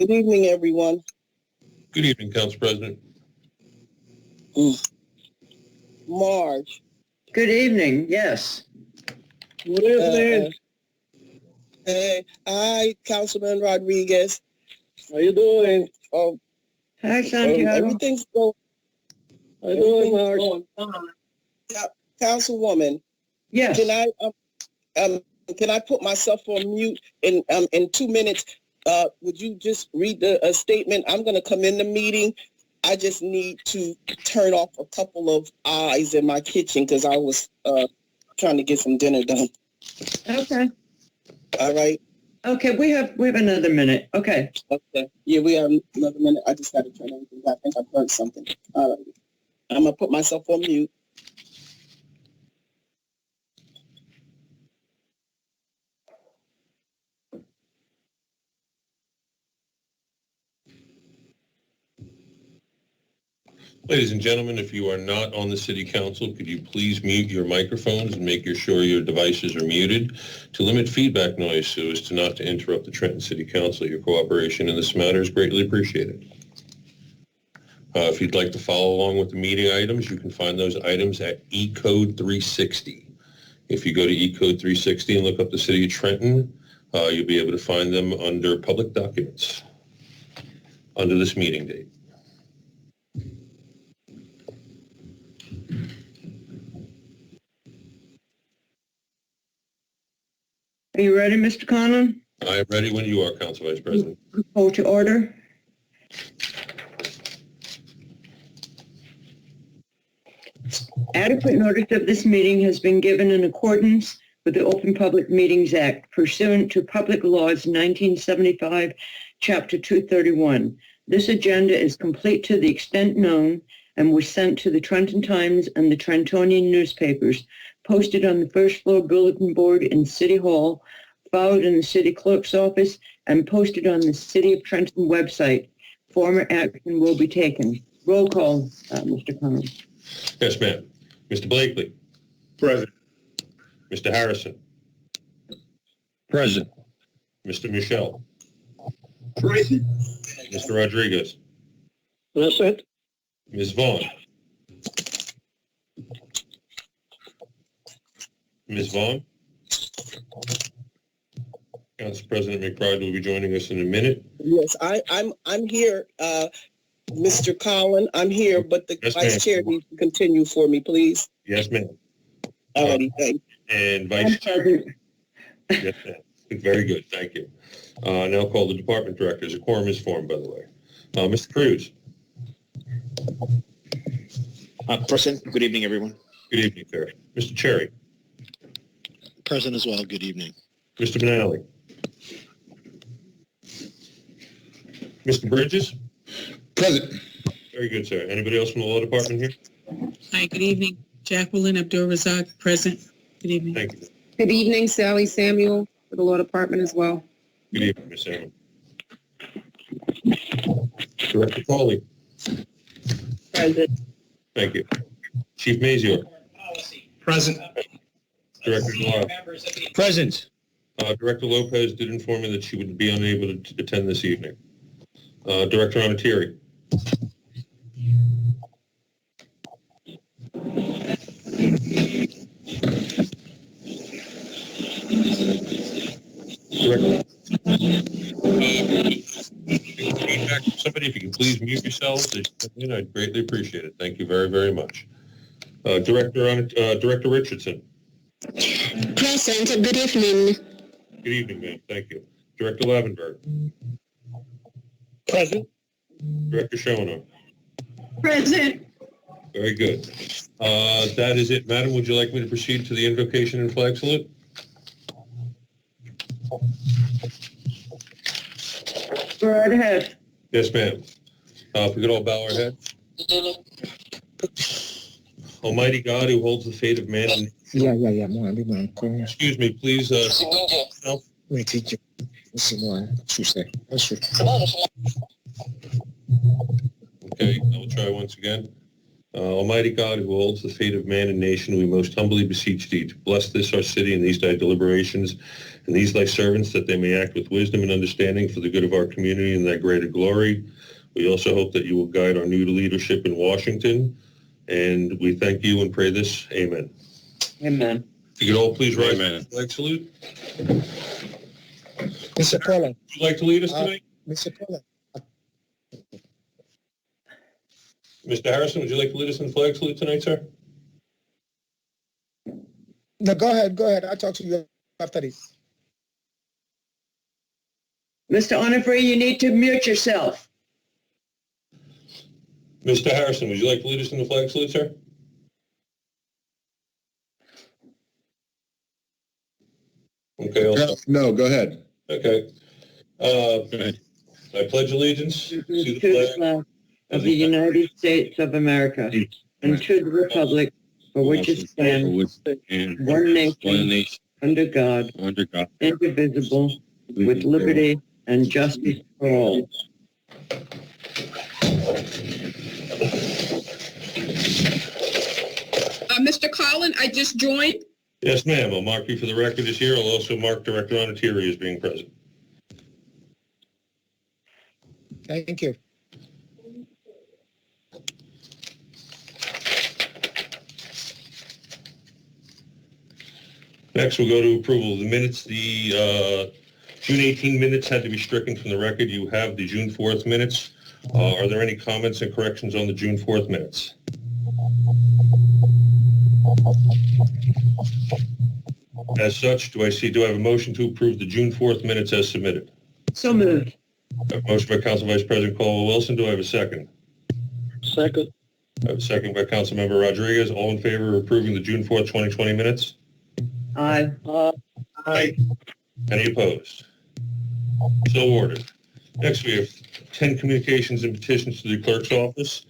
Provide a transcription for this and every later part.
Good evening, everyone. Good evening, Council President. Marge. Good evening, yes. Good evening. Hey, hi, Councilman Rodriguez. How you doing? Hi, Santiago. Everything's going. How you doing, Marge? Yeah, Councilwoman. Yes. Can I put myself on mute in 2 minutes? Would you just read a statement? I'm going to come in the meeting. I just need to turn off a couple of eyes in my kitchen because I was trying to get some dinner done. Okay. All right. Okay, we have another minute. Okay. Okay. Yeah, we have another minute. I just got to turn everything. I think I've heard something. All right. I'm going to put myself on mute. Ladies and gentlemen, if you are not on the City Council, could you please mute your microphones and make sure your devices are muted to limit feedback noise so as to not to interrupt the Trenton City Council. Your cooperation in this matter is greatly appreciated. If you'd like to follow along with the meeting items, you can find those items at eCode 360. If you go to eCode 360 and look up the City of Trenton, you'll be able to find them under Public Documents under this meeting date. Are you ready, Mr. Conlon? I am ready when you are, Council Vice President. Call to order. Adequate notice of this meeting has been given in accordance with the Open Public Meetings Act pursuant to Public Laws 1975, Chapter 231. This agenda is complete to the extent known and was sent to the Trenton Times and the Trentonian newspapers, posted on the first floor bulletin board in City Hall, filed in the City Clerk's office, and posted on the City of Trenton website. Former action will be taken. Roll call, Mr. Conlon. Yes, ma'am. Mr. Blakely. Present. Mr. Harrison. Present. Mr. Michelle. Present. Mr. Rodriguez. Present. Ms. Vaughn. Ms. Vaughn. Council President McBride will be joining us in a minute. Yes, I'm here, Mr. Collin. I'm here, but the Vice Chair needs to continue for me, please. Yes, ma'am. All righty, thanks. And Vice Chair. Yes, ma'am. Very good. Thank you. Now call the department directors. A quorum is formed, by the way. Mr. Cruz. Present. Good evening, everyone. Good evening, sir. Mr. Cherry. Present as well. Good evening. Mr. Benally. Mr. Bridges. Present. Very good, sir. Anybody else from the law department here? Hi, good evening. Jacqueline Abdul-Razak, present. Good evening. Thank you. Good evening, Sally Samuel, for the Law Department as well. Good evening, Ms. Salmon. Director Foley. Present. Thank you. Chief Mazior. Present. Director Delau. Present. Director Lopez did inform me that she would be unable to attend this evening. Director Amatiri. Director. Feedback from somebody, if you can please mute yourselves, I'd greatly appreciate it. Thank you very, very much. Director Richardson. Present. Good evening. Good evening, ma'am. Thank you. Director Lavenberg. Present. Director Schoenauer. Present. Very good. That is it. Madam, would you like me to proceed to the invocation and flag salute? Go right ahead. Yes, ma'am. If we could all bow our heads. Almighty God, who holds the fate of man and excuse me, please. Okay, I will try once again. Almighty God, who holds the fate of man and nation, we most humbly beseech thee to bless this our city and these thy deliberations, and these thy servants, that they may act with wisdom and understanding for the good of our community and thy greater glory. We also hope that you will guide our new leadership in Washington, and we thank you and pray this. Amen. Amen. If you could all please rise for the flag salute. Mr. Cullen, Would you like to lead us tonight? Mr. Cullen. Mr. Harrison, would you like to lead us in the flag salute tonight, sir? No, go ahead. I'll talk to you after this. Mr. Onifrey, you need to mute yourself. Mr. Harrison, would you like to lead us in the flag salute, sir? Okay. No, go ahead. Okay. I pledge allegiance to the flag Of the United States of America and to the republic for which it stands, one nation, under God, indivisible, with liberty and justice for all. Mr. Collin, I just joined. Yes, ma'am. I'll mark you for the record as here. I'll also mark Director Onatieri as being present. Thank you. Next, we'll go to approval of the minutes. The June 18 minutes had to be stricken from the record. You have the June 4th minutes. Are there any comments and corrections on the June 4th minutes? As such, do I have a motion to approve the June 4th minutes as submitted? So moved. I have a motion by Council Vice President Caldwell-Wilson. Do I have a second? Second. I have a second by Councilmember Rodriguez. All in favor of approving the June 4th, 2020 minutes? Aye. Aye. Any opposed? So ordered. Next, we have 10 communications and petitions to the clerk's office.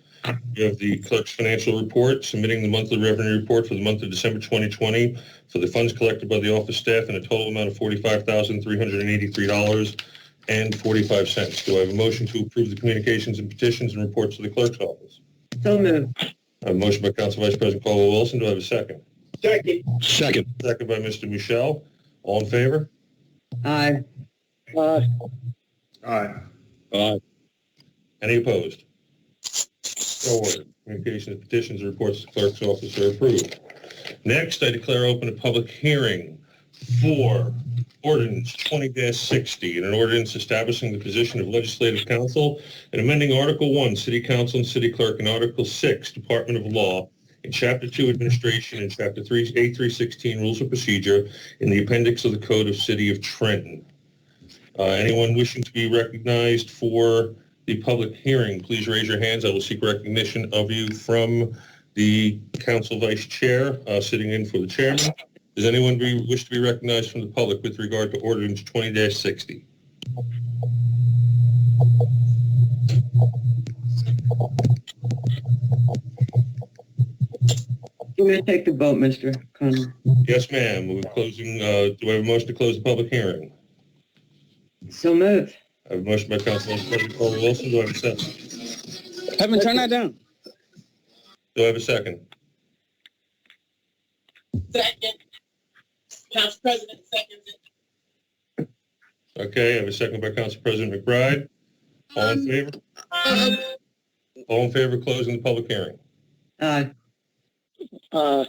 We have the clerk's financial report, submitting the monthly revenue report for the month of December 2020 for the funds collected by the office staff in a total amount of $45,383.45. Do I have a motion to approve the communications and petitions and reports to the clerk's office? So moved. I have a motion by Council Vice President Caldwell-Wilson. Do I have a second? Second. Second. Second by Mr. Michel. All in favor? Aye. Aye. Any opposed? So ordered. Communications, petitions, and reports to the clerk's office are approved. Next, I declare open a public hearing for Ordinance 20-60, an ordinance establishing the position of Legislative Counsel and amending Article 1, City Council and City Clerk, and Article 6, Department of Law, in Chapter 2, Administration, and Chapter 3, A316, Rules of Procedure, in the appendix of the Code of City of Trenton. Anyone wishing to be recognized for the public hearing, please raise your hands. I will seek recognition of you from the Council Vice Chair sitting in for the Chairman. Does anyone wish to be recognized from the public with regard to Ordinance 20-60? You may take the vote, Mr. Connor. Yes, ma'am. We're closing. Do I have a motion to close the public hearing? So moved. I have a motion by Council Vice President Caldwell-Wilson. Do I have a second? Kevin, turn that down. Do I have a second? Second. Council President seconds it. Okay, I have a second by Council President McBride. All in favor? All in favor of closing the public hearing? Aye. I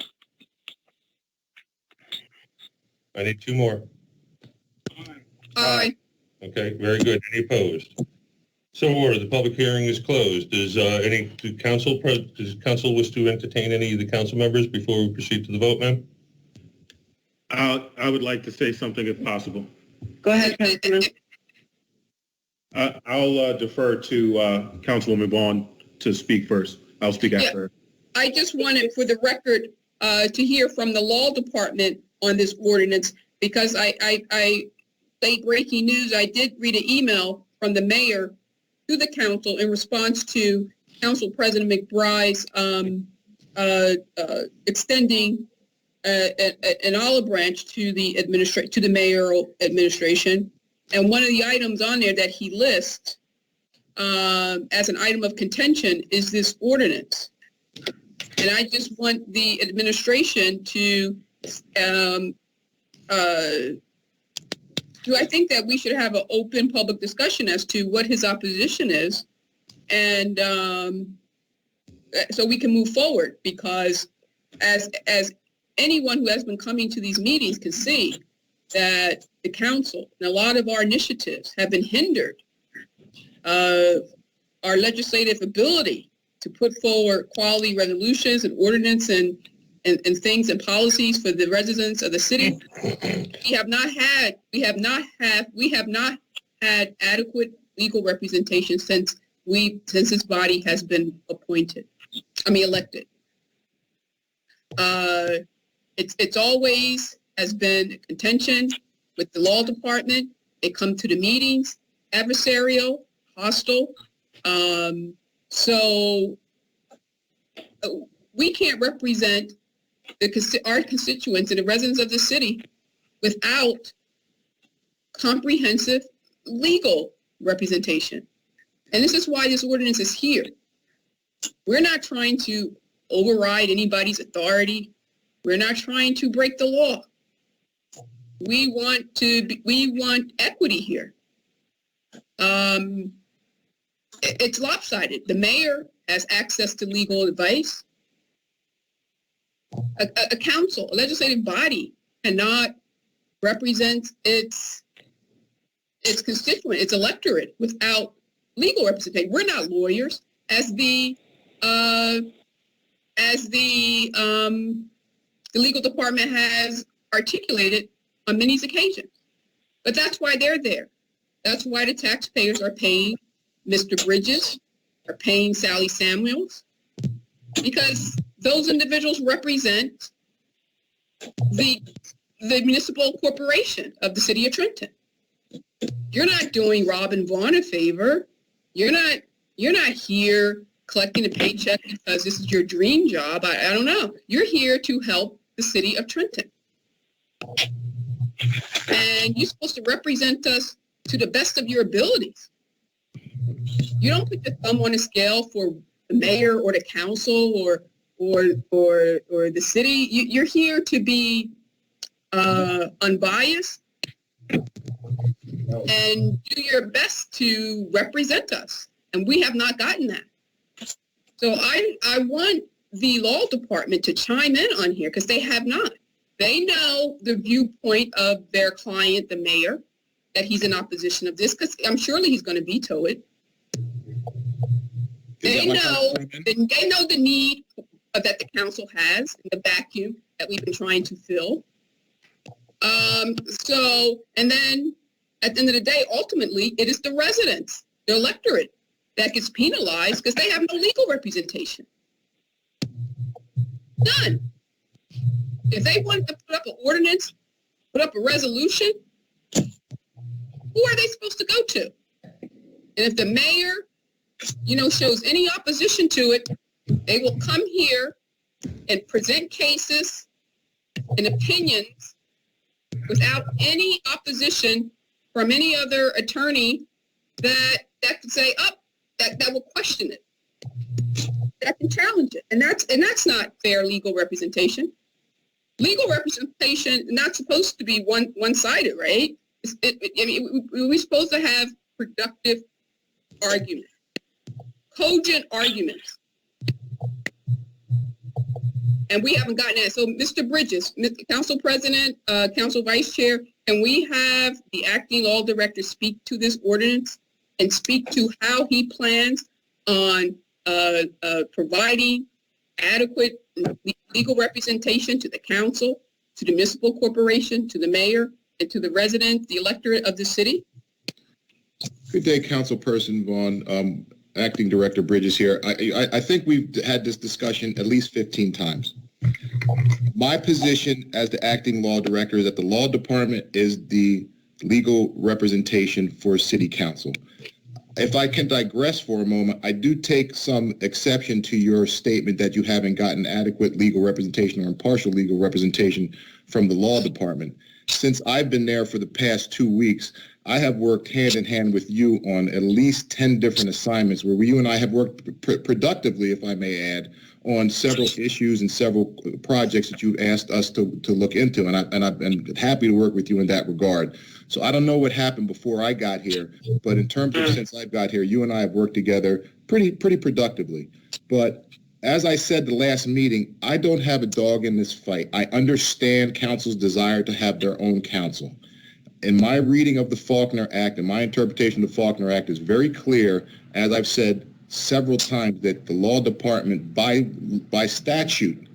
need two more. Aye. Okay, very good. Any opposed? So ordered. The public hearing is closed. Does council wish to entertain any of the council members before we proceed to the vote, ma'am? I would like to say something if possible. Go ahead, Councilman. I'll defer to Councilwoman Vaughn to speak first. I'll speak after her. I just wanted, for the record, to hear from the law department on this ordinance, because I late breaking news, I did read an email from the mayor to the council in response to Council President McBride's extending an olive branch to the mayoral administration. And one of the items on there that he lists as an item of contention is this ordinance. And I just want the administration to, I think that we should have an open public discussion as to what his opposition is, and so we can move forward, because as anyone who has been coming to these meetings can see that the council and a lot of our initiatives have been hindered. Our legislative ability to put forward quality resolutions and ordinance and things and policies for the residents of the city. We have not had adequate legal representation since this body has been elected. It's always has been a contention with the law department. They come to the meetings adversarial, hostile. So we can't represent our constituents and the residents of the city without comprehensive legal representation. And this is why this ordinance is here. We're not trying to override anybody's authority. We're not trying to break the law. We want equity here. It's lopsided. The mayor has access to legal advice. A council, a legislative body, cannot represent its constituent, its electorate, without legal representation. We're not lawyers, as the legal department has articulated on many occasions. But that's why they're there. That's why the taxpayers are paying Mr. Bridges, are paying Sally Samuels, because those individuals represent the municipal corporation of the city of Trenton. You're not doing Robin Vaughn a favor. You're not here collecting a paycheck because this is your dream job. I don't know. You're here to help the city of Trenton. And you're supposed to represent us to the best of your abilities. You don't put your thumb on a scale for the mayor or the council or the city. You're here to be unbiased and do your best to represent us. And we have not gotten that. So I want the law department to chime in on here, because they have not. They know the viewpoint of their client, the mayor, that he's in opposition of this, because I'm surely he's going to veto it. They know the need that the council has, and the vacuum that we've been trying to fill. And then at the end of the day, ultimately, it is the residents, the electorate, that gets penalized because they have no legal representation. None. If they wanted to put up an ordinance, put up a resolution, who are they supposed to go to? And if the mayor, shows any opposition to it, they will come here and present cases and opinions without any opposition from any other attorney that could say, that will question it, that can challenge it. And that's not fair legal representation. Legal representation is not supposed to be one-sided, right? We're supposed to have productive arguments, cogent arguments. And we haven't gotten that. So, Mr. Bridges, Council President, Council Vice Chair, can we have the acting law director speak to this ordinance and speak to how he plans on providing adequate legal representation to the council, to the municipal corporation, to the mayor, and to the residents, the electorate of the city? Good day, Councilperson Vaughn. Acting Director Bridges here. I think we've had this discussion at least 15 times. My position as the acting law director is that the law department is the legal representation for city council. If I can digress for a moment, I do take some exception to your statement that you haven't gotten adequate legal representation or impartial legal representation from the law department. Since I've been there for the past 2 weeks, I have worked hand in hand with you on at least 10 different assignments where you and I have worked productively, if I may add, on several issues and several projects that you've asked us to look into. And I've been happy to work with you in that regard. So I don't know what happened before I got here, but in terms of since I've got here, you and I have worked together pretty productively. But as I said the last meeting, I don't have a dog in this fight. I understand council's desire to have their own council. In my reading of the Faulkner Act and my interpretation of the Faulkner Act is very clear, as I've said several times, that the law department by statute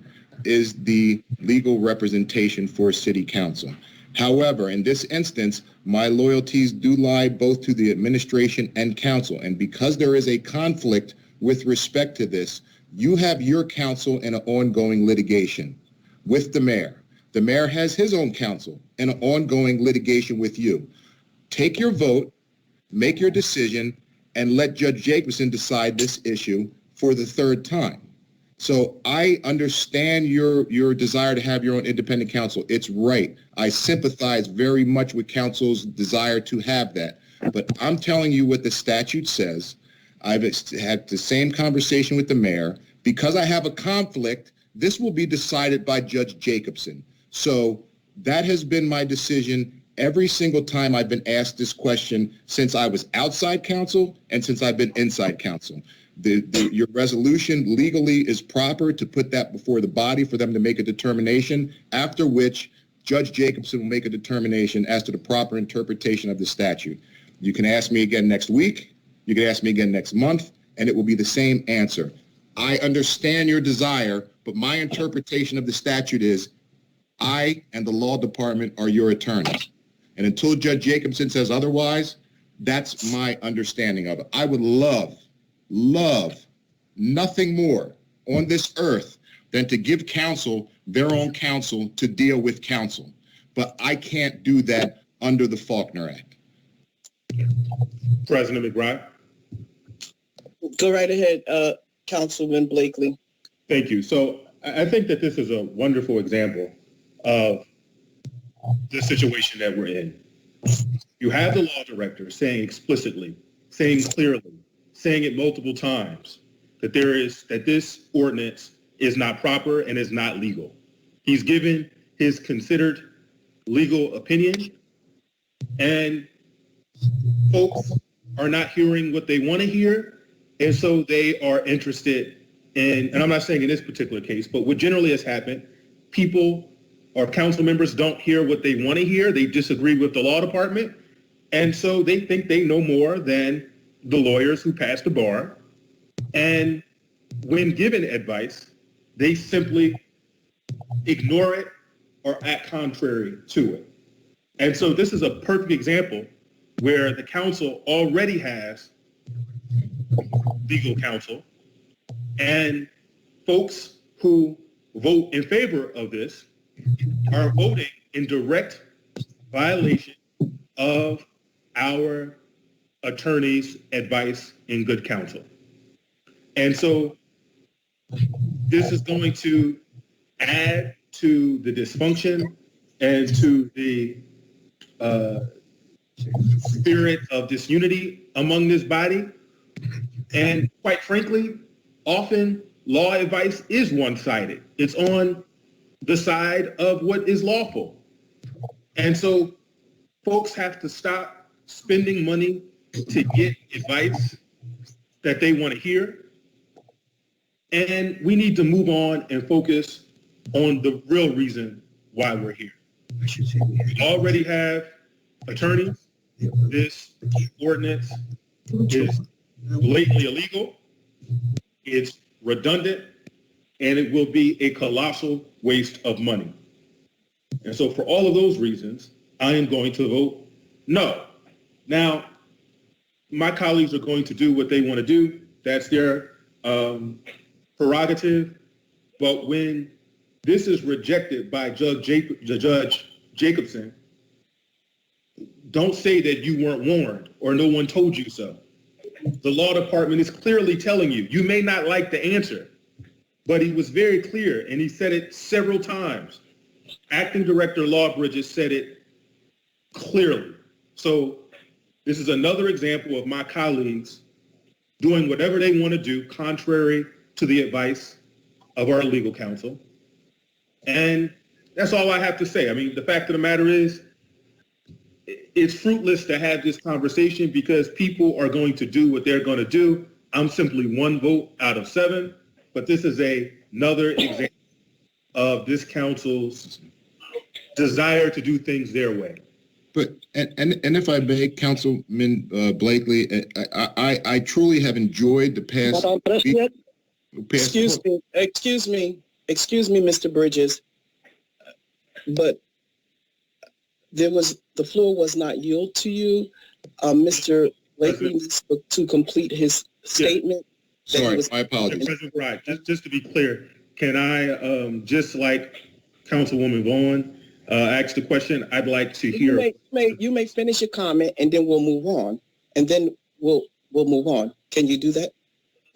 is the legal representation for city council. However, in this instance, my loyalties do lie both to the administration and council. And because there is a conflict with respect to this, you have your counsel in an ongoing litigation with the mayor. The mayor has his own counsel in an ongoing litigation with you. Take your vote, make your decision, and let Judge Jacobson decide this issue for the third time. So I understand your desire to have your own independent counsel. It's right. I sympathize very much with council's desire to have that. But I'm telling you what the statute says. I've had the same conversation with the mayor. Because I have a conflict, this will be decided by Judge Jacobson. So that has been my decision every single time I've been asked this question since I was outside counsel and since I've been inside counsel. Your resolution legally is proper to put that before the body for them to make a determination, after which Judge Jacobson will make a determination as to the proper interpretation of the statute. You can ask me again next week, you can ask me again next month, and it will be the same answer. I understand your desire, but my interpretation of the statute is I and the law department are your attorneys. And until Judge Jacobson says otherwise, that's my understanding of it. I would love nothing more on this earth than to give counsel their own counsel to deal with counsel. But I can't do that under the Faulkner Act. President McBride. Go right ahead, Councilman Blakely. Thank you. So I think that this is a wonderful example of the situation that we're in. You have the law director saying explicitly, saying clearly, saying it multiple times that this ordinance is not proper and is not legal. He's given his considered legal opinion, and folks are not hearing what they want to hear, and so they are interested in, and I'm not saying in this particular case, but what generally has happened, people or council members don't hear what they want to hear. They disagree with the law department, and so they think they know more than the lawyers who passed the bar. And when given advice, they simply ignore it or act contrary to it. And so this is a perfect example where the council already has legal counsel, and folks who vote in favor of this are voting in direct violation of our attorney's advice in good counsel. And so this is going to add to the dysfunction and to the spirit of disunity among this body. And quite frankly, often law advice is one-sided. It's on the side of what is lawful. And so folks have to stop spending money to get advice that they want to hear. And we need to move on and focus on the real reason why we're here. We already have attorneys. This ordinance is blatantly illegal. It's redundant, and it will be a colossal waste of money. And so for all of those reasons, I am going to vote no. Now, my colleagues are going to do what they want to do. That's their prerogative. But when this is rejected by Judge Jacobson, don't say that you weren't warned or no one told you so. The law department is clearly telling you. You may not like the answer, but he was very clear, and he said it several times. Acting Director Law Bridges said it clearly. So This is another example of my colleagues doing whatever they want to do contrary to the advice of our legal counsel. And that's all I have to say. I mean, the fact of the matter is, it's fruitless to have this conversation because people are going to do what they're going to do. I'm simply one vote out of 7, but this is another example of this council's desire to do things their way. But and if I may, Councilman Blakely, I truly have enjoyed the past. Madam President, excuse me, Mr. Bridges, but the floor was not yielded to you. Mr. Blakely needs to complete his statement. Sorry, my apologies. President Bride, just to be clear, can I, just like Councilwoman Vaughn, ask the question? I'd like to hear. You may finish your comment and then we'll move on. And then we'll move on. Can you do that?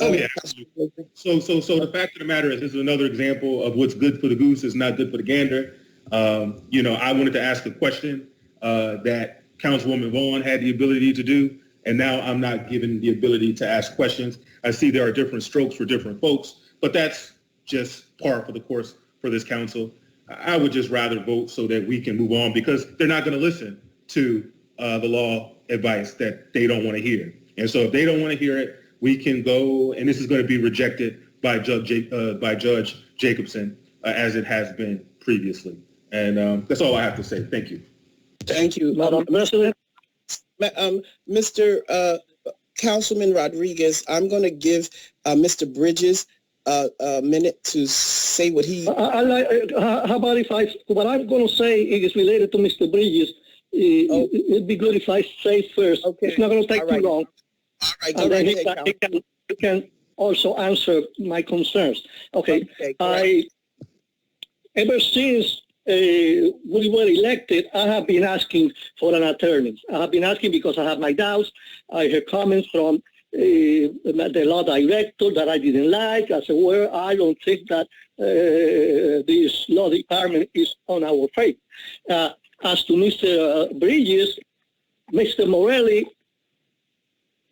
Oh, yeah. Absolutely. So the fact of the matter is, this is another example of what's good for the goose is not good for the gander. I wanted to ask a question that Councilwoman Vaughn had the ability to do, and now I'm not given the ability to ask questions. I see there are different strokes for different folks, but that's just par for the course for this council. I would just rather vote so that we can move on because they're not going to listen to the law advice that they don't want to hear. And so if they don't want to hear it, we can go, and this is going to be rejected by Judge Jacobson as it has been previously. And that's all I have to say. Thank you. Thank you, Madam President. Mr. Councilman Rodriguez, I'm going to give Mr. Bridges a minute to say what he... how about what I'm going to say is related to Mr. Bridges. It'd be good if I say first. Okay. It's not going to take too long. All right, go right ahead, he can also answer my concerns. Okay. Ever since we were elected, I have been asking for an attorney. I have been asking because I have my doubts. I heard comments from the law director that I didn't like. I said, well, I don't think that this law department is on our faith. As to Mr. Bridges, Mr. Morelli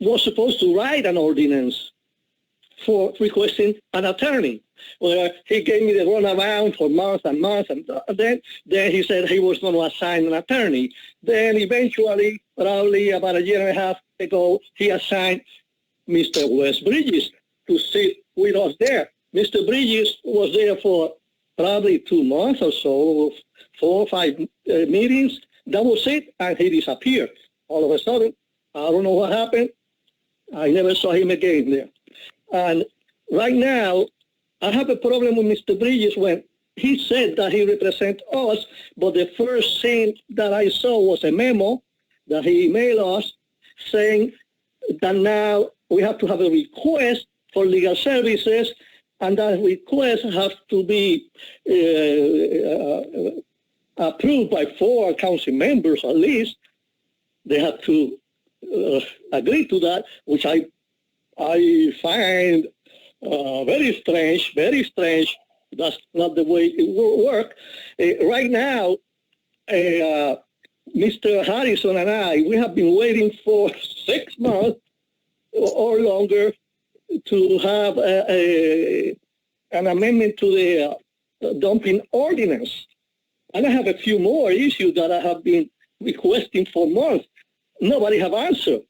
was supposed to write an ordinance for requesting an attorney, where he gave me the runaround for months and months, and then he said he was going to assign an attorney. Then eventually, probably about a year and a half ago, he assigned Mr. Wes Bridges to sit with us there. Mr. Bridges was there for probably 2 months or so, 4 or 5 meetings. That was it, and he disappeared. All of a sudden, I don't know what happened. I never saw him again there. And right now, I have a problem with Mr. Bridges when he said that he represents us, but the first thing that I saw was a memo that he emailed us saying that now we have to have a request for legal services, and that request has to be approved by 4 council members at least. They have to agree to that, which I find very strange, very strange. That's not the way it will work. Right now, Mr. Harrison and I, we have been waiting for 6 months or longer to have an amendment to the dumping ordinance. And I have a few more issues that I have been requesting for months. Nobody have answered.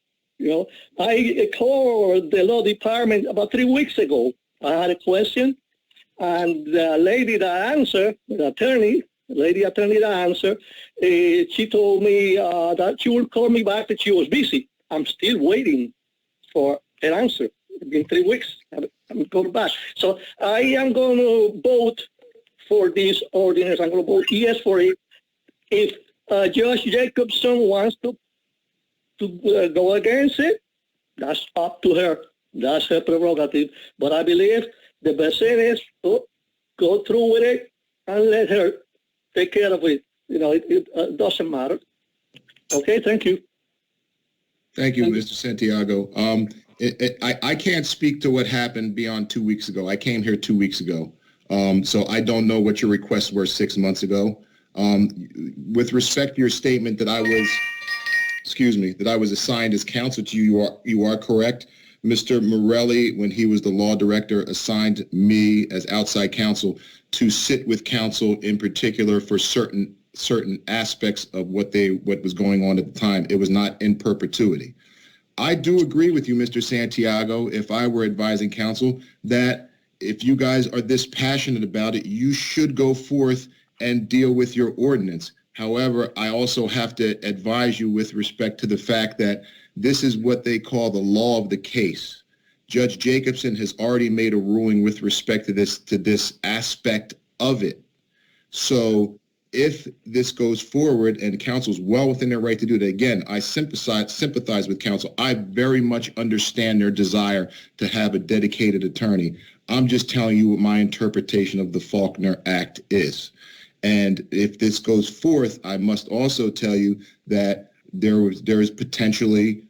I called the law department about 3 weeks ago. I had a question, and the lady that answered, the lady attorney that answered, she told me that she would call me back, that she was busy. I'm still waiting for an answer. It's been 3 weeks. I'm going back. So I am going to vote for this ordinance. I'm going to vote yes for it. If Judge Jacobson wants to go against it, that's up to her. That's her prerogative. But I believe the best thing is to go through with it and let her take care of it. It doesn't matter. Okay, thank you. Thank you, Mr. Santiago. I can't speak to what happened beyond 2 weeks ago. I came here 2 weeks ago. So I don't know what your requests were 6 months ago. With respect to your statement that I was that I was assigned as counsel to you. You are correct. Mr. Morelli, when he was the law director, assigned me as outside counsel to sit with counsel in particular for certain aspects of what was going on at the time. It was not in perpetuity. I do agree with you, Mr. Santiago, if I were advising counsel, that if you guys are this passionate about it, you should go forth and deal with your ordinance. However, I also have to advise you with respect to the fact that this is what they call the law of the case. Judge Jacobson has already made a ruling with respect to this aspect of it. So if this goes forward and counsel's well within their right to do it, again, I sympathize with counsel. I very much understand their desire to have a dedicated attorney. I'm just telling you what my interpretation of the Faulkner Act is. And if this goes forth, I must also tell you that there is potentially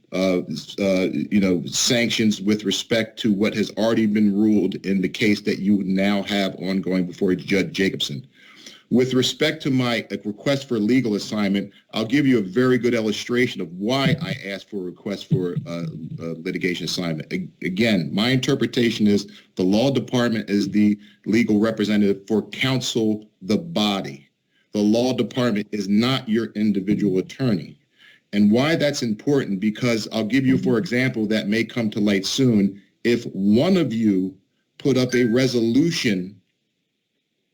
sanctions with respect to what has already been ruled in the case that you now have ongoing before Judge Jacobson. With respect to my request for legal assignment, I'll give you a very good illustration of why I asked for a request for litigation assignment. Again, my interpretation is the law department is the legal representative for counsel, the body. The law department is not your individual attorney. And why that's important, because I'll give you, for example, that may come to light soon. If one of you put up a resolution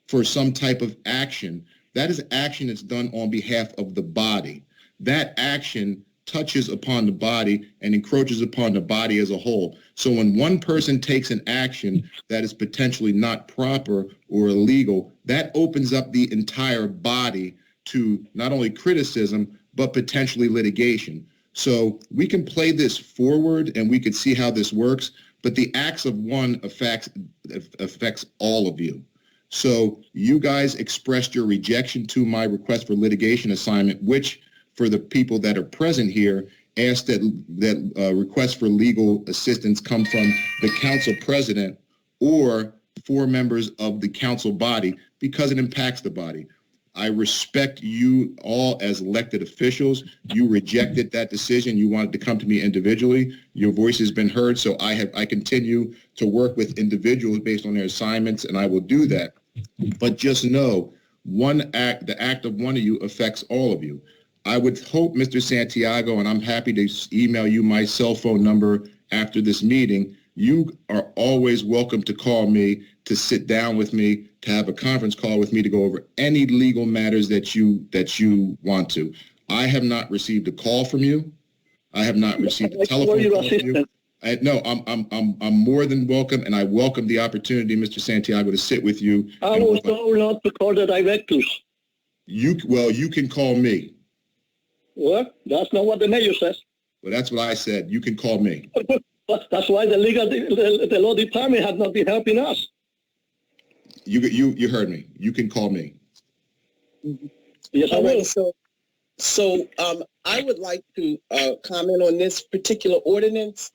for some type of action, that is action that's done on behalf of the body. That action touches upon the body and encroaches upon the body as a whole. So when one person takes an action that is potentially not proper or illegal, that opens up the entire body to not only criticism, but potentially litigation. So we can play this forward and we could see how this works, but the acts of one affects all of you. So you guys expressed your rejection to my request for litigation assignment, which for the people that are present here, asked that requests for legal assistance come from the council president or 4 members of the council body because it impacts the body. I respect you all as elected officials. You rejected that decision. You wanted to come to me individually. Your voice has been heard, so I continue to work with individuals based on their assignments, and I will do that. But just know, the act of one of you affects all of you. I would hope, Mr. Santiago, and I'm happy to email you my cell phone number after this meeting. You are always welcome to call me, to sit down with me, to have a conference call with me to go over any legal matters that you want to. I have not received a call from you. I have not received a telephone call from you. No, I'm more than welcome, and I welcome the opportunity, Mr. Santiago, to sit with you. I was told not to call the directors. You can call me. What? That's not what the mayor says. Well, that's what I said. You can call me. That's why the law department has not been helping us. You heard me. You can call me. Yes, I will. So I would like to comment on this particular ordinance.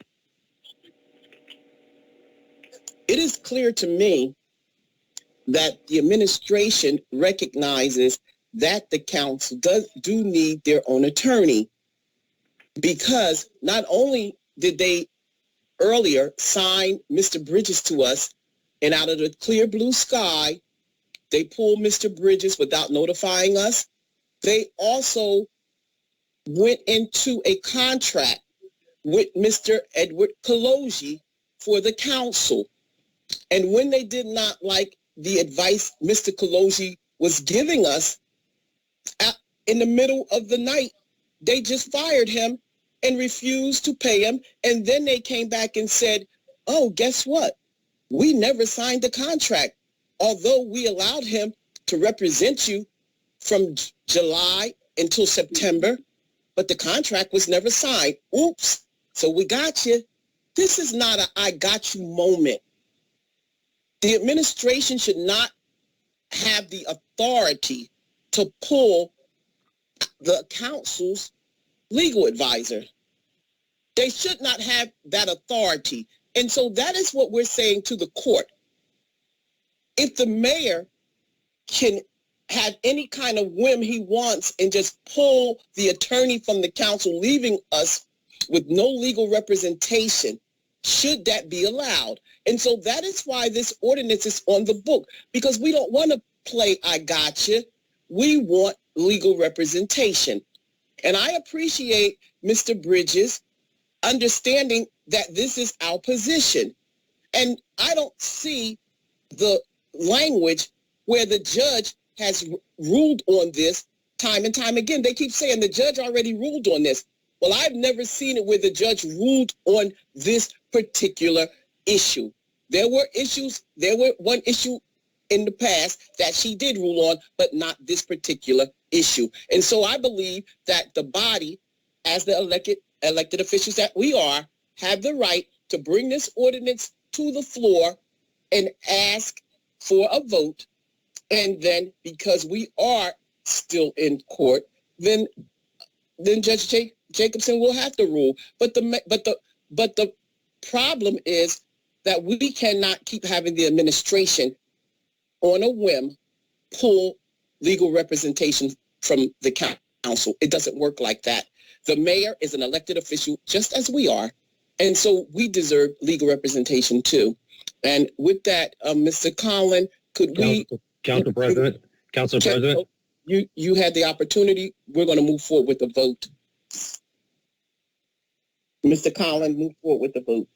It is clear to me that the administration recognizes that the council do need their own attorney, because not only did they earlier sign Mr. Bridges to us, and out of the clear blue sky, they pulled Mr. Bridges without notifying us. They also went into a contract with Mr. Edward Kaloji for the council. And when they did not like the advice Mr. Kaloji was giving us, in the middle of the night, they just fired him and refused to pay him. And then they came back and said, oh, guess what? We never signed the contract, although we allowed him to represent you from July until September, but the contract was never signed. Oops. So we got you. This is not a I got you moment. The administration should not have the authority to pull the council's legal advisor. They should not have that authority. And so that is what we're saying to the court. If the mayor can have any kind of whim he wants and just pull the attorney from the council, leaving us with no legal representation, should that be allowed? And so that is why this ordinance is on the book, because we don't want to play I gotcha. We want legal representation. And I appreciate Mr. Bridges understanding that this is our position. And I don't see the language where the judge has ruled on this time and time again. They keep saying the judge already ruled on this. Well, I've never seen it where the judge ruled on this particular issue. There were one issue in the past that she did rule on, but not this particular issue. And so I believe that the body, as the elected officials that we are, have the right to bring this ordinance to the floor and ask for a vote. And then, because we are still in court, then Judge Jacobson will have to rule. But the problem is that we cannot keep having the administration on a whim pull legal representation from the council. It doesn't work like that. The mayor is an elected official just as we are, and so we deserve legal representation too. And with that, Mr. Collin, could we... Council President, you had the opportunity. We're going to move forward with the vote. Mr. Collin, move forward with the vote.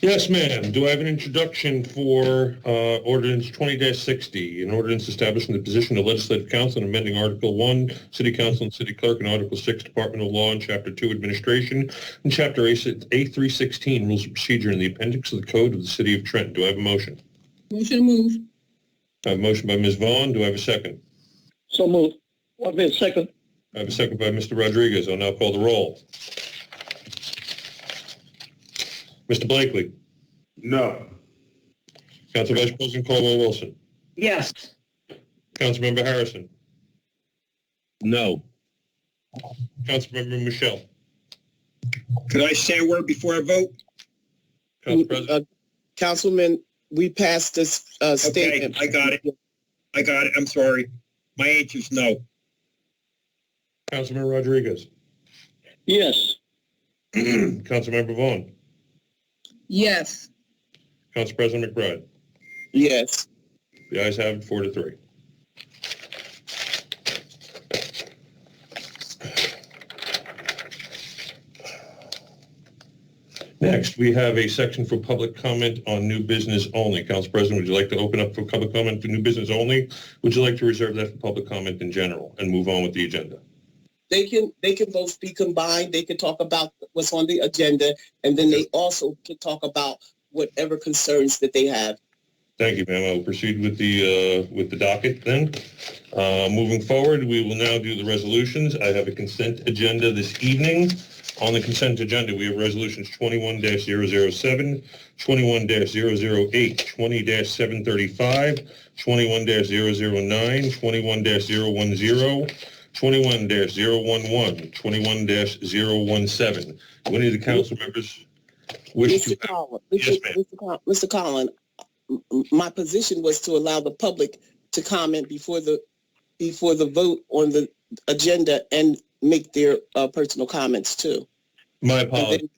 Yes, ma'am. Do I have an introduction for Ordinance 20-60, an ordinance establishing the position of Legislative Council and amending Article 1, City Council and City Clerk, and Article 6, Department of Law, and Chapter 2, Administration, and Chapter A316, Rules of Procedure in the Appendix of the Code of the City of Trenton. Do I have a motion? Motion to move. I have a motion by Ms. Vaughn. Do I have a second? So moved. Second. I have a second by Mr. Rodriguez. I'll now call the roll. Mr. Blakely. No. Council Vice President Caldwell-Wilson. Yes. Councilmember Harrison. No. Councilmember Michelle. Could I say a word before I vote? Council President. Councilman, we passed this statement. Okay, I got it. I'm sorry. My answer is no. Councilman Rodriguez. Yes. Councilmember Vaughn. Yes. Council President McBride. Yes. The ayes have it, 4-3. Next, we have a section for public comment on new business only. Council President, would you like to open up for public comment for new business only? Would you like to reserve that for public comment in general and move on with the agenda? They can both be combined. They can talk about what's on the agenda, and then they also can talk about whatever concerns that they have. Thank you, ma'am. I will proceed with the docket then. Moving forward, we will now do the resolutions. I have a consent agenda this evening. On the consent agenda, we have resolutions 21-007, 21-008, 20-735, 21-009, 21-010, 21-011, 21-017. Do any of the council members wish to... Mr. Collin, my position was to allow the public to comment before the vote on the agenda and make their personal comments too. My apologies.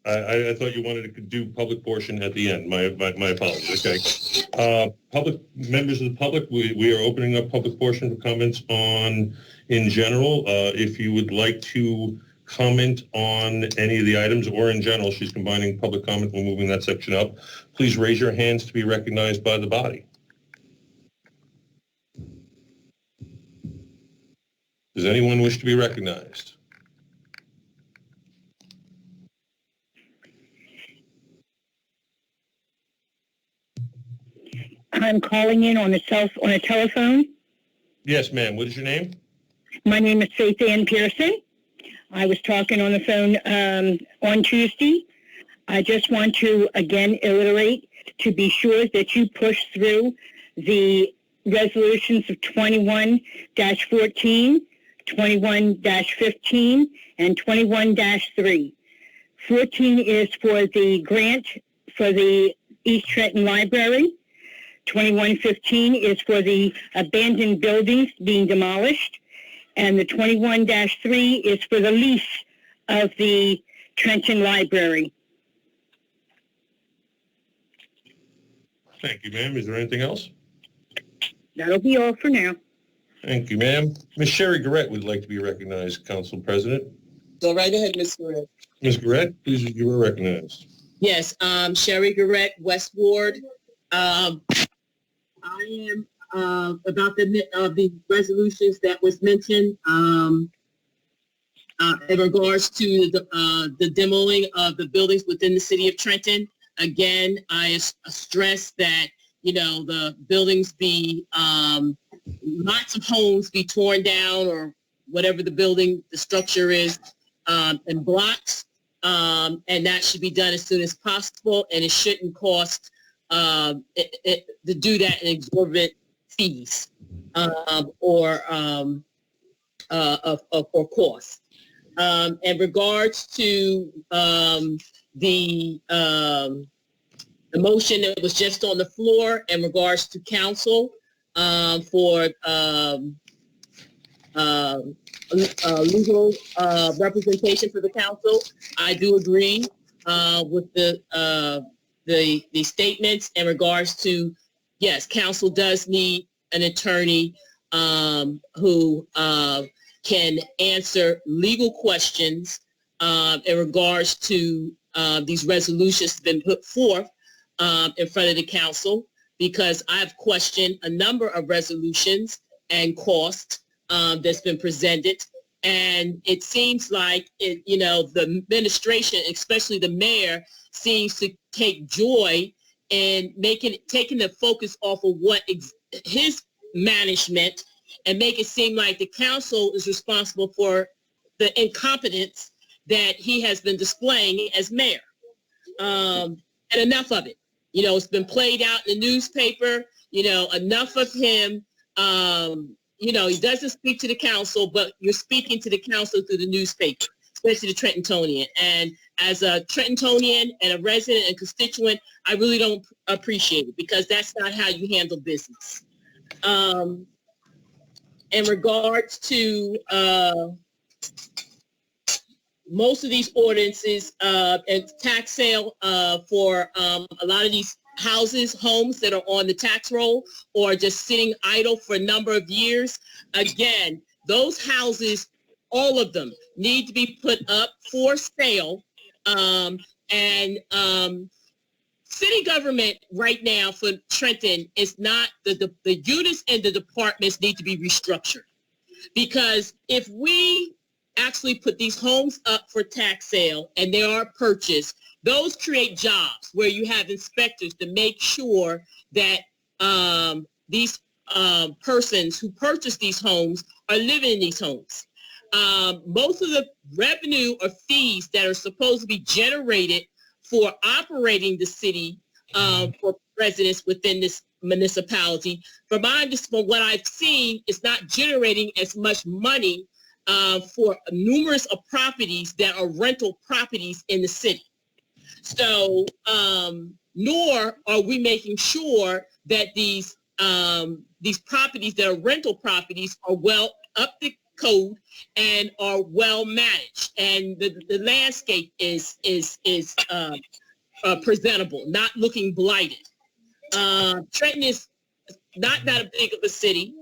I thought you wanted to do public portion at the end. My apologies. Okay. Public members of the public, we are opening up public portion for comments on in general. If you would like to comment on any of the items or in general, she's combining public comment. We're moving that section up. Please raise your hands to be recognized by the body. Does anyone wish to be recognized? I'm calling in on a telephone. Yes, ma'am. What is your name? My name is Faith Ann Pearson. I was talking on the phone on Tuesday. I just want to again iterate to be sure that you push through the resolutions of 21-14, 21-15, and 21-3. 14 is for the grant for the East Trenton Library. 2115 is for the abandoned buildings being demolished. And the 21-3 is for the lease of the Trenton Library. Thank you, ma'am. Is there anything else? That'll be all for now. Thank you, ma'am. Ms. Sherry Garrett would like to be recognized, Council President. Go right ahead, Ms. Garrett. Ms. Garrett, please, you are recognized. Yes, Sherry Garrett, West Ward. I am about the resolutions that was mentioned in regards to the demoing of the buildings within the city of Trenton. Again, I stress that, the buildings be, lots of homes be torn down or whatever the structure is, in blocks. And that should be done as soon as possible. And it shouldn't cost to do that in exorbitant fees or costs. In regards to the motion that was just on the floor in regards to council for legal representation for the council, I do agree with the statements in regards to, yes, council does need an attorney who can answer legal questions in regards to these resolutions that have been put forth in front of the council, because I've questioned a number of resolutions and costs that's been presented. And it seems like, the administration, especially the mayor, seems to take joy in taking the focus off of what his management and make it seem like the council is responsible for the incompetence that he has been displaying as mayor. And enough of it. It's been played out in the newspaper, enough of him. He doesn't speak to the council, but you're speaking to the council through the newspaper, especially the Trentonian. And as a Trentonian and a resident and constituent, I really don't appreciate it, because that's not how you handle business. In regards to most of these ordinances and tax sale for a lot of these homes that are on the tax roll or just sitting idle for a number of years, again, those houses, all of them, need to be put up for sale. City government right now for Trenton is not, the units and the departments need to be restructured. Because if we actually put these homes up for tax sale and they are purchased, those create jobs where you have inspectors to make sure that these persons who purchase these homes are living in these homes. Most of the revenue or fees that are supposed to be generated for operating the city for residents within this municipality, from what I've seen, is not generating as much money for numerous of properties that are rental properties in the city. So, nor are we making sure that these properties that are rental properties are well up to code and are well managed, and the landscape is presentable, not looking blighted. Trenton is not that big of a city.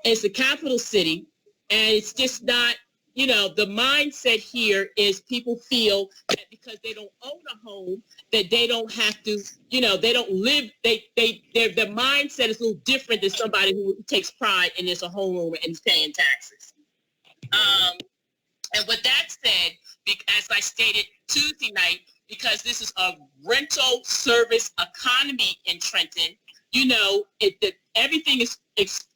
It's the capital city, and it's just not, the mindset here is people feel that because they don't own a home, that they don't have to, they don't live, their mindset is a little different than somebody who takes pride in is a homeowner and is paying taxes. And with that said, as I stated Tuesday night, because this is a rental service economy in Trenton, everything is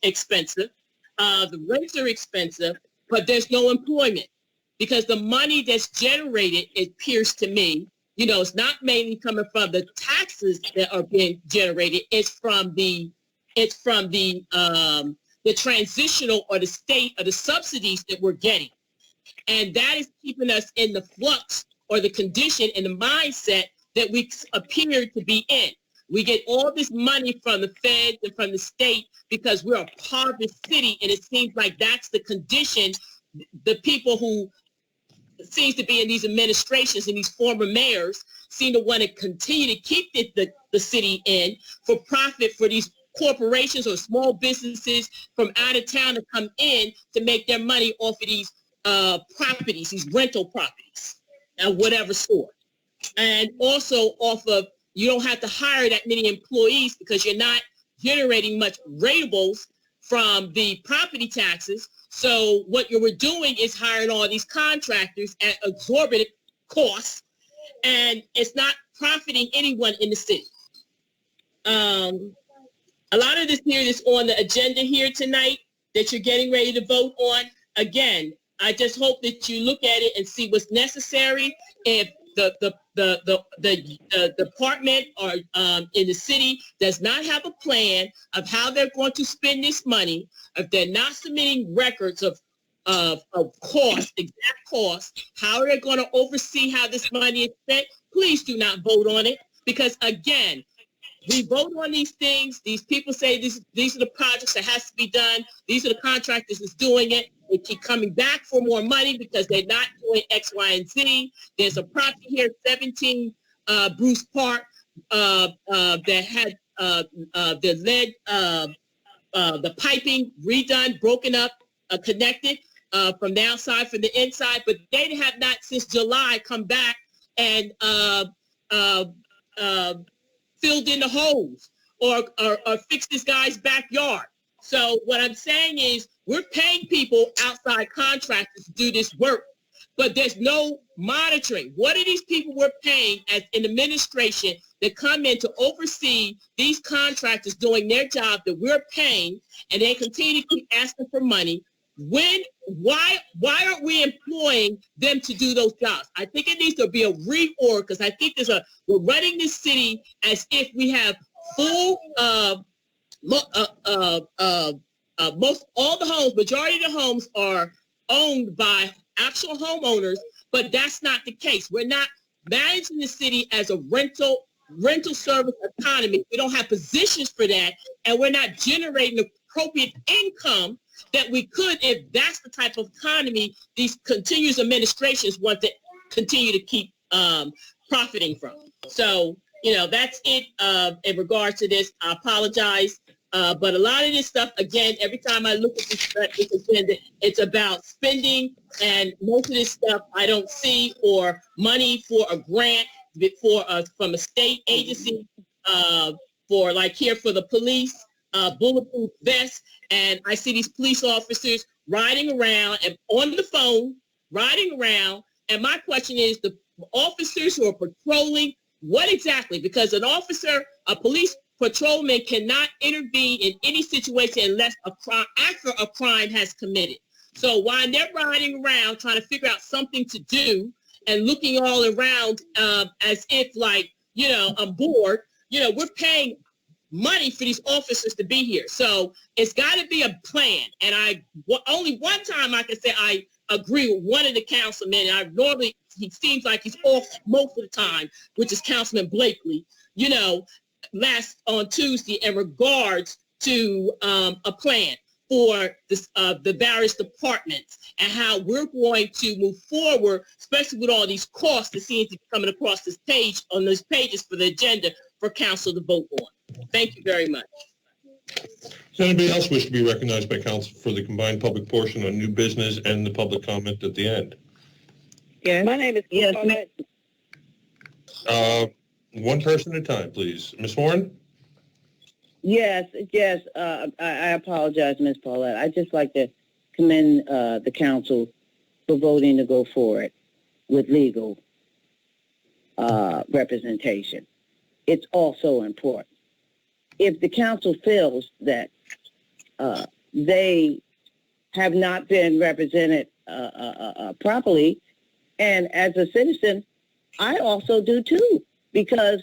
expensive. The rents are expensive, but there's no employment, because the money that's generated, it appears to me, it's not mainly coming from the taxes that are being generated. It's from the transitional or the state or the subsidies that we're getting. And that is keeping us in the flux or the condition and the mindset that we appear to be in. We get all this money from the feds and from the state because we're a part of the city, and it seems like that's the condition the people who seems to be in these administrations and these former mayors seem to want to continue to keep the city in for profit for these corporations or small businesses from out of town to come in to make their money off of these properties, these rental properties of whatever sort. And also off of, you don't have to hire that many employees because you're not generating much rateables from the property taxes. So what you were doing is hiring all these contractors at exorbitant costs, and it's not profiting anyone in the city. A lot of this here that's on the agenda here tonight that you're getting ready to vote on, again, I just hope that you look at it and see what's necessary. If the department or in the city does not have a plan of how they're going to spend this money, if they're not submitting records of cost, exact cost, how they're going to oversee how this money is spent, please do not vote on it. Because again, we vote on these things. These people say these are the projects that has to be done. These are the contractors that's doing it. They keep coming back for more money because they're not doing X, Y, and Z. There's a property here, 17 Bruce Park, that had the lead, the piping redone, broken up, connected from the outside, from the inside. But they have not since July come back and filled in the holes or fixed this guy's backyard. So what I'm saying is we're paying people, outside contractors, to do this work, but there's no monitoring. What are these people we're paying as an administration that come in to oversee these contractors doing their job that we're paying, and they continue to keep asking for money? Why aren't we employing them to do those jobs? I think it needs to be a reorg, because I think we're running this city as if we have full most all the homes, majority of the homes are owned by actual homeowners, but that's not the case. We're not managing the city as a rental service economy. We don't have positions for that, and we're not generating appropriate income that we could if that's the type of economy these continuous administrations want to continue to keep profiting from. So, that's it in regards to this. I apologize. But a lot of this stuff, again, every time I look at this agenda, it's about spending, and most of this stuff I don't see, or money for a grant from a state agency for, like here for the police, bulletproof vests. And I see these police officers riding around and on the phone, riding around. And my question is, the officers who are patrolling, what exactly? Because a police patrolman cannot intervene in any situation unless after a crime has committed. So while they're riding around trying to figure out something to do and looking all around as if like, I'm bored, we're paying money for these officers to be here. So it's got to be a plan. And only one time I can say I agree with one of the councilmen. He seems like he's off most of the time, which is Councilman Blakely, last on Tuesday in regards to a plan for the various departments and how we're going to move forward, especially with all these costs that seem to be coming across this page, on those pages for the agenda for council to vote on. Thank you very much. Does anybody else wish to be recognized by council for the combined public portion on new business and the public comment at the end? Yeah. My name is One person at a time, please. Ms. Warren? Yes. I apologize, Ms. Paulette. I'd just like to commend the council for voting to go forward with legal representation. It's also important. If the council feels that they have not been represented properly, and as a citizen, I also do too, because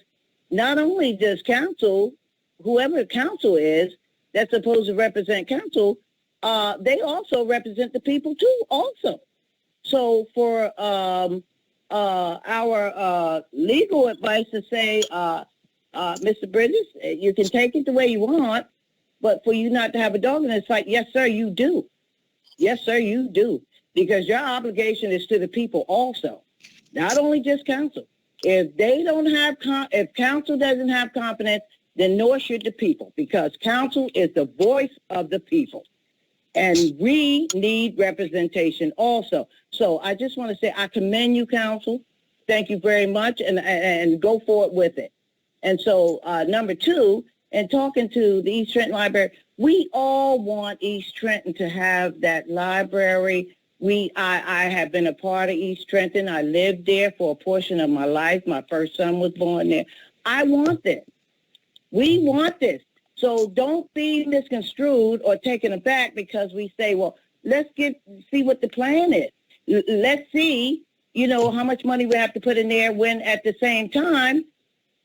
not only does council, whoever council is that's supposed to represent council, they also represent the people too also. So for our legal advice to say Mr. Bridges, you can take it the way you want, but for you not to have a dog in this fight, yes, sir, you do. Yes, sir, you do. Because your obligation is to the people also, not only just council. If they don't have, if council doesn't have confidence, then nor should the people, because council is the voice of the people. And we need representation also. So I just want to say I commend you, council. Thank you very much, and go forward with it. And so number two, and talking to the East Trenton Library, we all want East Trenton to have that library. I have been a part of East Trenton. I lived there for a portion of my life. My first son was born there. I want this. We want this. So don't be misconstrued or taken aback because we say, well, let's see what the plan is. Let's see, how much money we have to put in there when at the same time,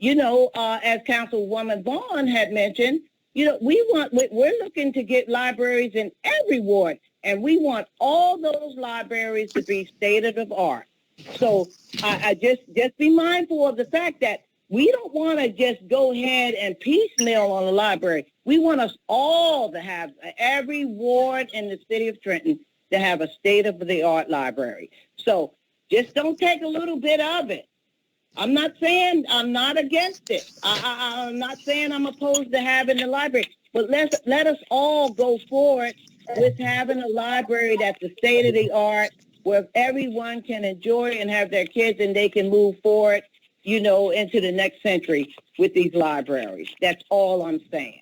as Councilwoman Vaughn had mentioned, we're looking to get libraries in every ward, and we want all those libraries to be state of the art. So I just be mindful of the fact that we don't want to just go ahead and piecemeal on the library. We want us all to have, every ward in the city of Trenton, to have a state-of-the-art library. So just don't take a little bit of it. I'm not saying I'm not against it. I'm not saying I'm opposed to having the library. But let us all go forward with having a library that's the state-of-the-art, where everyone can enjoy and have their kids and they can move forward, into the next century with these libraries. That's all I'm saying.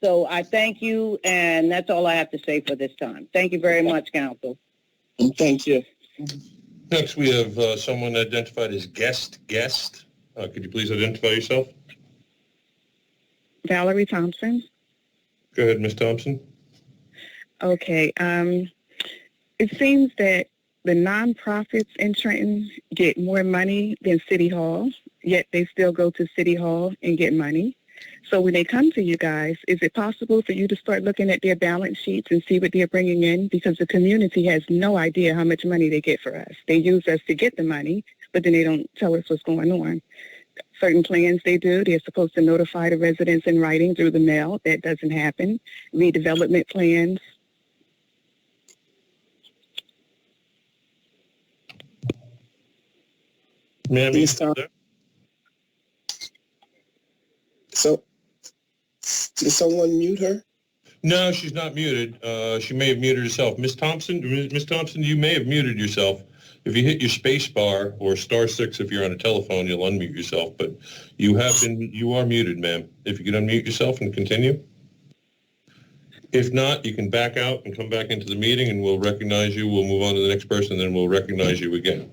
So I thank you, and that's all I have to say for this time. Thank you very much, Council. Thank you. Next, we have someone identified as guest. Could you please identify yourself? Valerie Thompson. Go ahead, Ms. Thompson. Okay. It seems that the nonprofits in Trenton get more money than City Hall, yet they still go to City Hall and get money. So when they come to you guys, is it possible for you to start looking at their balance sheets and see what they're bringing in? Because the community has no idea how much money they get for us. They use us to get the money, but then they don't tell us what's going on. Certain plans they do, they're supposed to notify the residents in writing through the mail. That doesn't happen. Redevelopment plans. Ma'am, so did someone mute her? No, she's not muted. She may have muted herself. Ms. Thompson, you may have muted yourself. If you hit your space bar or *6 if you're on a telephone, you'll unmute yourself. But you are muted, ma'am. If you could unmute yourself and continue. If not, you can back out and come back into the meeting and we'll recognize you. We'll move on to the next person, and then we'll recognize you again.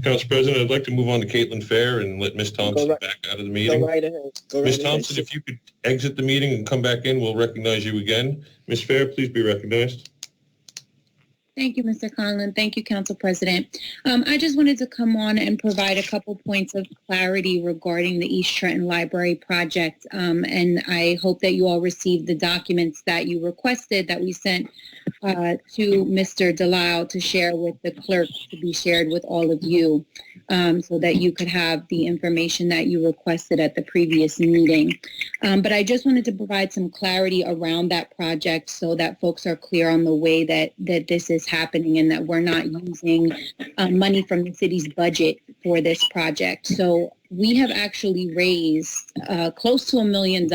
Council President, I'd like to move on to Caitlin Fair and let Ms. Thompson back out of the meeting. Go right ahead. Ms. Thompson, if you could exit the meeting and come back in, we'll recognize you again. Ms. Fair, please be recognized. Thank you, Mr. Conlon. Thank you, Council President. I just wanted to come on and provide a couple points of clarity regarding the East Trenton Library project. And I hope that you all received the documents that you requested that we sent to Mr. Delisle to share with the clerk, to be shared with all of you, so that you could have the information that you requested at the previous meeting. But I just wanted to provide some clarity around that project so that folks are clear on the way that this is happening and that we're not using money from the city's budget for this project. So we have actually raised close to $1 million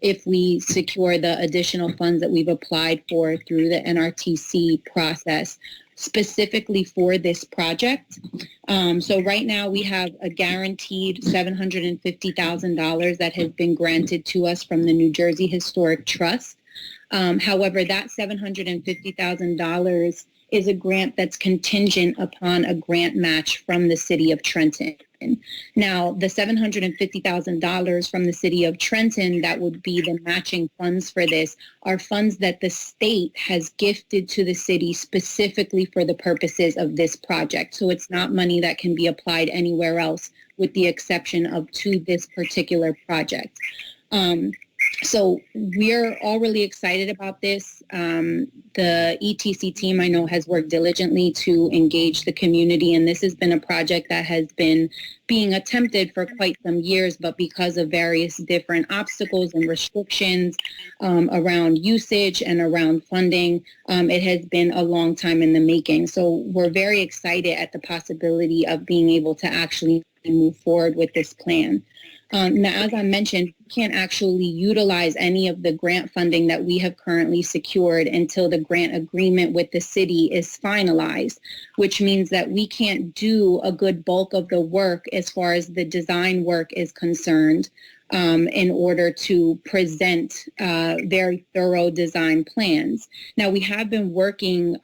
if we secure the additional funds that we've applied for through the NRTC process, specifically for this project. So right now we have a guaranteed $750,000 that has been granted to us from the New Jersey Historic Trust. However, that $750,000 is a grant that's contingent upon a grant match from the city of Trenton. Now, the $750,000 from the city of Trenton, that would be the matching funds for this, are funds that the state has gifted to the city specifically for the purposes of this project. So it's not money that can be applied anywhere else with the exception of to this particular project. So we're all really excited about this. The ETC team, I know, has worked diligently to engage the community, and this has been a project that has been being attempted for quite some years, but because of various different obstacles and restrictions around usage and around funding, it has been a long time in the making. So we're very excited at the possibility of being able to actually move forward with this plan. Now, as I mentioned, we can't actually utilize any of the grant funding that we have currently secured until the grant agreement with the city is finalized, which means that we can't do a good bulk of the work as far as the design work is concerned in order to present very thorough design plans. Now, we have been working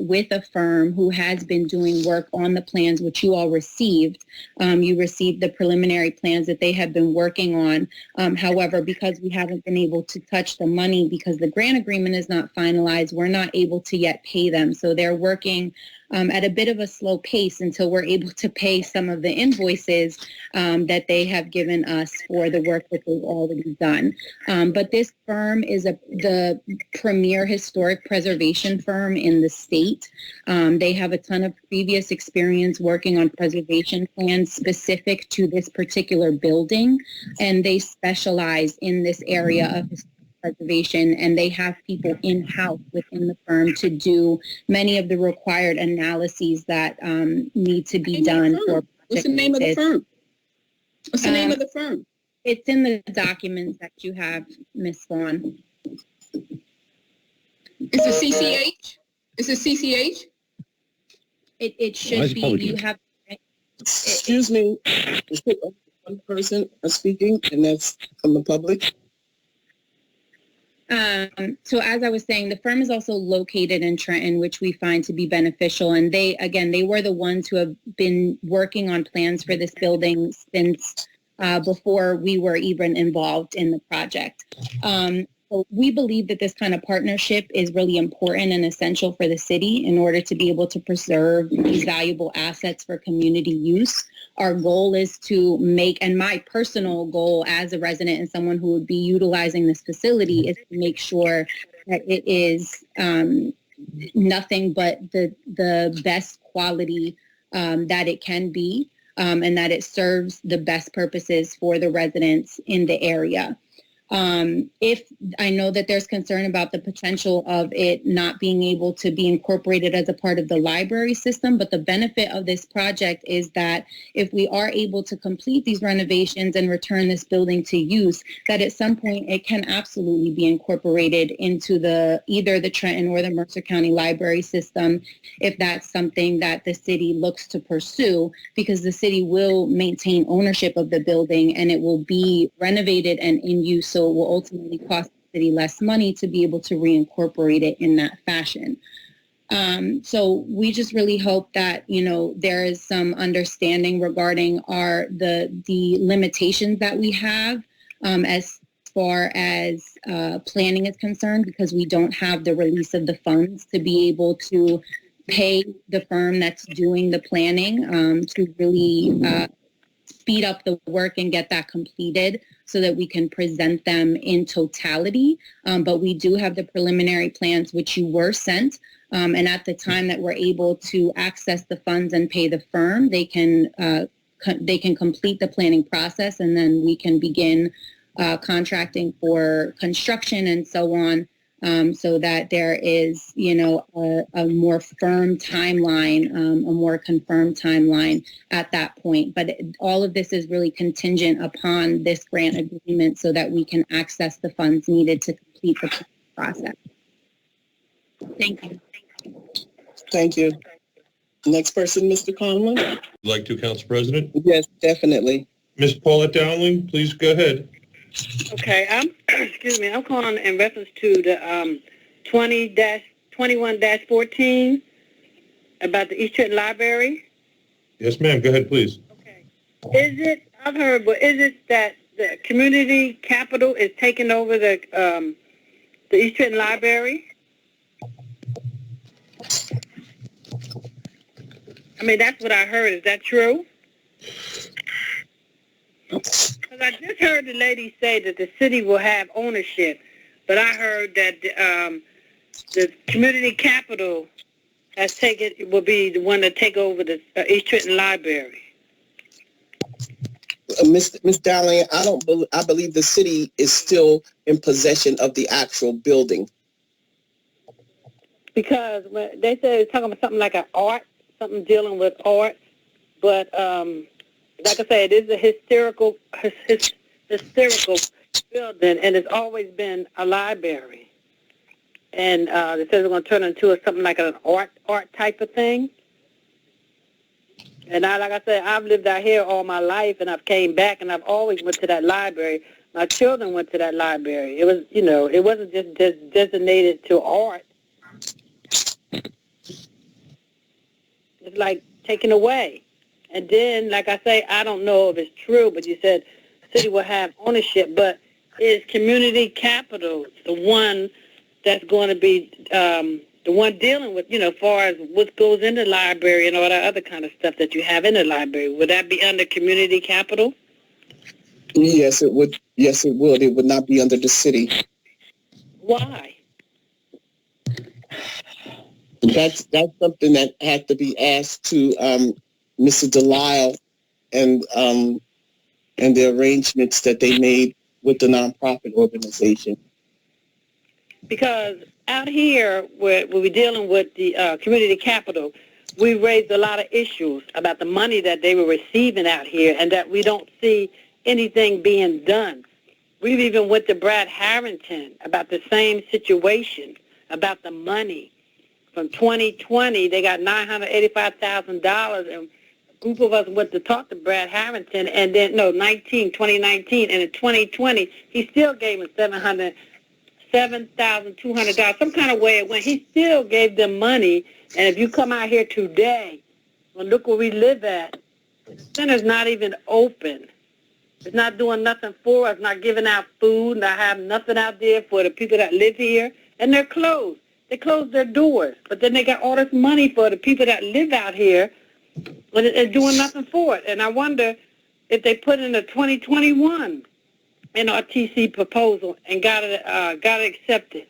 with a firm who has been doing work on the plans, which you all received. You received the preliminary plans that they have been working on. However, because we haven't been able to touch the money because the grant agreement is not finalized, we're not able to yet pay them. So they're working at a bit of a slow pace until we're able to pay some of the invoices that they have given us for the work that they've already done. But this firm is the premier historic preservation firm in the state. They have a ton of previous experience working on preservation plans specific to this particular building, and they specialize in this area of preservation, and they have people in-house within the firm to do many of the required analyses that need to be done for. What's the name of the firm? What's the name of the firm? It's in the documents that you have, Ms. Vaughn. Is it CCH? Is it CCH? It should be. You have. Excuse me. One person is speaking, and that's from the public. So as I was saying, the firm is also located in Trenton, which we find to be beneficial. And they were the ones who have been working on plans for this building since before we were even involved in the project. So we believe that this kind of partnership is really important and essential for the city in order to be able to preserve these valuable assets for community use. Our goal is to make, and my personal goal as a resident and someone who would be utilizing this facility is to make sure that it is nothing but the best quality that it can be, and that it serves the best purposes for the residents in the area. If I know that there's concern about the potential of it not being able to be incorporated as a part of the library system, but the benefit of this project is that if we are able to complete these renovations and return this building to use, that at some point it can absolutely be incorporated into either the Trenton or the Mercer County library system, if that's something that the city looks to pursue, because the city will maintain ownership of the building and it will be renovated and in use. So it will ultimately cost the city less money to be able to reincorporate it in that fashion. So we just really hope that, there is some understanding regarding the limitations that we have as far as planning is concerned, because we don't have the release of the funds to be able to pay the firm that's doing the planning to really speed up the work and get that completed so that we can present them in totality. But we do have the preliminary plans, which you were sent. And at the time that we're able to access the funds and pay the firm, they can complete the planning process, and then we can begin contracting for construction and so on. So that there is, a more firm timeline, a more confirmed timeline at that point. But all of this is really contingent upon this grant agreement so that we can access the funds needed to complete the process. Thank you. Thank you. Next person, Mr. Conlon. Would you like to, Council President? Yes, definitely. Ms. Paulette Dowling, please go ahead. Okay, I'm calling in reference to the 20-21-14 about the East Trenton Library. Yes, ma'am. Go ahead, please. I've heard, but is it that the community capital is taking over the East Trenton Library? I mean, that's what I heard. Is that true? Because I just heard the lady say that the city will have ownership, but I heard that the community capital will be the one to take over the East Trenton Library. Miss Dowling, I believe the city is still in possession of the actual building. Because when they said it's talking about something like something dealing with art, but like I said, it is a hysterical building, and it's always been a library. And they said it's going to turn into something like an art type of thing. And like I said, I've lived out here all my life, and I've came back, and I've always went to that library. My children went to that library. It was, it wasn't just designated to art. It's like taken away. And then, like I say, I don't know if it's true, but you said the city will have ownership, but is community capital the one that's going to be the one dealing with, as far as what goes in the library and all that other kind of stuff that you have in the library? Would that be under community capital? Yes, it would. Yes, it would. It would not be under the city. Why? That's something that had to be asked to Mr. Delisle and the arrangements that they made with the nonprofit organization. Because out here, where we're dealing with the community capital, we raised a lot of issues about the money that they were receiving out here, and that we don't see anything being done. We've even went to Brad Harrington about the same situation, about the money. From 2020, they got $985,000, and a group of us went to talk to Brad Harrington, and then, 2019, and in 2020, he still gave them $7,200, some kind of way it went. He still gave them money, and if you come out here today, well, look where we live at, the center's not even open. It's not doing nothing for us, not giving out food, not having nothing out there for the people that live here, and they're closed. They closed their doors, but then they got all this money for the people that live out here, but they're doing nothing for it. And I wonder if they put in a 2021 NRTC proposal and got it accepted,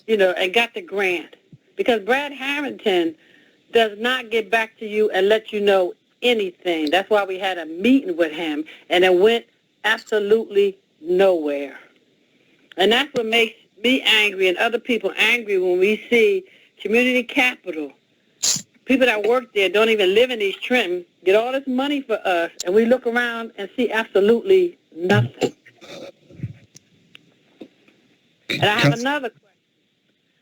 and got the grant. Because Brad Harrington does not get back to you and let you know anything. That's why we had a meeting with him, and it went absolutely nowhere. And that's what makes me angry and other people angry when we see community capital. People that work there don't even live in East Trenton, get all this money for us, and we look around and see absolutely nothing. And I have another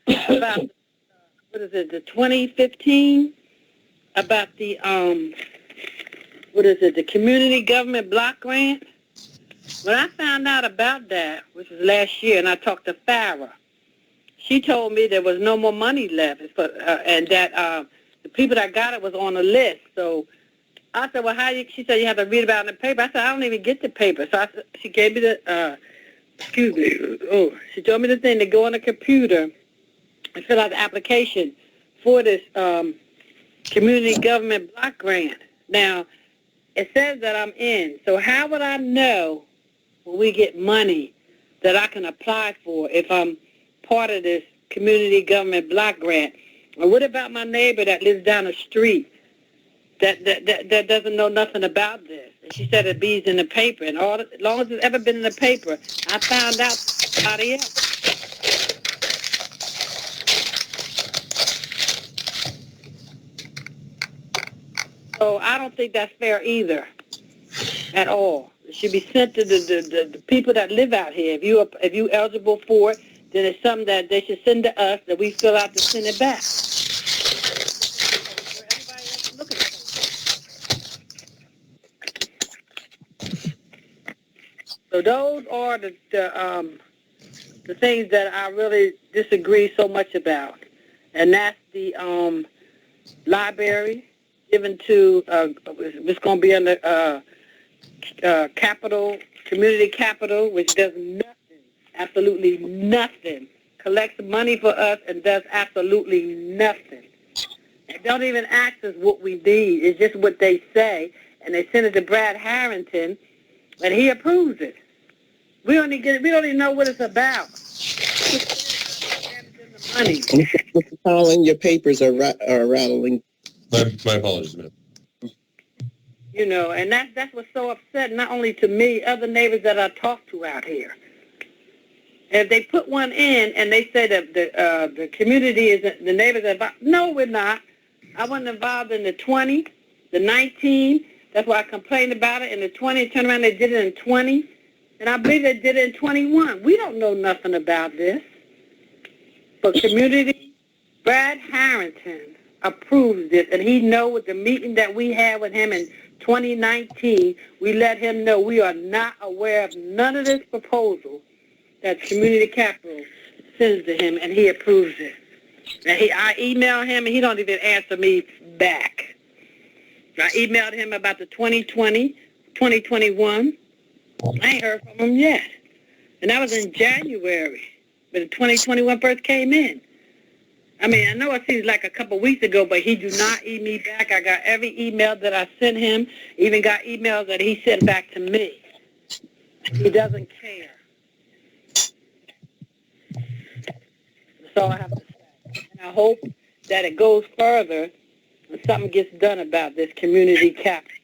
question about, the 2015, about the, the community government block grant. When I found out about that, which was last year, and I talked to Farrah, she told me there was no more money left, and that the people that got it was on a list. So I said, well, she said, you have to read about it in the paper. I said, I don't even get the paper. So she gave me she told me the thing to go on the computer and fill out the application for this community government block grant. Now, it says that I'm in. So how would I know when we get money that I can apply for if I'm part of this community government block grant? Or what about my neighbor that lives down the street that doesn't know nothing about this? And she said it be in the paper, and as long as it's ever been in the paper, I found out somebody else. So I don't think that's fair either, at all. It should be sent to the people that live out here. If you eligible for it, then it's something that they should send to us that we fill out to send it back. So those are the things that I really disagree so much about, and that's the library given to it's going to be under community capital, which does nothing, absolutely nothing, collects money for us and does absolutely nothing. They don't even ask us what we need. It's just what they say, and they send it to Brad Harrington, and he approves it. We don't even know what it's about. Money. Mr. Collin, your papers are rattling. My apologies, ma'am. You know, and that's what's so upsetting, not only to me, other neighbors that I talk to out here. And if they put one in and they say that the community is, the neighbors are involved, no, we're not. I wasn't involved in the 20, the 19. That's why I complained about it. In the 20, turned around, they did it in 20. And I believe they did it in 21. We don't know nothing about this. But community, Brad Harrington approves this, and he knows with the meeting that we had with him in 2019, we let him know we are not aware of none of this proposal that Community Capital sends to him, and he approves it. And I emailed him, and he don't even answer me back. I emailed him about the 2020, 2021. I ain't heard from him yet. And that was in January, when the 2021 first came in. I mean, I know it seems like a couple weeks ago, but he do not email me back. I got every email that I sent him, even got emails that he sent back to me. He doesn't care. That's all I have to say. And I hope that it goes further and something gets done about this community capital.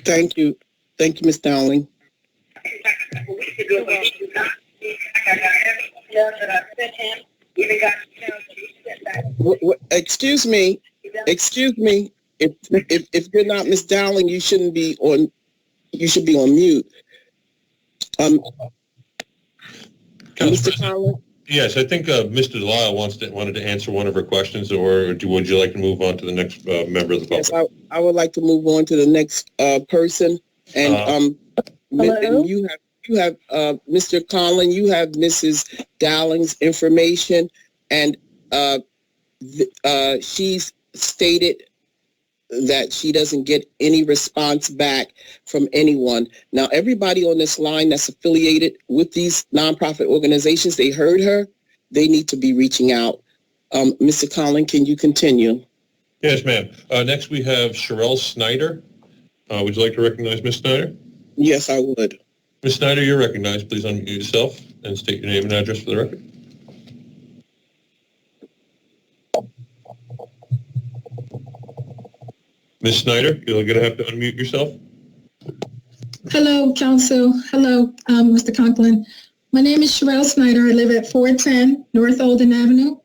Thank you. Thank you, Ms. Dowling. Excuse me. If you're not Ms. Dowling, you shouldn't be on. You should be on mute. Mr. Collins. Yes, I think Mr. Delisle wanted to answer one of her questions, or would you like to move on to the next member of the public? Yes, I would like to move on to the next person. And and you have Mr. Conlon, you have Mrs. Dowling's information, and she's stated that she doesn't get any response back from anyone. Now, everybody on this line that's affiliated with these nonprofit organizations, they heard her. They need to be reaching out. Mr. Conlon, can you continue? Yes, ma'am. Next, we have Sherelle Snyder. Would you like to recognize Ms. Snyder? Yes, I would. Ms. Snyder, you're recognized. Please unmute yourself and state your name and address for the record. Ms. Snyder, you're going to have to unmute yourself. Hello, Council. Hello, Mr. Conklin. My name is Sherelle Snyder. I live at 410 North Olden Avenue.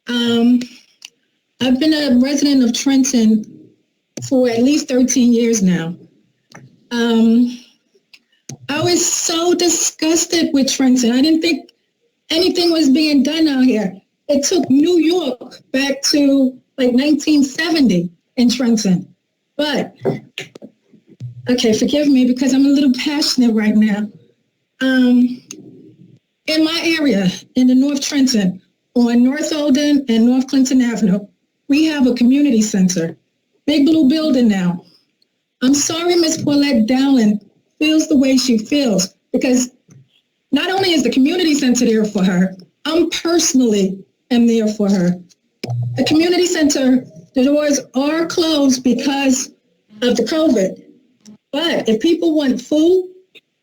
I've been a resident of Trenton for at least 13 years now. I was so disgusted with Trenton. I didn't think anything was being done out here. It took New York back to like 1970 in Trenton. But, okay, forgive me because I'm a little passionate right now. In my area, in the North Trenton, on North Olden and North Clinton Avenue, we have a community center. Big blue building now. I'm sorry Ms. Paulette Dowling feels the way she feels, because not only is the community center there for her, I'm personally am there for her. The community center, the doors are closed because of the COVID. But if people want food,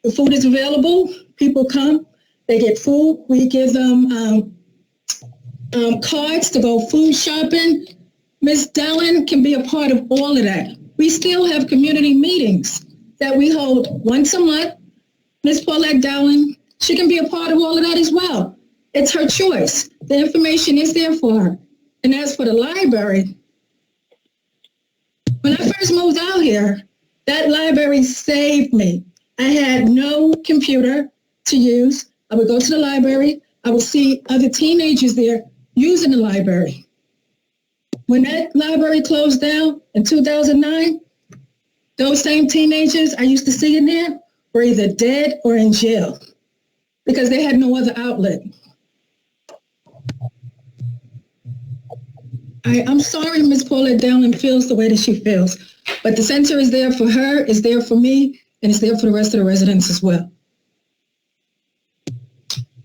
the food is available. People come, they get food. We give them cards to go food shopping. Ms. Dowling can be a part of all of that. We still have community meetings that we hold once a month. Ms. Paulette Dowling, she can be a part of all of that as well. It's her choice. The information is there for her. And as for the library, when I first moved out here, that library saved me. I had no computer to use. I would go to the library. I would see other teenagers there using the library. When that library closed down in 2009, those same teenagers I used to see in there were either dead or in jail because they had no other outlet. I'm sorry Ms. Paulette Dowling feels the way that she feels, but the center is there for her, is there for me, and it's there for the rest of the residents as well.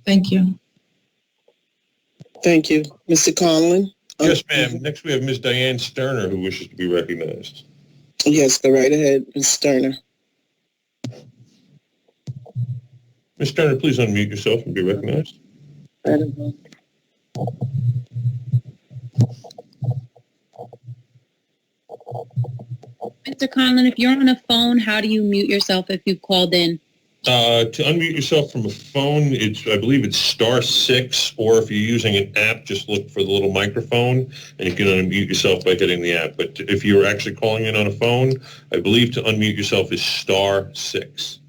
Thank you. Thank you. Mr. Conlon? Yes, ma'am. Next, we have Ms. Diane Sterner, who wishes to be recognized. Yes, go right ahead, Ms. Sterner. Ms. Sterner, please unmute yourself and be recognized. Mr. Conlon, if you're on a phone, how do you mute yourself if you've called in? To unmute yourself from a phone, I believe it's *6, or if you're using an app, just look for the little microphone, and you can unmute yourself by hitting the app. But if you're actually calling in on a phone, I believe to unmute yourself is *6.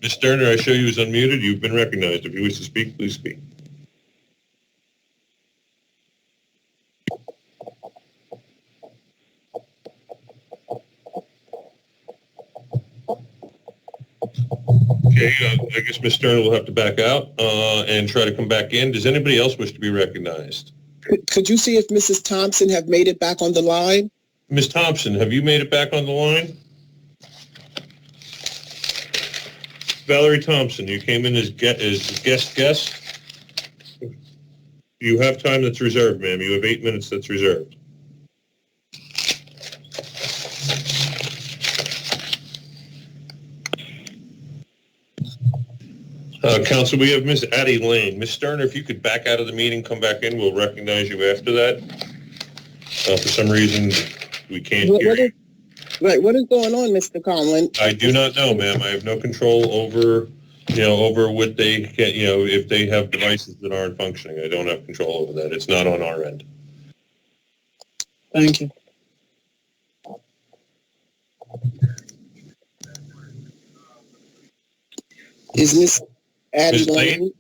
Ms. Sterner, I show you as unmuted. You've been recognized. If you wish to speak, please speak. Okay, I guess Ms. Sterner will have to back out and try to come back in. Does anybody else wish to be recognized? Could you see if Mrs. Thompson have made it back on the line? Ms. Thompson, have you made it back on the line? Valerie Thompson, you came in as guest. You have time that's reserved, ma'am. You have 8 minutes that's reserved. Council, we have Ms. Addie Lane. Ms. Sterner, if you could back out of the meeting, come back in, we'll recognize you after that. For some reason, we can't hear you. Right, what is going on, Mr. Conlon? I do not know, ma'am. I have no control over what they can, if they have devices that aren't functioning. I don't have control over that. It's not on our end. Thank you. Is Ms. Addie Lane?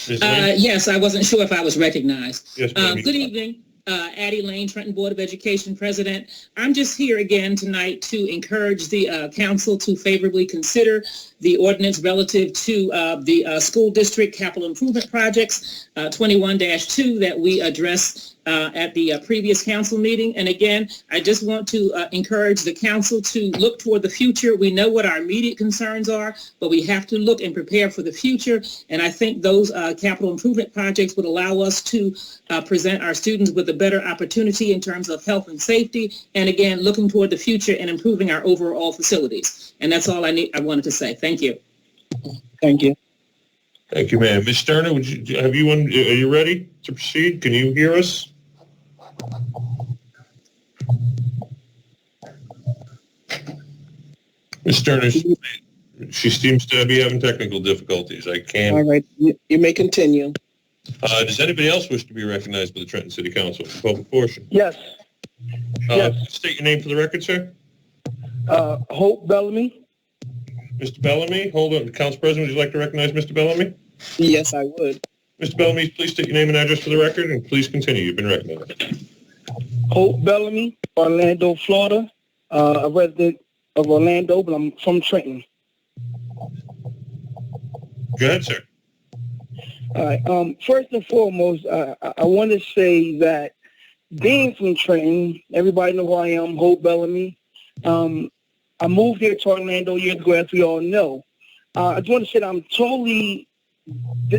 Yes, I wasn't sure if I was recognized. Yes, ma'am. Good evening. Addie Lane, Trenton Board of Education President. I'm just here again tonight to encourage the council to favorably consider the ordinance relative to the school district capital improvement projects 21-2 that we addressed at the previous council meeting. And again, I just want to encourage the council to look toward the future. We know what our immediate concerns are, but we have to look and prepare for the future. And I think those capital improvement projects would allow us to present our students with a better opportunity in terms of health and safety. And again, looking toward the future and improving our overall facilities. And that's all I wanted to say. Thank you. Thank you. Thank you, ma'am. Ms. Sterner, are you ready to proceed? Can you hear us? Ms. Sterner, she seems to be having technical difficulties. I can't. All right, you may continue. Does anybody else wish to be recognized by the Trenton City Council for public portion? Yes. State your name for the record, sir. Hope Bellamy. Mr. Bellamy, hold on. Council President, would you like to recognize Mr. Bellamy? Yes, I would. Mr. Bellamy, please state your name and address for the record, and please continue. You've been recognized. Hope Bellamy, Orlando, Florida. A resident of Orlando, but I'm from Trenton. Go ahead, sir. All right. First and foremost, I want to say that being from Trenton, everybody know who I am, Hope Bellamy. I moved here to Orlando years ago, as we all know. I just want to say that I'm totally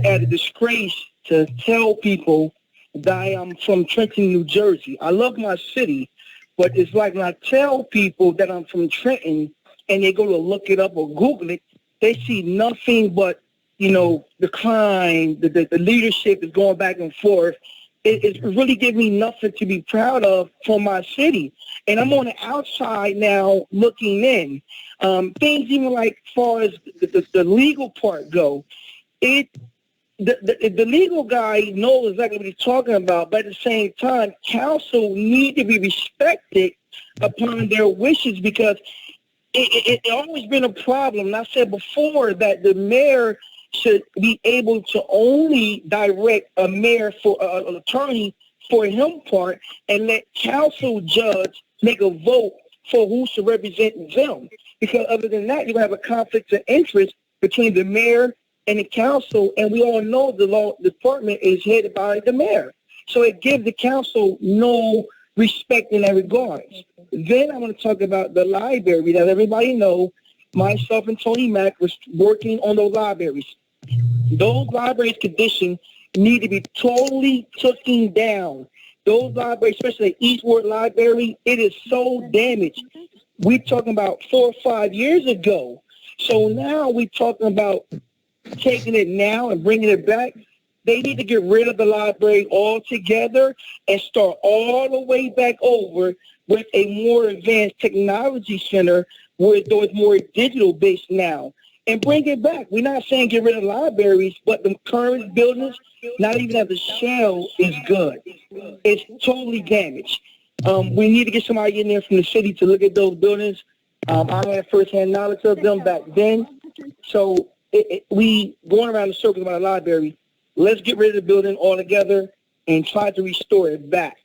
at a disgrace to tell people that I am from Trenton, New Jersey. I love my city, but it's like when I tell people that I'm from Trenton and they go to look it up or Google it, they see nothing but, the crime, the leadership is going back and forth. It really gives me nothing to be proud of for my city. And I'm on the outside now looking in. Things even like as far as the legal part go, the legal guy knows exactly what he's talking about, but at the same time, council need to be respected upon their wishes because it always been a problem. And I said before that the mayor should be able to only direct a mayor for an attorney for him part and let council judge make a vote for who should represent them. Because other than that, you're going to have a conflict of interest between the mayor and the council, and we all know the law department is headed by the mayor. So it gives the council no respect in that regard. Then I want to talk about the library. As everybody know, myself and Tony Mack was working on those libraries. Those libraries' condition need to be totally taken down. Those libraries, especially the Eastward Library, it is so damaged. We're talking about 4 or 5 years ago. So now we're talking about taking it now and bringing it back. They need to get rid of the library altogether and start all the way back over with a more advanced technology center where it's more digital based now. And bring it back. We're not saying get rid of libraries, but the current buildings, not even at the shell, is good. It's totally damaged. We need to get somebody in there from the city to look at those buildings. I had firsthand knowledge of them back then. So we going around the circle about a library. Let's get rid of the building altogether and try to restore it back.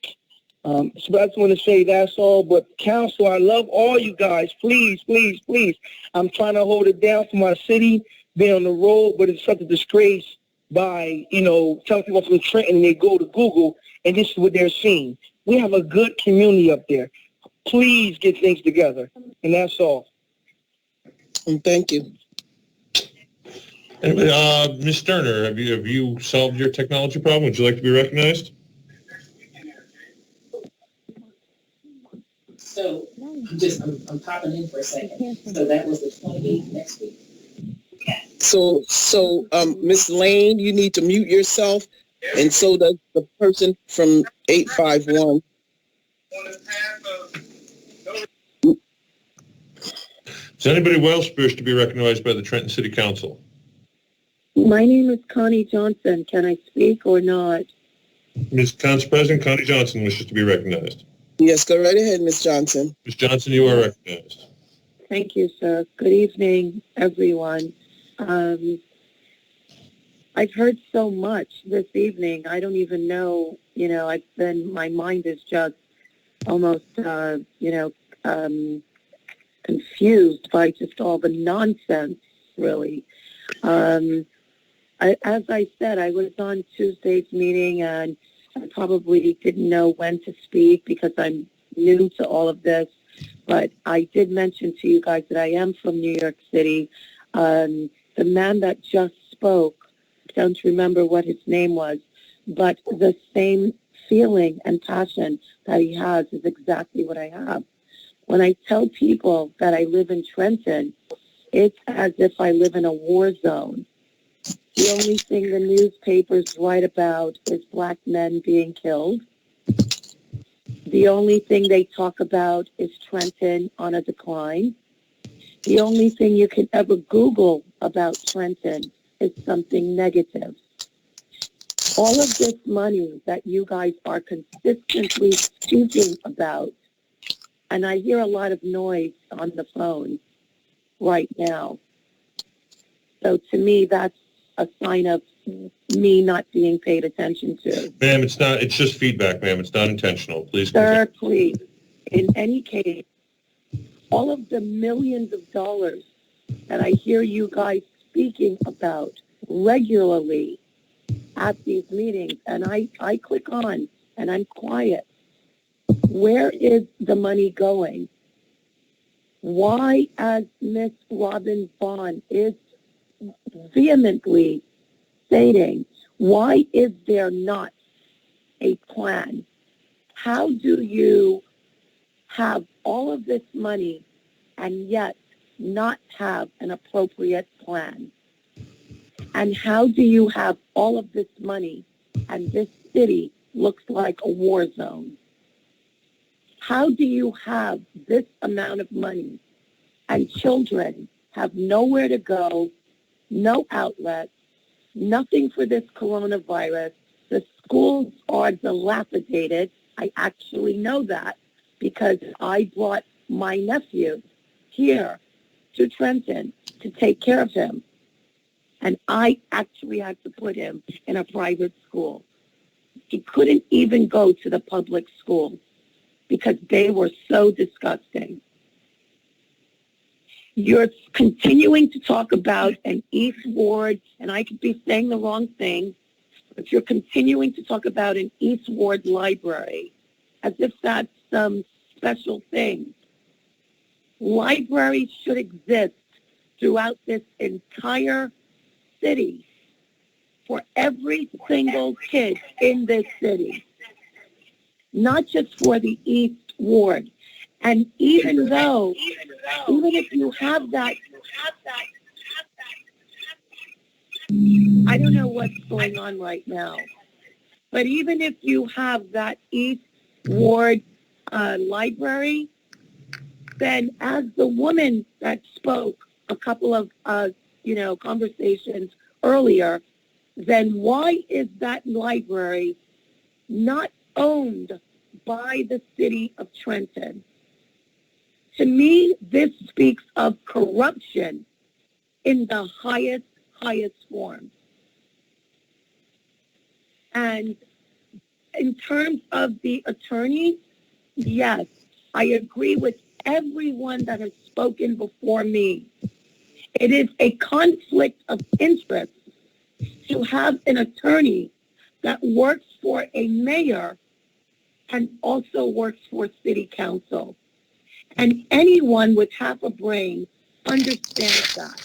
So I just want to say that's all. But council, I love all you guys. Please, please, please. I'm trying to hold it down for my city, being on the road, but it's such a disgrace by, telling people from Trenton and they go to Google and this is what they're seeing. We have a good community up there. Please get things together. And that's all. And thank you. Anyway, Ms. Sterner, have you solved your technology problem? Would you like to be recognized? So I'm popping in for a second. So that was the 28th next week. So, Ms. Lane, you need to mute yourself, and so does the person from 851. Does anybody else wish to be recognized by the Trenton City Council? My name is Connie Johnson. Can I speak or not? Ms. Council President Connie Johnson wishes to be recognized. Yes, go right ahead, Ms. Johnson. Ms. Johnson, you are recognized. Thank you, sir. Good evening, everyone. I've heard so much this evening. I don't even know, my mind is just almost, confused by just all the nonsense, really. As I said, I was on Tuesday's meeting and I probably didn't know when to speak because I'm new to all of this, but I did mention to you guys that I am from New York City. The man that just spoke, I don't remember what his name was, but the same feeling and passion that he has is exactly what I have. When I tell people that I live in Trenton, it's as if I live in a war zone. The only thing the newspapers write about is black men being killed. The only thing they talk about is Trenton on a decline. The only thing you can ever Google about Trenton is something negative. All of this money that you guys are consistently speaking about, and I hear a lot of noise on the phone right now. So to me, that's a sign of me not being paid attention to. Ma'am, it's just feedback, ma'am. It's not intentional. Please Sir, please. In any case, all of the millions of dollars that I hear you guys speaking about regularly at these meetings, and I click on and I'm quiet. Where is the money going? Why, as Miss Robin Vaughn is vehemently stating, why is there not a plan? How do you have all of this money and yet not have an appropriate plan? And how do you have all of this money and this city looks like a war zone? How do you have this amount of money and children have nowhere to go, no outlets, nothing for this coronavirus? The schools are dilapidated. I actually know that because I brought my nephew here to Trenton to take care of him. And I actually had to put him in a private school. He couldn't even go to the public schools because they were so disgusting. You're continuing to talk about an East Ward, and I could be saying the wrong thing, but you're continuing to talk about an East Ward library as if that's some special thing. Libraries should exist throughout this entire city for every single kid in this city. not just for the East Ward. And even if you have that, I don't know what's going on right now, but even if you have that East Ward library, then as the woman that spoke a couple of, conversations earlier, then why is that library not owned by the city of Trenton? To me, this speaks of corruption in the highest form. And in terms of the attorneys, yes, I agree with everyone that has spoken before me. It is a conflict of interest to have an attorney that works for a mayor and also works for city council. And anyone with half a brain understands that.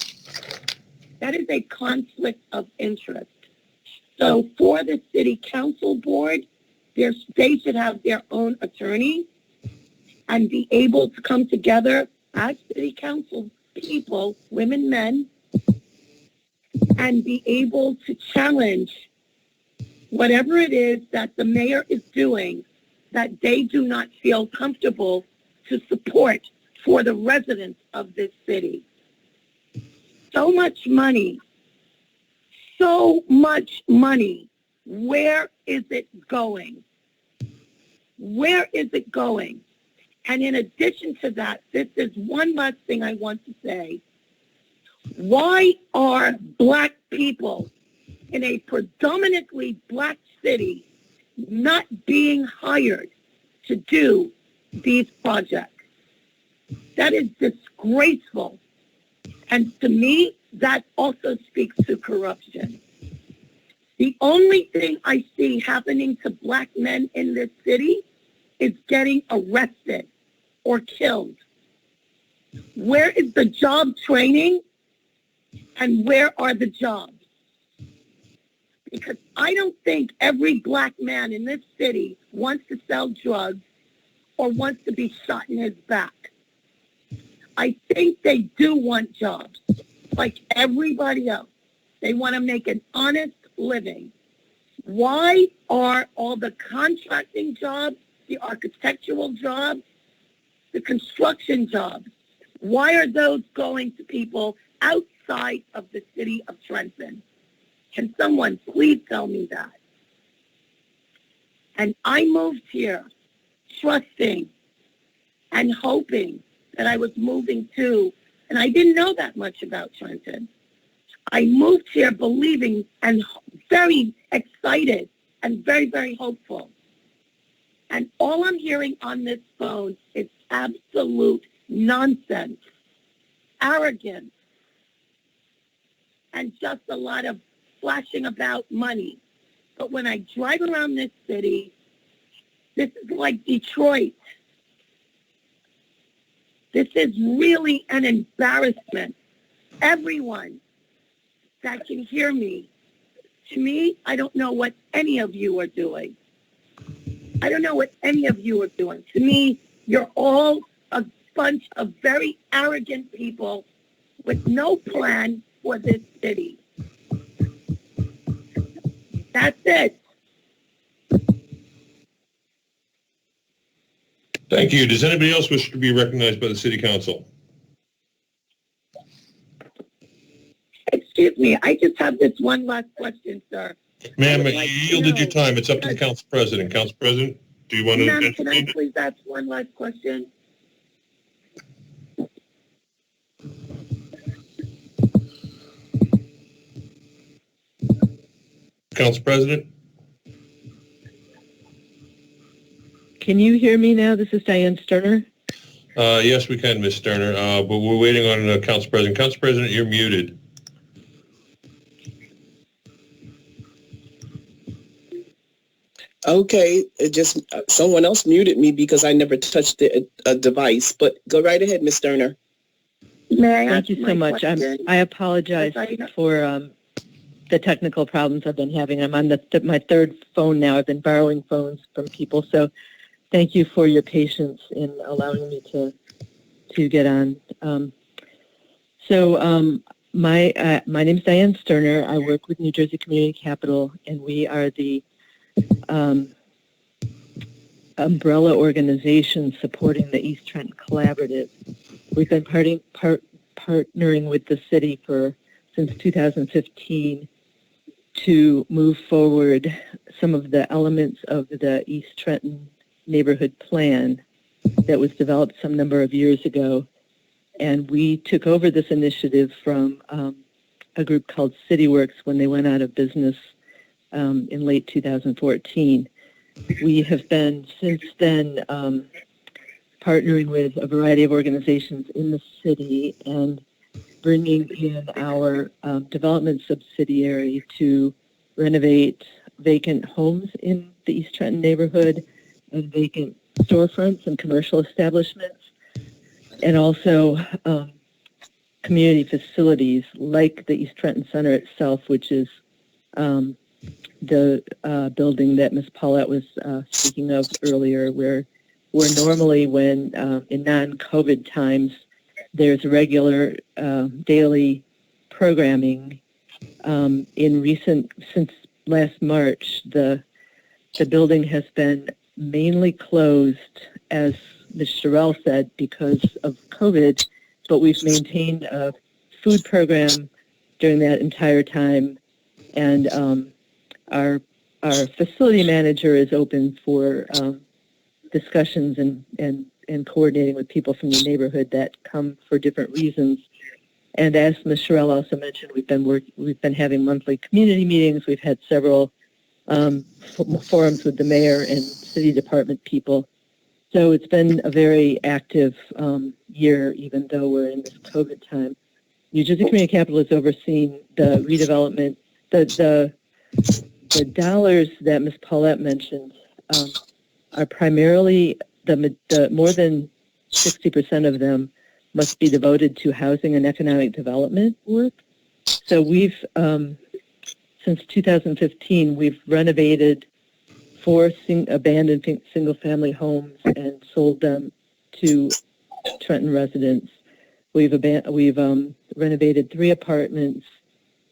That is a conflict of interest. So for the city council board, they should have their own attorney and be able to come together as city council people, women, men, and be able to challenge whatever it is that the mayor is doing that they do not feel comfortable to support for the residents of this city. So much money. Where is it going? Where is it going? And in addition to that, this is one last thing I want to say. Why are Black people in a predominantly Black city not being hired to do these projects? That is disgraceful. And to me, that also speaks to corruption. The only thing I see happening to Black men in this city is getting arrested or killed. Where is the job training and where are the jobs? Because I don't think every Black man in this city wants to sell drugs or wants to be shot in his back. I think they do want jobs like everybody else. They want to make an honest living. Why are all the contracting jobs, the architectural jobs, the construction jobs, why are those going to people outside of the city of Trenton? Can someone please tell me that? And I moved here trusting and hoping that I was moving to, and I didn't know that much about Trenton. I moved here believing and very excited and very, very hopeful. And all I'm hearing on this phone is absolute nonsense, arrogance, and just a lot of flashing about money. But when I drive around this city, this is like Detroit. This is really an embarrassment. Everyone that can hear me, to me, I don't know what any of you are doing. I don't know what any of you are doing. To me, you're all a bunch of very arrogant people with no plan for this city. That's it. Thank you. Does anybody else wish to be recognized by the City Council? Excuse me, I just have this one last question, sir. Ma'am, you yielded your time. It's up to the Council President. Council President, do you want to Ma'am, can I entertain it? please ask one last question? Council President? Can you hear me now? This is Diane Sterner. Yes, we can, Ms. Sterner, but we're waiting on Council President. Council President, you're muted. Okay, it just someone else muted me because I never touched the device. But go right ahead, Ms. Sterner. May I Thank you so much. I apologize for the technical problems I've been having. I'm on my third phone now. I've been borrowing phones from people. So thank you for your patience in allowing me to get on. My name is Diane Sterner. I work with New Jersey Community Capital, and we are the umbrella organization supporting the East Trenton Collaborative. We've been partnering with the city since 2015 to move forward some of the elements of the East Trenton neighborhood plan that was developed some number of years ago. And we took over this initiative from a group called CityWorks when they went out of business in late 2014. We have been, since then, partnering with a variety of organizations in the city and bringing in our development subsidiary to renovate vacant homes in the East Trenton neighborhood and vacant storefronts and commercial establishments, and also community facilities like the East Trenton Center itself, which is the building that Ms. Paulette was speaking of earlier, where normally when in non-COVID times there's regular daily programming. Since last March, the building has been mainly closed, as Ms. Sherrill said, because of COVID, but we've maintained a food program during that entire time, and our facility manager is open for discussions and coordinating with people from the neighborhood that come for different reasons. And as Ms. Sherrill also mentioned, we've been having monthly community meetings. We've had several forums with the mayor and city department people. So it's been a very active year, even though we're in this COVID time. New Jersey Community Capital has overseen the redevelopment. The dollars that Ms. Paulette mentioned are primarily the more than 60% of them must be devoted to housing and economic development work. So we've since 2015 we've renovated 4 abandoned single-family homes and sold them to Trenton residents. We've renovated 3 apartments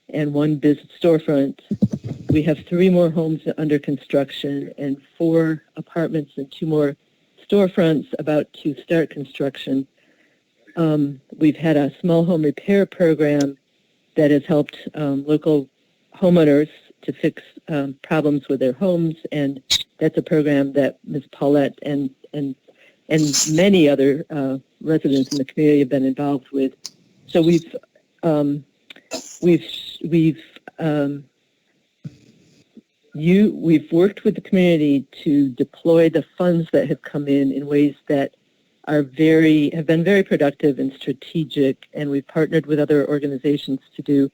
and 1 business storefront. We have 3 more homes under construction and 4 apartments and 2 more storefronts about to start construction. We've had a small home repair program that has helped local homeowners to fix problems with their homes, and that's a program that Ms. Paulette and many other residents in the community have been involved with. So we've worked with the community to deploy the funds that have come in ways that have been very productive and strategic, and we've partnered with other organizations to do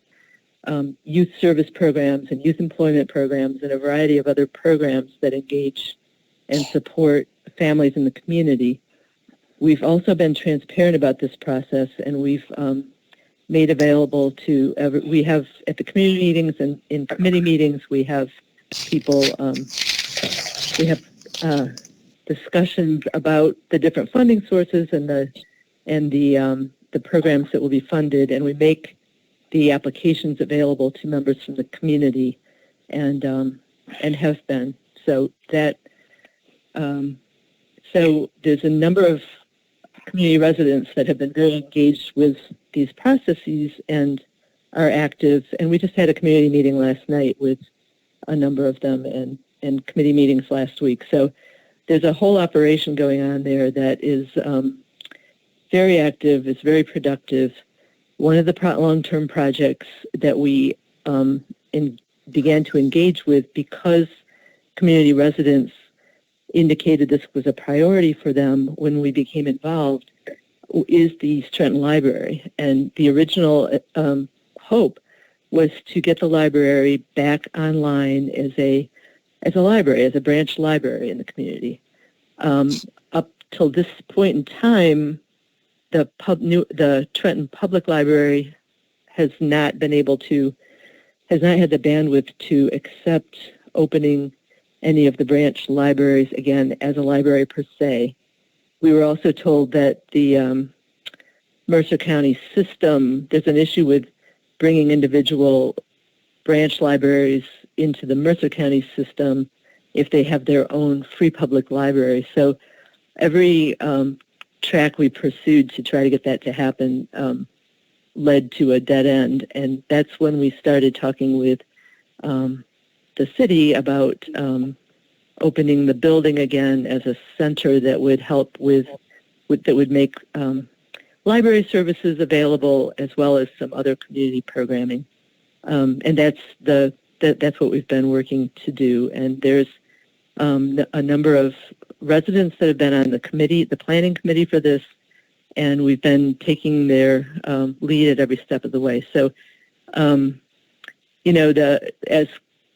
youth service programs and youth employment programs and a variety of other programs that engage and support families in the community. We've also been transparent about this process, and we've made available we have at the community meetings and in committee meetings, we have people, we have discussions about the different funding sources and the programs that will be funded, and we make the applications available to members from the community, and have been. So that so there's a number of community residents that have been very engaged with these processes and are active. And we just had a community meeting last night with a number of them, and committee meetings last week. So there's a whole operation going on there that is very active, is very productive. One of the long-term projects that we began to engage with, because community residents indicated this was a priority for them when we became involved, is the East Trenton Library. And the original hope was to get the library back online as a library, as a branch library in the community. Up till this point in time, the Trenton Public Library has not had the bandwidth to accept opening any of the branch libraries, again, as a library per se. We were also told that the Mercer County system, there's an issue with bringing individual branch libraries into the Mercer County system if they have their own free public library. So every track we pursued to try to get that to happen led to a dead end. And that's when we started talking with the city about opening the building again as a center that would help with that would make library services available as well as some other community programming. And that's what we've been working to do. And there's a number of residents that have been on the committee, the planning committee for this, and we've been taking their lead at every step of the way. So,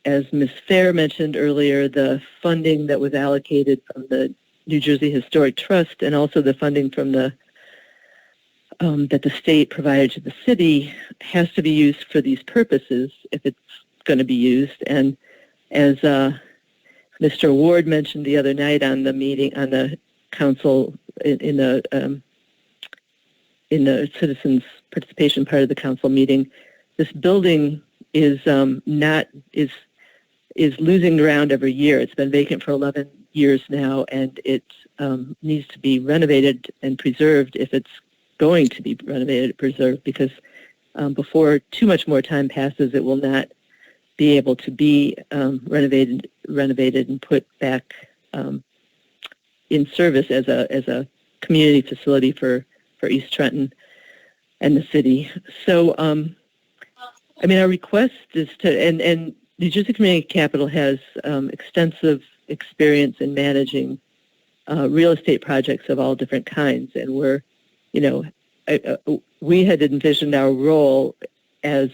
as Ms. Fair mentioned earlier, the funding that was allocated from the New Jersey Historic Trust and also the funding from the that the state provided to the city has to be used for these purposes if it's going to be used. And as Mr. Ward mentioned the other night on the meeting, on the council, in the citizens participation part of the council meeting, this building is losing ground every year. It's been vacant for 11 years now, and it needs to be renovated and preserved if it's going to be renovated and preserved, because before too much more time passes, it will not be able to be renovated and put back in service as a community facility for East Trenton and the city. So, our request is to, and New Jersey Community Capital has extensive experience in managing real estate projects of all different kinds, and we're, we had envisioned our role as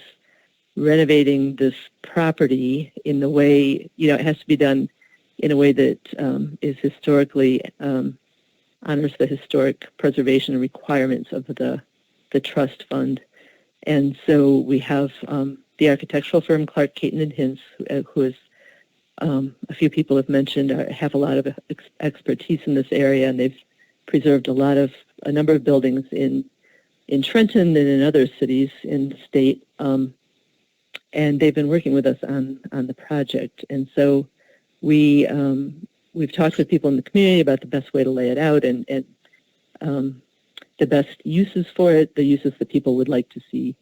renovating this property in the way, it has to be done in a way that is historically honors the historic preservation requirements of the trust fund. And so we have the architectural firm Clark, Caton and Hints, who is, a few people have mentioned, have a lot of expertise in this area, and they've preserved a number of buildings in Trenton and in other cities in the state. And they've been working with us on the project. And so we've talked with people in the community about the best way to lay it out and the best uses for it, the uses that people would like to see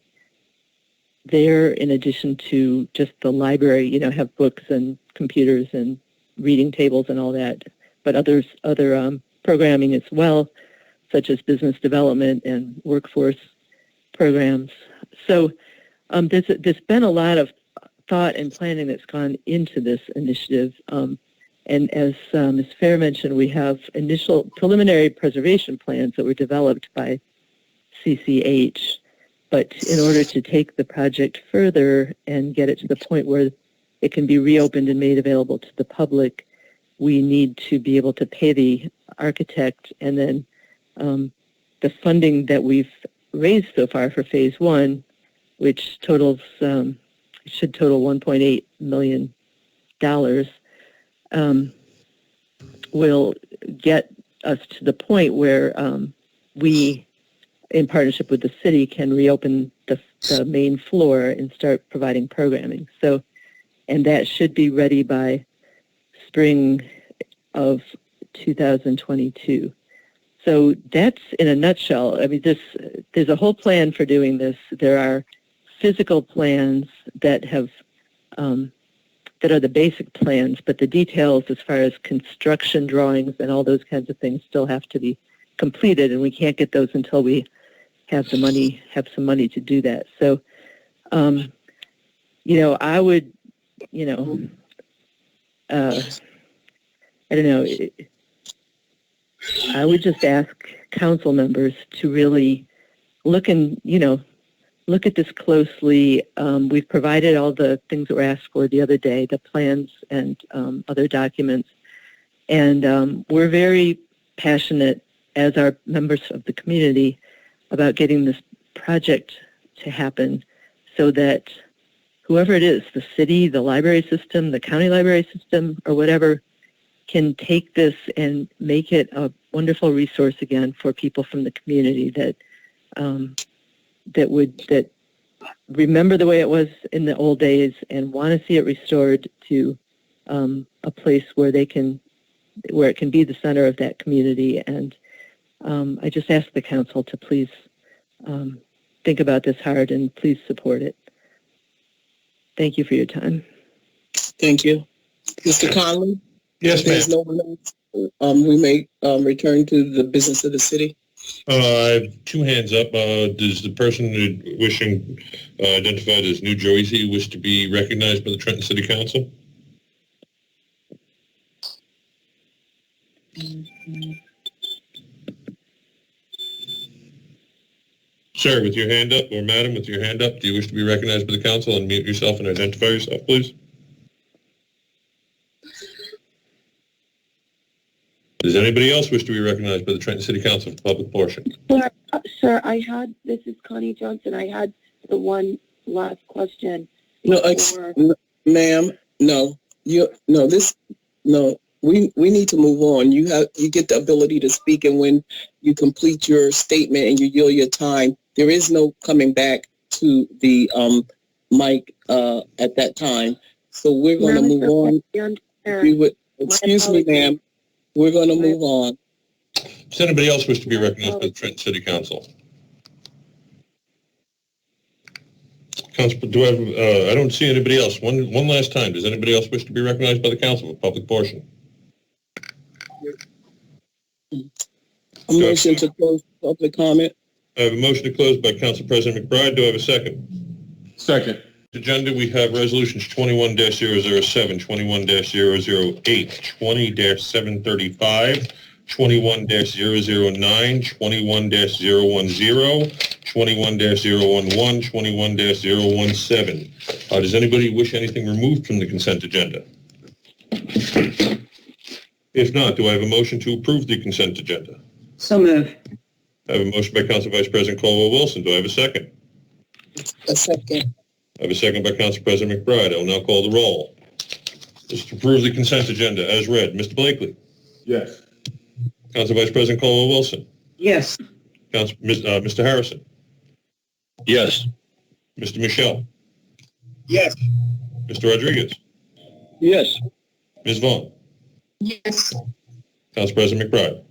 there, in addition to just the library, have books and computers and reading tables and all that, but other programming as well, such as business development and workforce programs. So there's been a lot of thought and planning that's gone into this initiative. And as Ms. Fair mentioned, we have initial preliminary preservation plans that were developed by CCH. But in order to take the project further and get it to the point where it can be reopened and made available to the public, we need to be able to pay the architect, and then the funding that we've raised so far for phase one, which should total $1.8 million, will get us to the point where we, in partnership with the city, can reopen the main floor and start providing programming. So, and that should be ready by spring of 2022. So that's in a nutshell. There's a whole plan for doing this. There are physical plans that have that are the basic plans, but the details as far as construction drawings and all those kinds of things still have to be completed, and we can't get those until we have some money to do that. So, I would, I would just ask council members to really look at this closely. We've provided all the things that were asked for the other day, the plans and other documents. And we're very passionate as our members of the community about getting this project to happen so that whoever it is, the city, the library system, the county library system, or whatever, can take this and make it a wonderful resource again for people from the community that remember the way it was in the old days and want to see it restored to a place where it can be the center of that community. And I just ask the council to please think about this hard and please support it. Thank you for your time. Thank you. Mr. Conley? Yes, There's ma'am. no one else. We may return to the business of the city. I have two hands up. Does the person wishing identified as New Jersey wish to be recognized by the Trenton City Council? Sir, with your hand up, or madam, with your hand up, do you wish to be recognized by the council? Unmute yourself and identify yourself, please. Does anybody else wish to be recognized by the Trenton City Council for public portion? Sir, this is Connie Johnson. I had the one last question. No, ma'am, no. We need to move on. You get the ability to speak, and when you complete your statement and you yield your time, there is no coming back to the mic at that time. So we're going to move on. Excuse me, ma'am. We're going to move on. Does anybody else wish to be recognized by the Trenton City Council? Council, I don't see anybody else. One last time. Does anybody else wish to be recognized by the council for public portion? A motion to close public comment. I have a motion to close by Council President McBride. Do I have a second? Second. Agenda, we have resolutions 21-007, 21-008, 20-735, 21-009, 21-010, 21-011, 21-017. Does anybody wish anything removed from the consent agenda? If not, do I have a motion to approve the consent agenda? So moved. I have a motion by Council Vice President Caldwell-Wilson. Do I have a second? A second. I have a second by Council President McBride. I will now call the roll. This is to approve the consent agenda as read. Mr. Blakely. Yes. Council Vice President Caldwell-Wilson. Yes. Mr. Harrison. Yes. Mr. Michelle. Yes. Mr. Rodriguez. Yes. Ms. Vaughn. Yes. Council President McBride.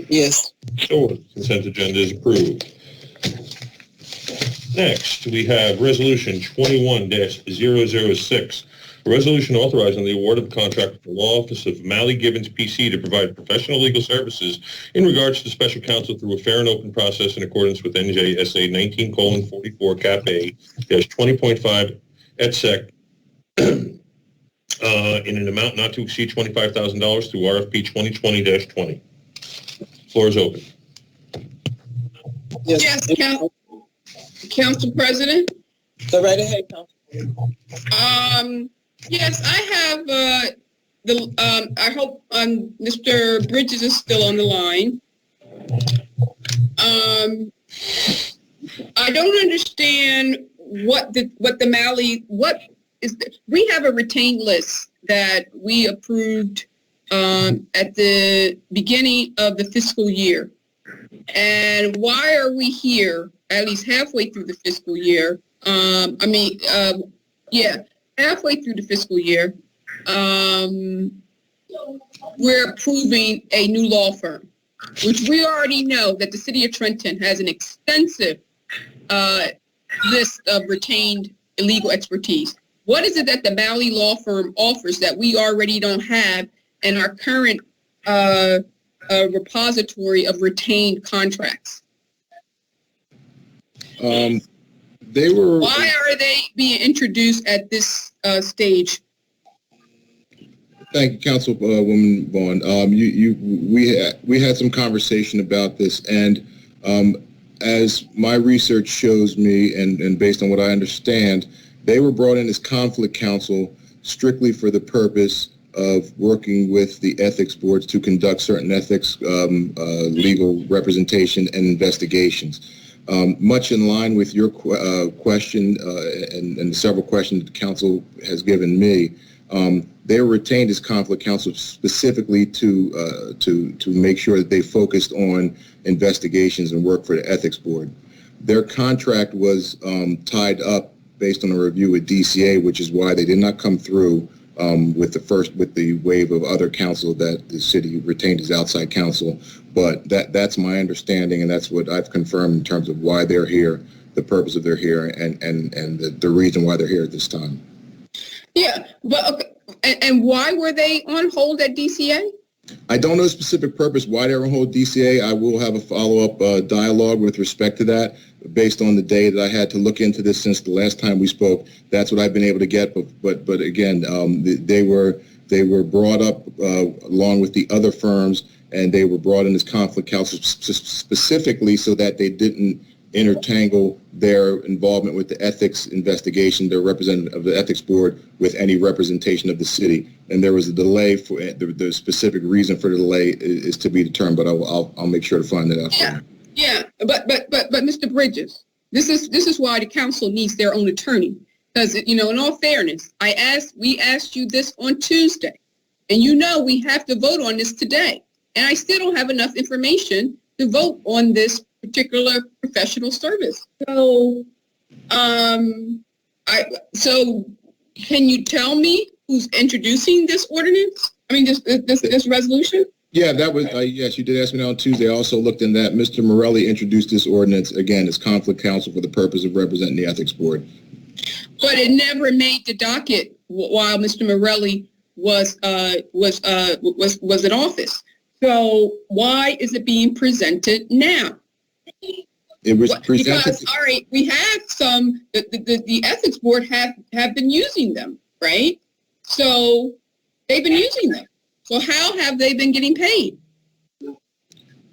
Yes. So the consent agenda is approved. Next, we have Resolution 21-006, a resolution authorizing the award of a contract for the Law Office of Mally Gibbons, P.C. to provide professional legal services in regards to special counsel through a fair and open process in accordance with NJSA 19:44 Cap A-20.5 et sec. In an amount not to exceed $25,000 through RFP 2020-20. Floor is open. Yes, Council President. Go right ahead, Council. Yes, I have I hope Mr. Bridges is still on the line. I don't understand what we have a retained list that we approved at the beginning of the fiscal year. And why are we here at least halfway through the fiscal year? Halfway through the fiscal year, we're approving a new law firm, which we already know that the city of Trenton has an extensive list of retained legal expertise. What is it that the Mally law firm offers that we already don't have in our current repository of retained contracts? They were. Why are they being introduced at this stage? Thank you, Councilwoman Vaughn. We had some conversation about this, and as my research shows me, and based on what I understand, they were brought in as conflict counsel strictly for the purpose of working with the ethics boards to conduct certain ethics legal representation and investigations. Much in line with your question and several questions the council has given me, they were retained as conflict counsel specifically to make sure that they focused on investigations and work for the ethics board. Their contract was tied up based on a review with DCA, which is why they did not come through with the wave of other counsel that the city retained as outside counsel. But that's my understanding, and that's what I've confirmed in terms of why they're here, the purpose of their here, and the reason why they're here at this time. Yeah, but okay. And why were they on hold at DCA? I don't know the specific purpose why they're on hold DCA. I will have a follow-up dialogue with respect to that based on the day that I had to look into this since the last time we spoke. That's what I've been able to get. But again, they were brought up along with the other firms, and they were brought in as conflict counsel specifically so that they didn't intertangle their involvement with the ethics investigation, their representative of the ethics board, with any representation of the city. And there was a delay for the specific reason for the delay is to be determined, but I'll make sure to find that out. Yeah, yeah, but Mr. Bridges, this is why the council needs their own attorney, because in all fairness, we asked you this on Tuesday, and we have to vote on this today, and I still don't have enough information to vote on this particular professional service. So, so can you tell me who's introducing this ordinance? I mean, this resolution? Yeah, that was, yes, you did ask me that on Tuesday. I also looked in that. Mr. Morelli introduced this ordinance, again, as conflict counsel for the purpose of representing the ethics board. But it never made the docket while Mr. Morelli was in office. So why is it being presented now? It was presented because all right, we have some. The ethics board have been using them, right? So they've been using them. So how have they been getting paid?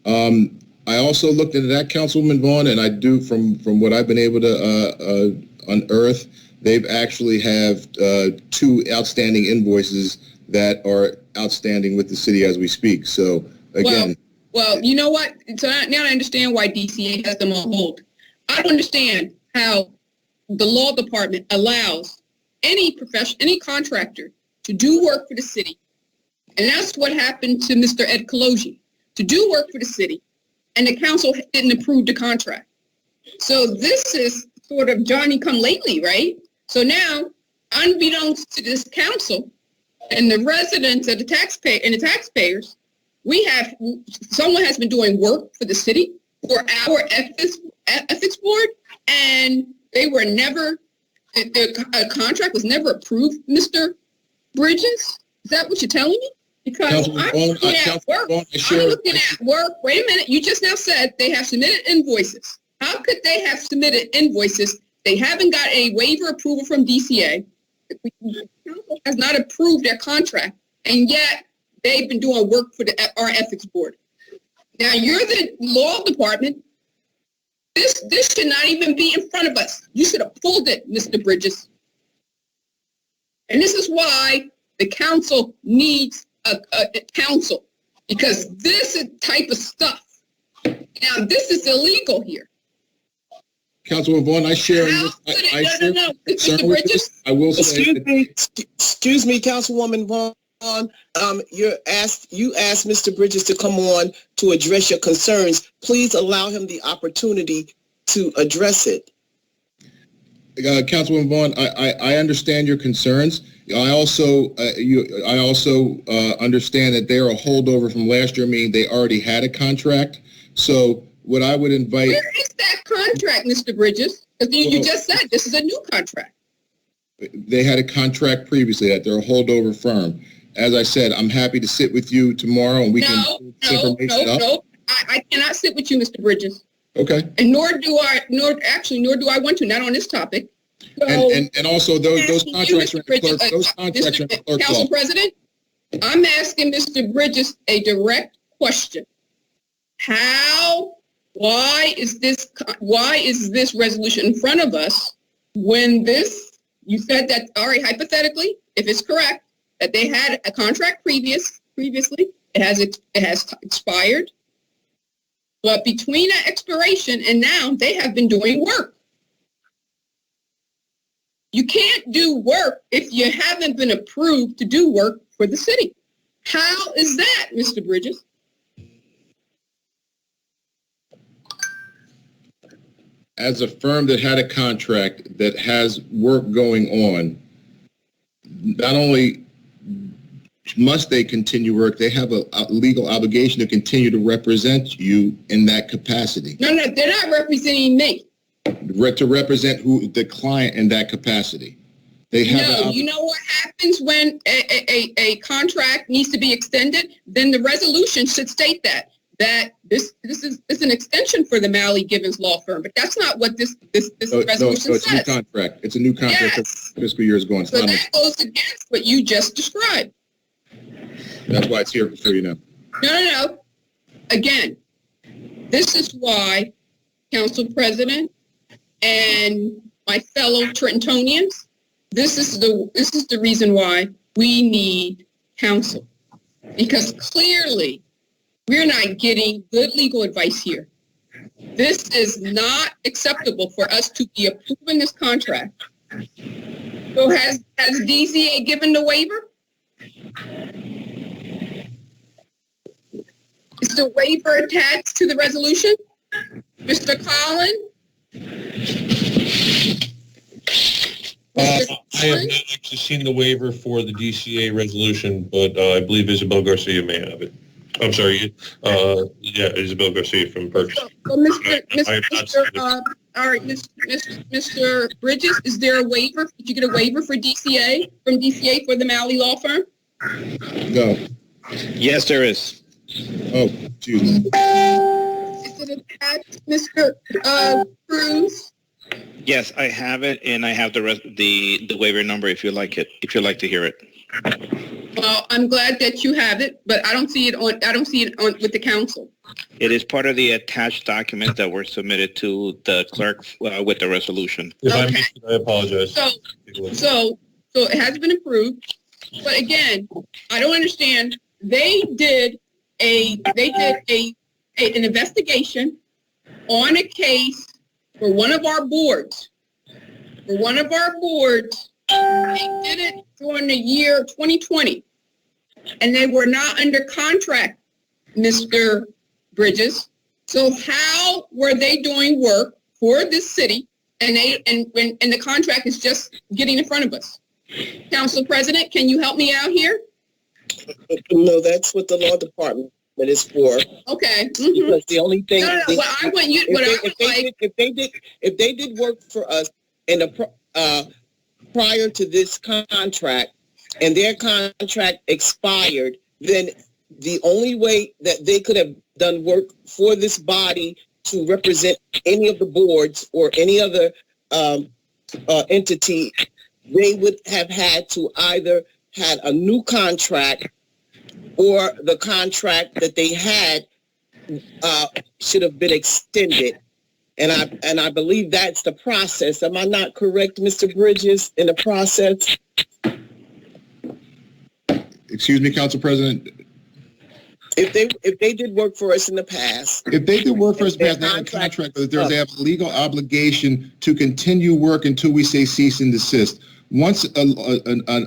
I also looked into that, Councilwoman Vaughn, and I do from what I've been able to unearth, they've actually have 2 outstanding invoices that are outstanding with the city as we speak. So again. Well, you know what? So now I understand why DCA has them on hold. I don't understand how the law department allows any contractor to do work for the city. And that's what happened to Mr. Ed Kaloji, to do work for the city, and the council didn't approve the contract. So this is sort of Johnny-come-lately, right? So now, unbeknownst to this council and the residents of the taxpayers, someone has been doing work for the city, for our ethics board, and they were never, the contract was never approved, Mr. Bridges? Is that what you're telling me? Because I'm looking at work. Wait a minute. You just now said they have submitted invoices. How could they have submitted invoices? They haven't got a waiver approval from DCA. The council has not approved their contract, and yet they've been doing work for our ethics board. Now, you're the law department. This should not even be in front of us. You should have pulled it, Mr. Bridges. And this is why the council needs a council, because this is type of stuff. Now, this is illegal here. Councilwoman Vaughn, I share. No. Mr. Bridges? I will say. Excuse me, Councilwoman Vaughn. You asked Mr. Bridges to come on to address your concerns. Please allow him the opportunity to address it. Councilwoman Vaughn, I understand your concerns. I also understand that they're a holdover from last year, meaning they already had a contract. So what I would invite. Where is that contract, Mr. Bridges? Because you just said this is a new contract. They had a contract previously that they're a holdover firm. As I said, I'm happy to sit with you tomorrow and we can information up. No. I cannot sit with you, Mr. Bridges. Okay. And nor do I want to, not on this topic. So, and also those contracts are in the clerk's Council President, I'm asking Mr. Bridges a direct question. Why is this resolution in front of us when you said that, all right, hypothetically, if it's correct, that they had a contract previously, it has expired. But between that expiration and now, they have been doing work. You can't do work if you haven't been approved to do work for the city. How is that, Mr. Bridges? As a firm that had a contract that has work going on, not only must they continue work, they have a legal obligation to continue to represent you in that capacity. No, they're not representing me. To represent the client in that capacity. They have you know what happens when a contract needs to be extended? Then the resolution should state that this is an extension for the Malley Givens law firm, but that's not what this resolution says. It's a new contract. It's a new contract. Yes. Fiscal year is going. So that goes against what you just described. That's why it's here for you now. No. Again, this is why, Council President and my fellow Trentonians, this is the reason why we need counsel. Because clearly, we're not getting good legal advice here. This is not acceptable for us to be approving this contract. So has DCA given the waiver? Is the waiver attached to the resolution? Mr. Collin? I have not actually seen the waiver for the DCA resolution, but I believe Isabel Garcia may have it. I'm sorry. Isabel Garcia from Perks. So Mr. Bridges, is there a waiver? Did you get a waiver for DCA, from DCA for the Malley law firm? No. Yes, there is. Oh, geez. Is it attached, Mr. Cruz? Yes, I have it, and I have the waiver number if you like it. If you'd like to hear it. Well, I'm glad that you have it, but I don't see it on with the council. It is part of the attached documents that were submitted to the clerk with the resolution. If I missed it, I apologize. So it has been approved, but again, I don't understand. They did an investigation on a case for one of our boards. They did it during the year 2020, and they were not under contract, Mr. Bridges. So how were they doing work for this city, and the contract is just getting in front of us? Council President, can you help me out here? No, that's what the law department is for. Okay. Because the only thing if they did work for us in the prior to this contract and their contract expired, then the only way that they could have done work for this body to represent any of the boards or any other entity, they would have had to either had a new contract or the contract that they had should have been extended. And I believe that's the process. Am I not correct, Mr. Bridges, in the process? Excuse me, Council President. If they did work for us in the past. If they did work for us in the past, they have a contract, but they have a legal obligation to continue work until we say cease and desist. Once a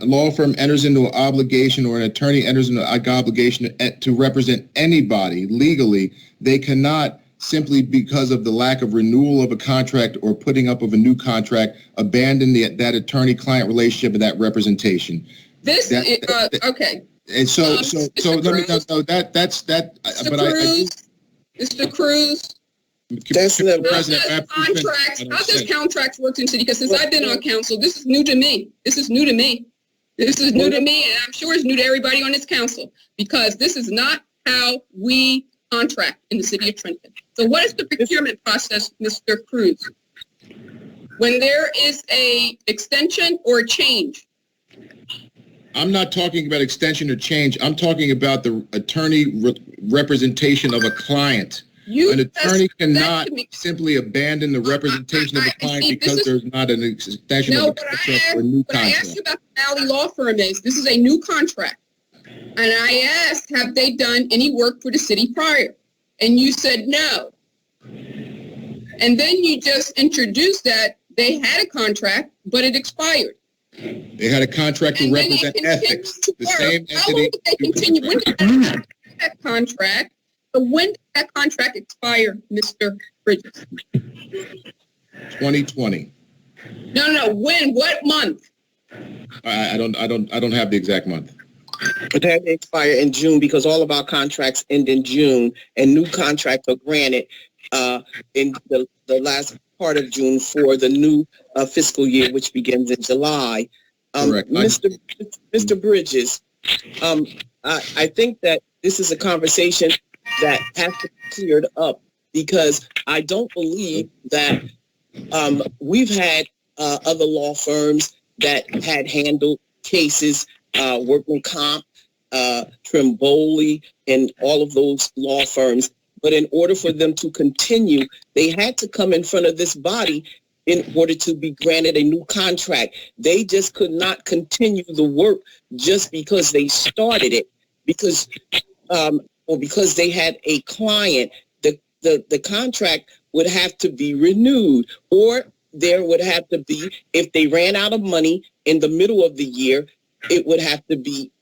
law firm enters into an obligation or an attorney enters into an obligation to represent anybody legally, they cannot simply because of the lack of renewal of a contract or putting up of a new contract, abandon that attorney-client relationship and that representation. Okay. And so let me know that's that. Mr. Cruz. How does contracts work in city? Because since I've been on council, this is new to me. And I'm sure it's new to everybody on this council, because this is not how we contract in the city of Trenton. So what is the procurement process, Mr. Cruz? When there is a extension or a change? I'm not talking about extension or change. I'm talking about the attorney representation of a client. An attorney cannot simply abandon the representation of the client because there's not an extension of a contract or a new contract. What I asked about the Malley law firm is, this is a new contract. And I asked, have they done any work for the city prior? and you said no. And then you just introduced that they had a contract, but it expired. They had a contract to represent ethics. The same How long entity. did they continue? When did that contract? But when did that contract expire, Mr. Bridges? 2020. No. When? What month? I don't have the exact month. But that expire in June because all of our contracts end in June, and new contracts are granted in the last part of June for the new fiscal year, which begins in July. Correct. Mr. Bridges, I think that this is a conversation that has to be cleared up because I don't believe that we've had other law firms that had handled cases, workman comp, Trimboli, and all of those law firms. But in order for them to continue, they had to come in front of this body in order to be granted a new contract. They just could not continue the work just because they started it, because they had a client. The contract would have to be renewed, or there would have to be, if they ran out of money in the middle of the year, it would have to be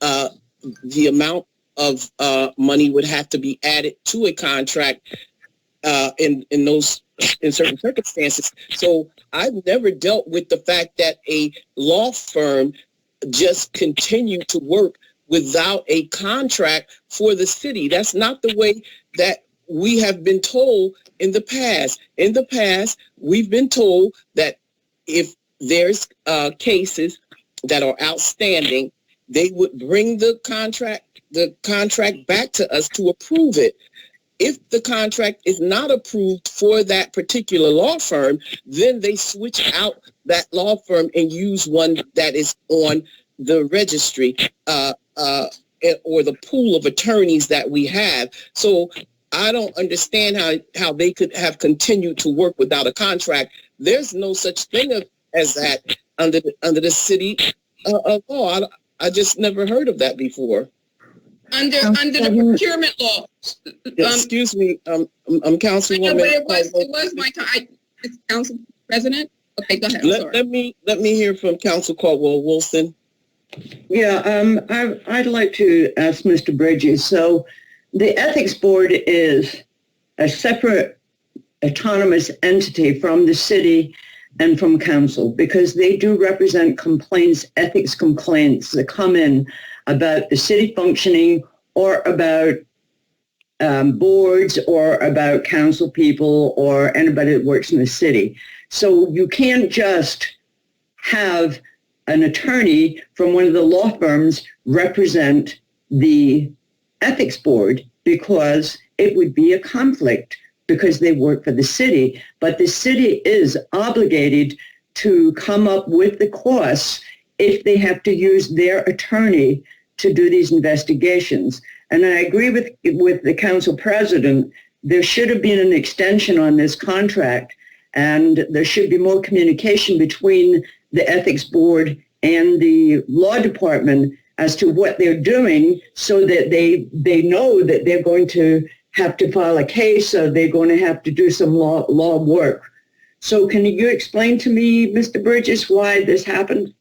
the amount of money would have to be added to a contract in certain circumstances. So I've never dealt with the fact that a law firm just continued to work without a contract for the city. That's not the way that we have been told in the past. In the past, we've been told that if there's cases that are outstanding, they would bring the contract back to us to approve it. If the contract is not approved for that particular law firm, then they switch out that law firm and use one that is on the registry or the pool of attorneys that we have. So I don't understand how they could have continued to work without a contract. There's no such thing as that under the city law. I just never heard of that before. Under the procurement law. Excuse me, Councilwoman. It was my time. Council President. Okay, go ahead. Let me hear from Council Caldwell Wilson. Yeah, I'd like to ask Mr. Bridges. So the Ethics Board is a separate autonomous entity from the city and from council because they do represent complaints, ethics complaints that come in about the city functioning or about boards or about council people or anybody that works in the city. So you can't just have an attorney from one of the law firms represent the ethics board because it would be a conflict because they work for the city. But the city is obligated to come up with the costs if they have to use their attorney to do these investigations. And I agree with the council president, there should have been an extension on this contract and there should be more communication between the ethics board and the law department as to what they're doing so that they know that they're going to have to file a case or they're going to have to do some law work. So can you explain to me, Mr. Bridges, why this happened?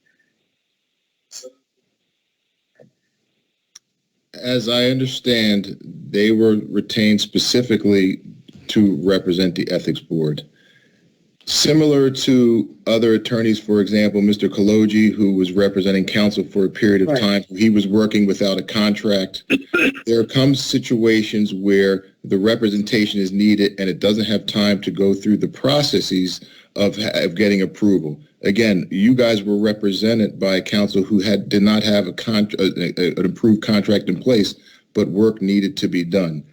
As I understand, they were retained specifically to represent the ethics board. Similar to other attorneys, for example, Mr. Kaloji, who was representing counsel for a period of time, he was working without a contract. There comes situations where the representation is needed and it doesn't have time to go through the processes of getting approval. Again, you guys were represented by counsel who did not have an approved contract in place, but work needed to be done.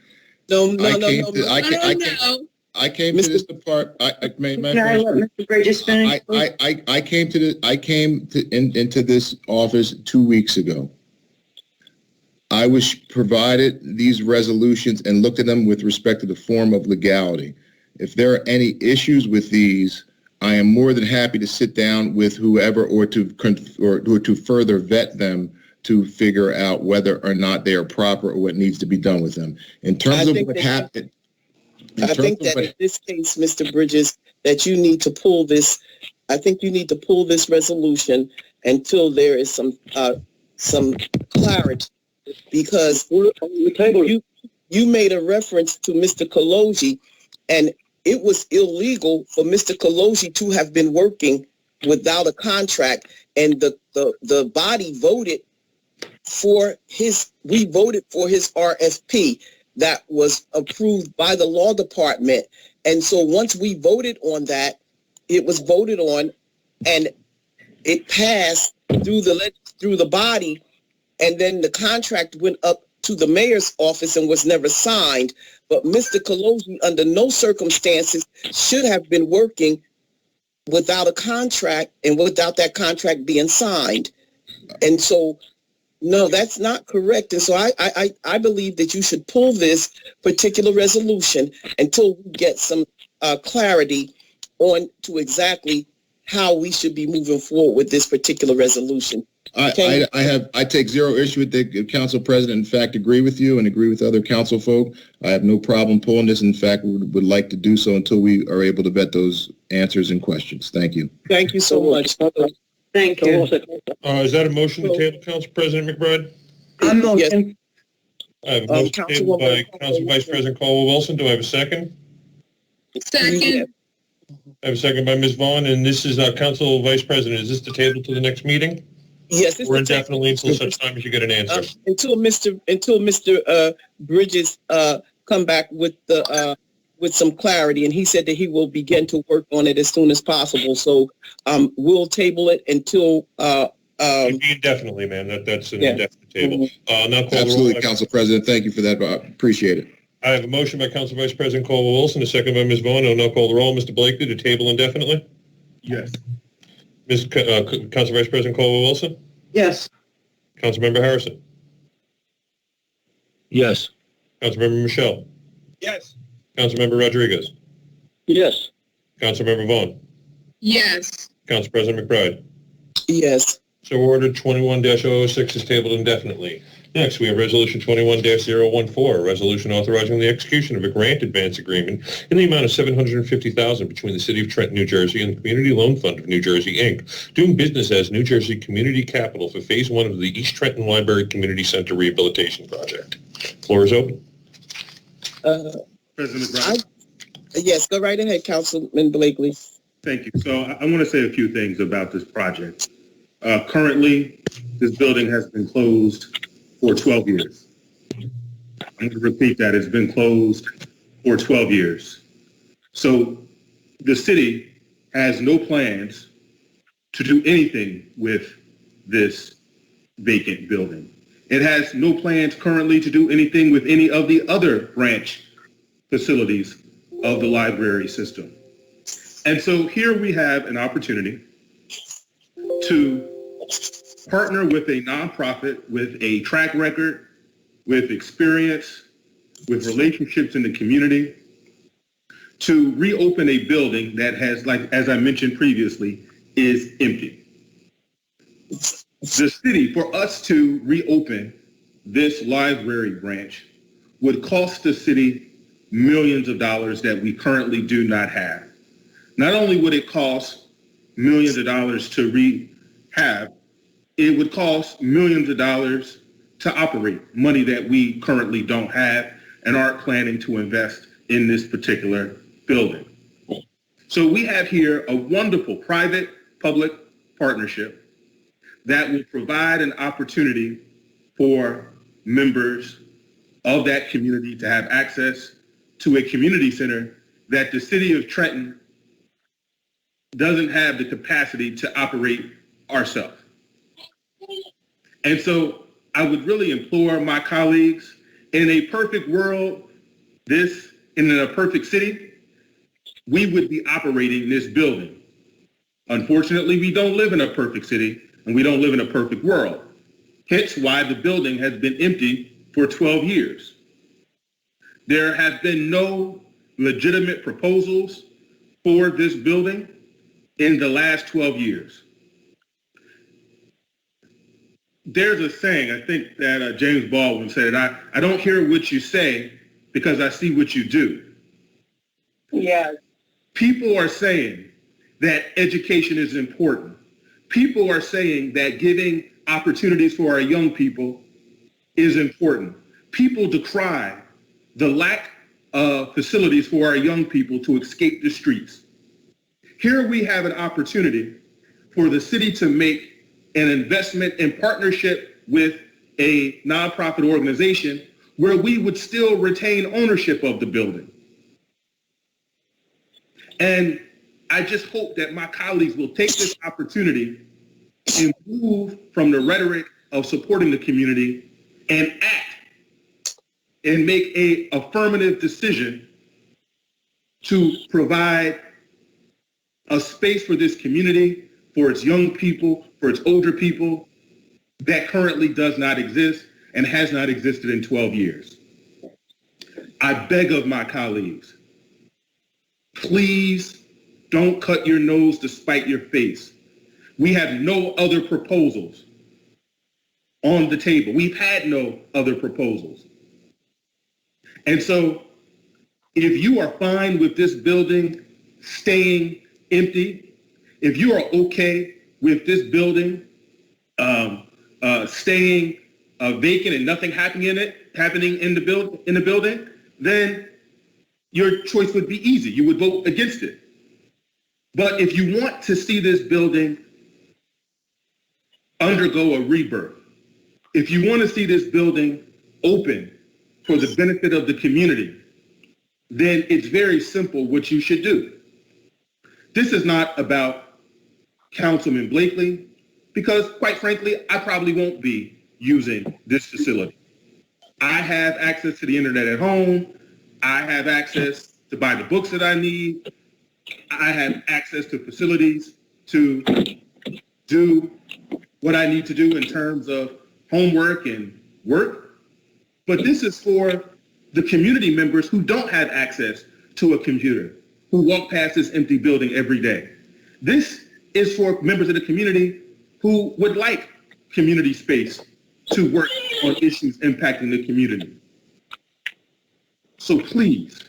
I came to this part. Can I let Mr. Bridges finish? I came into this office 2 weeks ago. I was provided these resolutions and looked at them with respect to the form of legality. If there are any issues with these, I am more than happy to sit down with whoever or to further vet them to figure out whether or not they are proper or what needs to be done with them. In terms of what happened, I think that in this case, Mr. Bridges, that you need to pull this. I think you need to pull this resolution until there is some clarity, because you made a reference to Mr. Kaloji, and it was illegal for Mr. Kaloji to have been working without a contract, and the body voted for his RFP that was approved by the law department. And so once we voted on that, it was voted on and it passed through the body, and then the contract went up to the mayor's office and was never signed. But Mr. Kaloji, under no circumstances, should have been working without a contract and without that contract being signed. And so, no, that's not correct. And so I believe that you should pull this particular resolution until we get some clarity on to exactly how we should be moving forward with this particular resolution. I take zero issue with the council president. In fact, agree with you and agree with other council folk. I have no problem pulling this. In fact, we would like to do so until we are able to vet those answers and questions. Thank you. Thank you so much. Thank you. Is that a motion to table, Council President McBride? I'm motion. I have a motion to table by Council Vice President Caldwell-Wilson. Do I have a second? Second. I have a second by Ms. Vaughn, and this is Council Vice President. Is this the table to the next meeting? Yes. Or indefinitely until such time as you get an answer? Until Mr. Bridges come back with some clarity, and he said that he will begin to work on it as soon as possible. So we'll table it until indefinitely, man. That's an indefinite table. Now call Absolutely, the roll. Council President. Thank you for that. Appreciate it. I have a motion by Council Vice President Caldwell-Wilson, a second by Ms. Vaughn. I'll now call the roll. Mr. Blakely, to table indefinitely? Yes. Council Vice President Caldwell-Wilson? Yes. Councilmember Harrison? Yes. Councilmember Michelle? Yes. Councilmember Rodriguez? Yes. Councilmember Vaughn? Yes. Council President McBride? Yes. So ordered 21-006 is tabled indefinitely. Next, we have Resolution 21-014, a resolution authorizing the execution of a grant advance agreement in the amount of $750,000 between the City of Trenton, New Jersey, and the Community Loan Fund of New Jersey, Inc., doing business as New Jersey Community Capital for Phase 1 of the East Trenton Library Community Center Rehabilitation Project. Floor is open. President McBride. Yes, go right ahead, Councilman Blakely. Thank you. So I want to say a few things about this project. Currently, this building has been closed for 12 years. I'm going to repeat that. It's been closed for 12 years. So the city has no plans to do anything with this vacant building. It has no plans currently to do anything with any of the other branch facilities of the library system. And so here we have an opportunity to partner with a nonprofit with a track record, with experience, with relationships in the community, to reopen a building that has, like, as I mentioned previously, is empty. The city, for us to reopen this library branch, would cost the city millions of dollars that we currently do not have. Not only would it cost millions of dollars to rehab, it would cost millions of dollars to operate, money that we currently don't have and aren't planning to invest in this particular building. So we have here a wonderful private-public partnership that will provide an opportunity for members of that community to have access to a community center that the city of Trenton doesn't have the capacity to operate ourselves. And so I would really implore my colleagues, in a perfect world, in a perfect city, we would be operating this building. Unfortunately, we don't live in a perfect city and we don't live in a perfect world. Hence why the building has been empty for 12 years. There have been no legitimate proposals for this building in the last 12 years. there's a saying, I think that James Baldwin said, I don't hear what you say because I see what you do. Yes. People are saying that education is important. People are saying that giving opportunities for our young people is important. People decry the lack of facilities for our young people to escape the streets. Here we have an opportunity for the city to make an investment in partnership with a nonprofit organization where we would still retain ownership of the building. And I just hope that my colleagues will take this opportunity and move from the rhetoric of supporting the community and act and make a affirmative decision to provide a space for this community, for its young people, for its older people, that currently does not exist and has not existed in 12 years. I beg of my colleagues, please don't cut your nose to spite your face. We have no other proposals on the table. We've had no other proposals. And so if you are fine with this building staying empty, if you are okay with this building staying vacant and nothing happening in the building, then your choice would be easy. You would vote against it. But if you want to see this building undergo a rebirth, if you want to see this building open for the benefit of the community, then it's very simple what you should do. This is not about Councilman Blakely, because quite frankly, I probably won't be using this facility. I have access to the internet at home. I have access to buy the books that I need. I have access to facilities to do what I need to do in terms of homework and work. But this is for the community members who don't have access to a computer, who walk past this empty building every day. This is for members of the community who would like community space to work on issues impacting the community. So please,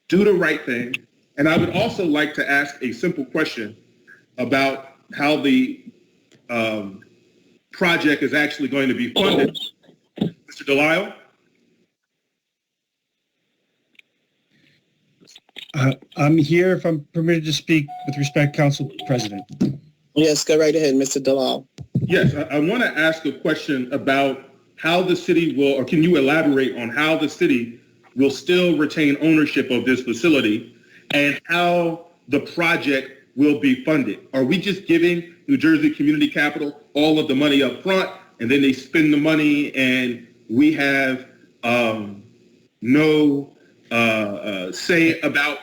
do the right thing. And I would also like to ask a simple question about how the project is actually going to be funded. Mr. Delisle? I'm here, if I'm permitted to speak, with respect, Council President. Yes, go right ahead, Mr. Delisle. Yes, I want to ask a question about how the city will, or can you elaborate on how the city will still retain ownership of this facility and how the project will be funded? Are we just giving New Jersey Community Capital all of the money up front and then they spend the money and we have no say about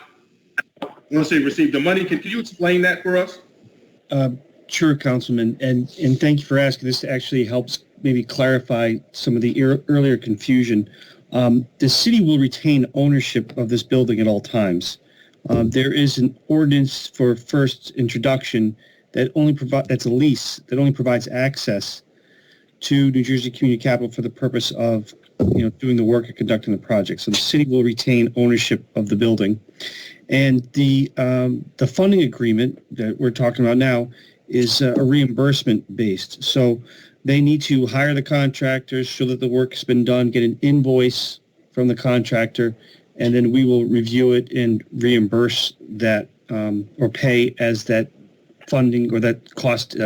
once they receive the money? Can you explain that for us? Sure, Councilman, and thank you for asking. This actually helps maybe clarify some of the earlier confusion. The city will retain ownership of this building at all times. There is an ordinance for first introduction that that's a lease that only provides access to New Jersey Community Capital for the purpose of doing the work and conducting the project. So the city will retain ownership of the building, and the funding agreement that we're talking about now is a reimbursement based. So they need to hire the contractors, show that the work has been done, get an invoice from the contractor, and then we will review it and reimburse that or pay as that funding or that cost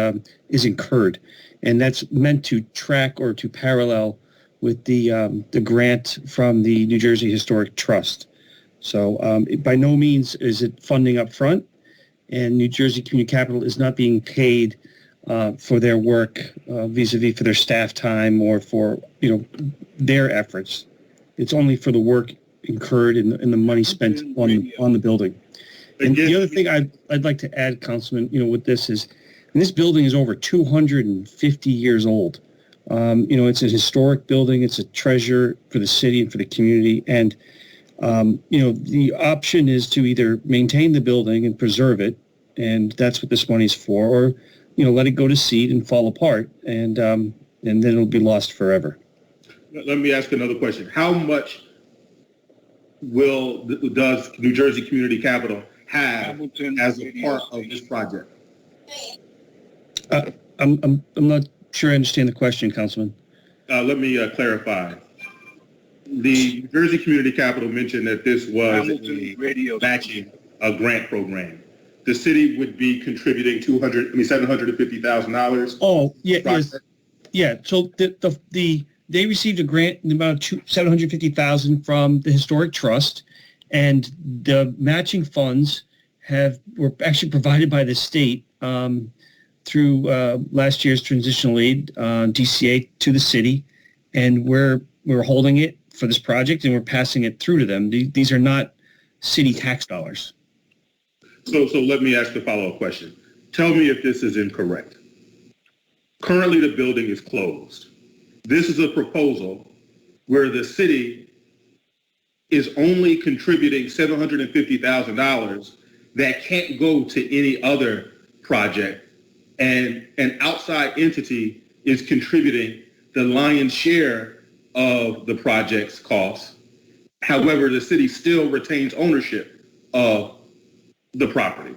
is incurred. And that's meant to track or to parallel with the grant from the New Jersey Historic Trust. So by no means is it funding up front, and New Jersey Community Capital is not being paid for their work vis-a-vis for their staff time or for their efforts. It's only for the work incurred and the money spent on the building. And the other thing I'd like to add, Councilman, with this is, and this building is over 250 years old. It's a historic building. It's a treasure for the city and for the community. And, the option is to either maintain the building and preserve it, and that's what this money's for, or, let it go to seed and fall apart. And, and then it'll be lost forever. Let me ask another question. How much does New Jersey Community Capital have as a part of this project? I'm not sure I understand the question, Councilman. Let me clarify. The New Jersey Community Capital mentioned that this was a grant program. The city would be contributing $750,000. Oh, yeah. So they received a grant in the amount of $750,000 from the Historic Trust, and the matching funds were actually provided by the state through last year's transitional aid DCA to the city, and we're holding it for this project, and we're passing it through to them. These are not city tax dollars. So let me ask the follow-up question. Tell me if this is incorrect. Currently, the building is closed. This is a proposal where the city is only contributing $750,000 that can't go to any other project, and an outside entity is contributing the lion's share of the project's costs. However, the city still retains ownership of the property.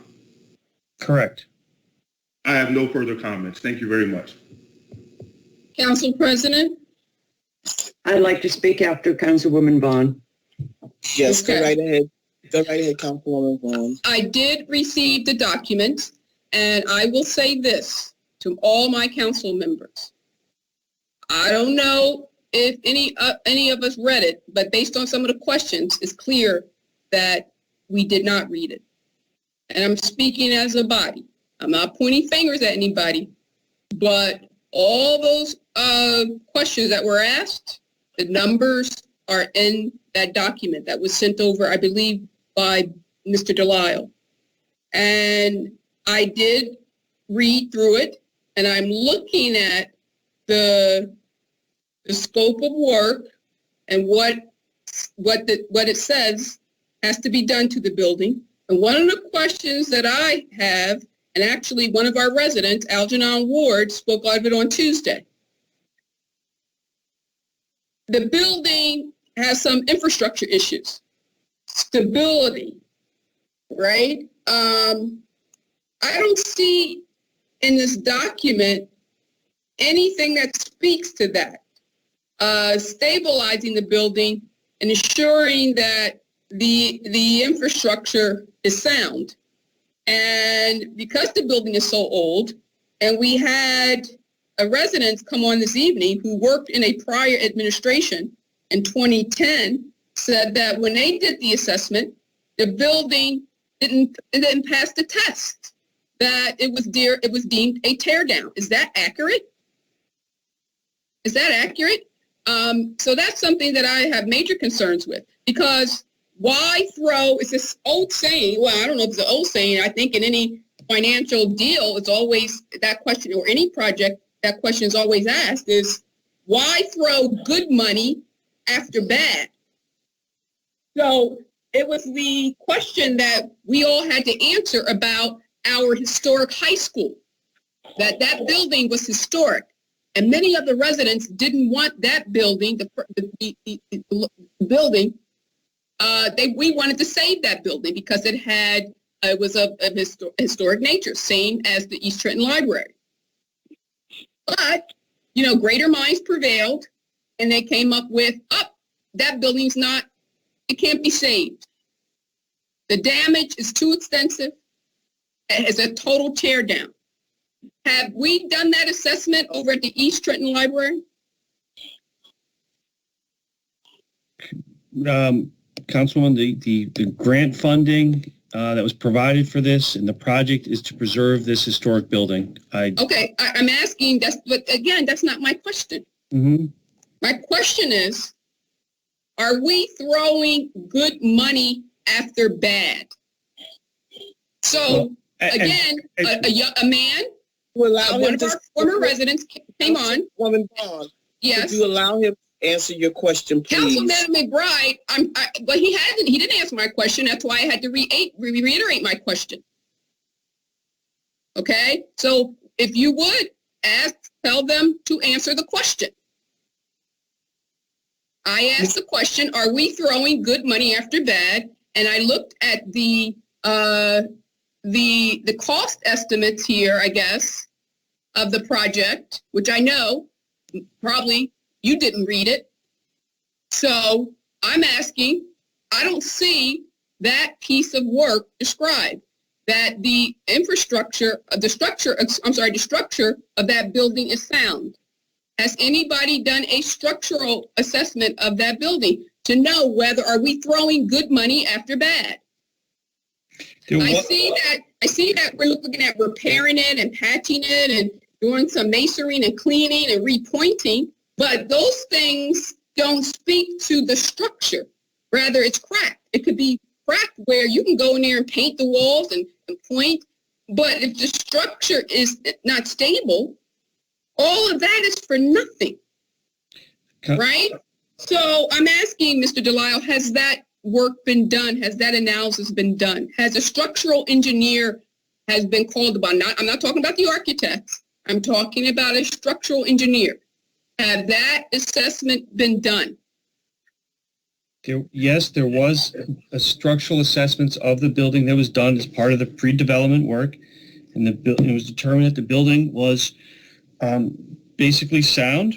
Correct. I have no further comments. Thank you very much. Council President? I'd like to speak after Councilwoman Vaughn. Yes, Okay. go right ahead. Go right ahead, Councilwoman Vaughn. I did receive the document, and I will say this to all my council members. I don't know if any of us read it, but based on some of the questions, it's clear that we did not read it. And I'm speaking as a body. I'm not pointing fingers at anybody, but all those questions that were asked, the numbers are in that document that was sent over, I believe, by Mr. Delisle. And I did read through it, and I'm looking at the scope of work and what it says has to be done to the building. And one of the questions that I have, and actually one of our residents, Algernon Ward, spoke of it on Tuesday. The building has some infrastructure issues, stability, right? I don't see in this document anything that speaks to that. Stabilizing the building and ensuring that the infrastructure is sound. And because the building is so old, and we had a resident come on this evening who worked in a prior administration in 2010, said that when they did the assessment, the building didn't pass the test, that it was deemed a tear down. Is that accurate? Is that accurate? So that's something that I have major concerns with, because why throw, it's this old saying, well, I don't know if it's an old saying, I think in any financial deal, it's always that question, or any project, that question is always asked is, why throw good money after bad? So it was the question that we all had to answer about our historic high school, that building was historic. And many of the residents didn't want that building, the building. We wanted to save that building because it was of historic nature, same as the East Trenton Library. But, greater minds prevailed, and they came up with, that building's it can't be saved. The damage is too extensive. It's a total tear down. Have we done that assessment over at the East Trenton Library? Councilwoman, the grant funding that was provided for this and the project is to preserve this historic building. Okay, I'm asking, but again, that's not my question. Mm-hmm. My question is, are we throwing good money after bad? So, again, a man, one of our former residents came on. Woman Vaughn, yes. Could you allow him to answer your question, please? Councilman McBride, but he didn't answer my question. That's why I had to reiterate my question. Okay, so if you would tell them to answer the question. I asked the question, are we throwing good money after bad? And I looked at the cost estimates here, I guess, of the project, which I know probably you didn't read it. So I'm asking, I don't see that piece of work described, that the structure of that building is sound. Has anybody done a structural assessment of that building to know whether are we throwing good money after bad? I see that we're looking at repairing it and patching it and doing some masonry and cleaning and repointing, but those things don't speak to the structure. Rather, it's cracked. It could be cracked where you can go in there and paint the walls and point, but if the structure is not stable, all of that is for nothing, right? So I'm asking Mr. Delisle, has that work been done? Has that analysis been done? Has a structural engineer has been called upon? I'm not talking about the architects. I'm talking about a structural engineer. Have that assessment been done? Yes, there was a structural assessments of the building that was done as part of the pre-development work, and it was determined that the building was basically sound,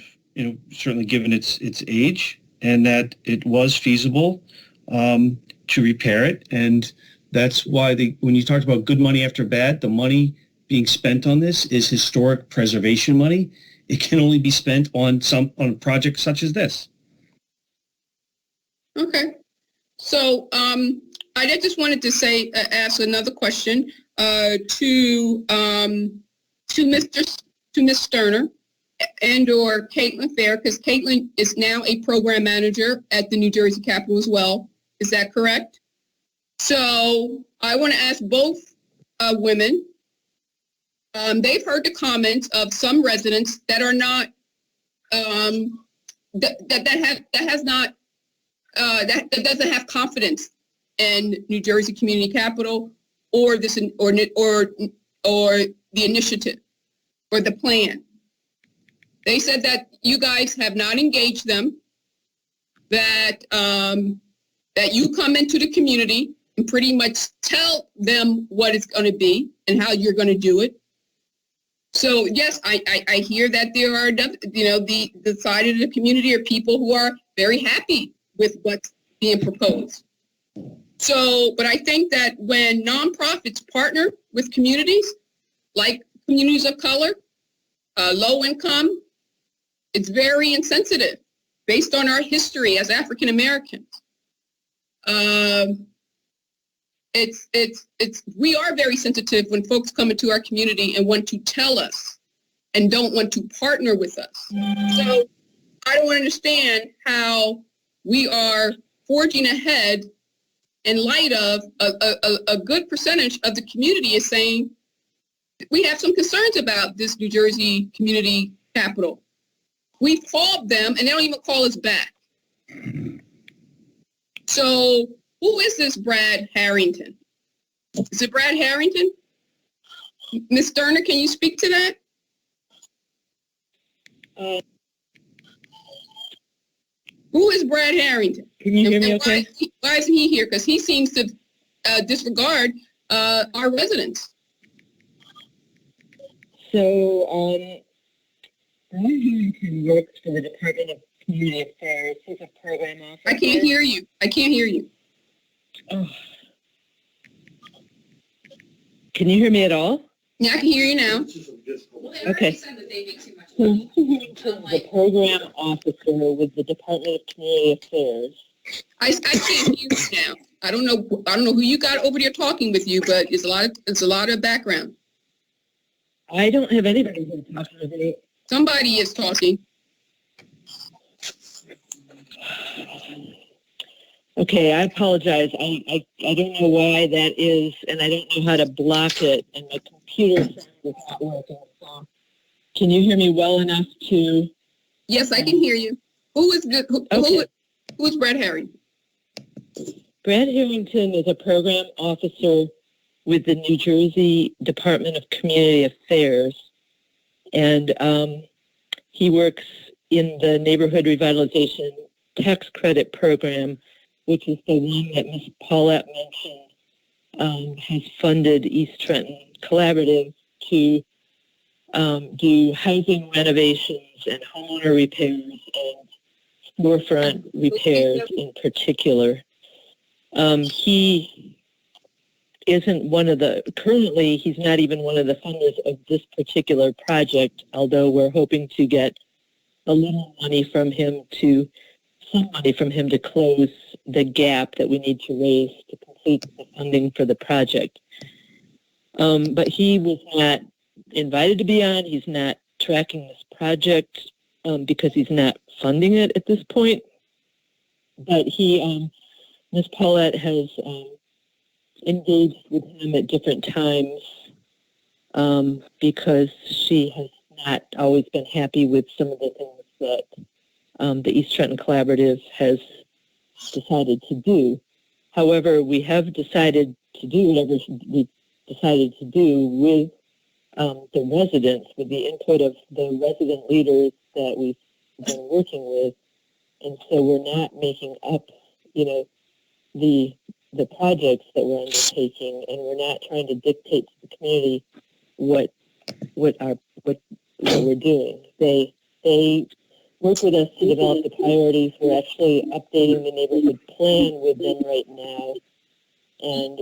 certainly given its age, and that it was feasible to repair it. And that's why when you talked about good money after bad, the money being spent on this is historic preservation money. It can only be spent on a project such as this. Okay. So I just wanted to ask another question to Ms. Sterner and or Caitlin Fair, because Caitlin is now a program manager at the New Jersey Capitol as well. Is that correct? So I want to ask both women. They've heard the comments of some residents that are not that doesn't have confidence in New Jersey Community Capital or this or the initiative or the plan. They said that you guys have not engaged them, that you come into the community and pretty much tell them what it's going to be and how you're going to do it. So yes, I hear that there are, the side of the community are people who are very happy with what's being proposed. So, but I think that when nonprofits partner with communities, like communities of color, low income, it's very insensitive based on our history as African Americans. We are very sensitive when folks come into our community and want to tell us and don't want to partner with us. So I don't understand how we are forging ahead in light of a good percentage of the community is saying we have some concerns about this New Jersey Community Capital. We've called them and they don't even call us back. So who is this Brad Harrington? Is it Brad Harrington? Ms. Sterner, can you speak to that? Who is Brad Harrington? Can you hear me okay? Why isn't he here? Because he seems to disregard our residents. So, Brad Harrington works for the Department of Community Affairs. He's a program officer. I can't hear you. Oh. Can you hear me at all? Yeah, I can hear you now. Okay. So Harrington is a program officer with the Department of Community Affairs. I can't hear you now. I don't know who you got over there talking with you, but it's a lot of background. I don't have anybody here talking with me. Somebody is talking. Okay, I apologize. I don't know why that is, and I don't know how to block it, and my computer is not working. So, can you hear me well enough to? Yes, I can hear you. Who is Brad Harrington? Brad Harrington is a program officer with the New Jersey Department of Community Affairs. And he works in the Neighborhood Revitalization Tax Credit Program, which is the one that Ms. Paulette mentioned, has funded East Trenton Collaborative to do housing renovations and homeowner repairs and storefront repairs in particular. He isn't currently he's not even one of the funders of this particular project, although we're hoping to get some money from him to close the gap that we need to raise to complete the funding for the project. But he was not invited to be on. He's not tracking this project because he's not funding it at this point. But Ms. Paulette has engaged with him at different times because she has not always been happy with some of the things that the East Trenton Collaborative has decided to do. However, we have decided to do whatever we decided to do with the residents, with the input of the resident leaders that we've been working with. And so we're not making up, the projects that we're undertaking, and we're not trying to dictate to the community what we're doing. They work with us to develop the priorities. We're actually updating the neighborhood plan with them right now, and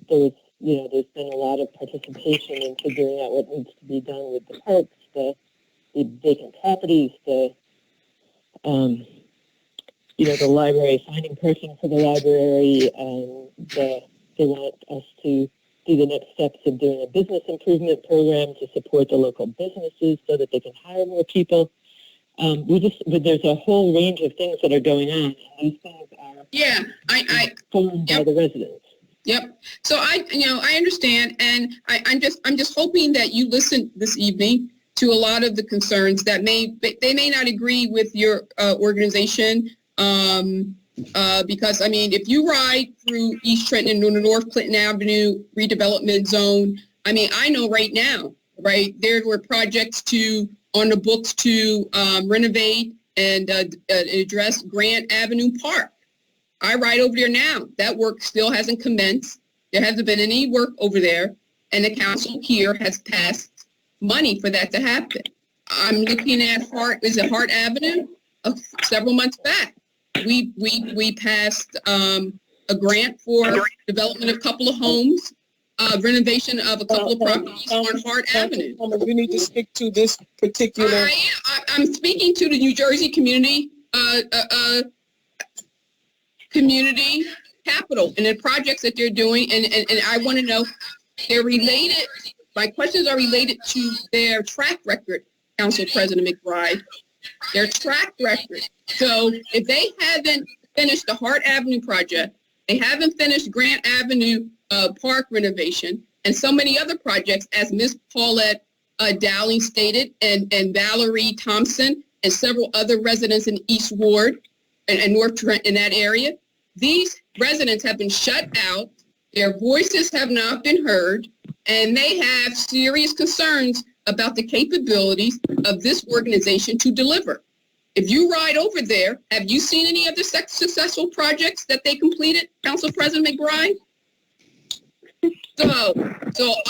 there's been a lot of participation in figuring out what needs to be done with the parks, the vacant properties, the library, finding parking for the library. They want us to do the next steps of doing a business improvement program to support the local businesses so that they can hire more people. There's a whole range of things that are going on. These things are formed by the residents. Yep. So I understand, and I'm just hoping that you listen this evening to a lot of the concerns that they may not agree with your organization. Because if you ride through East Trenton and North Clinton Avenue redevelopment zone, I know right now, right, there were projects on the books to renovate and address Grant Avenue Park. I ride over there now. That work still hasn't commenced. There hasn't been any work over there, and the council here has passed money for that to happen. I'm looking at Hart Avenue several months back. We passed a grant for development of a couple of homes, renovation of a couple of properties on Hart Avenue. You need to stick to this particular. I'm speaking to the New Jersey community capital and the projects that they're doing, and I want to know, they're related. My questions are related to their track record, Council President McBride. Their track record. So if they haven't finished the Hart Avenue project, they haven't finished Grant Avenue park renovation, and so many other projects, as Ms. Paulette Dowling stated, and Valerie Thompson, and several other residents in East Ward and North Trent in that area, these residents have been shut out. Their voices have not been heard, and they have serious concerns about the capabilities of this organization to deliver. If you ride over there, have you seen any of the successful projects that they completed, Council President McBride? So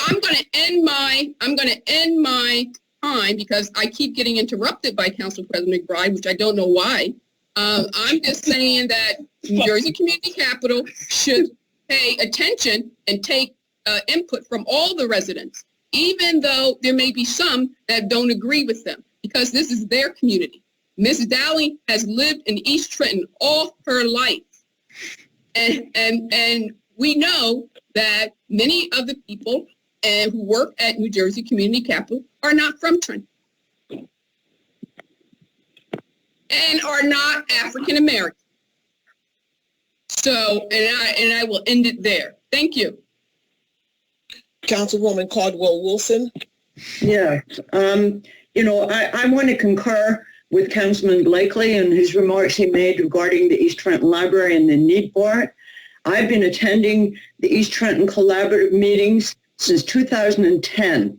I'm going to end my time because I keep getting interrupted by Council President McBride, which I don't know why. I'm just saying that New Jersey Community Capital should pay attention and take input from all the residents, even though there may be some that don't agree with them, because this is their community. Ms. Dowling has lived in East Trenton all her life. And we know that many of the people who work at New Jersey Community Capital are not from Trenton and are not African American. So, and I will end it there. Thank you. Councilwoman Caldwell Wilson. Yeah, I want to concur with Councilman Blakely and his remarks he made regarding the East Trenton Library and the need for it. I've been attending the East Trenton Collaborative meetings since 2010,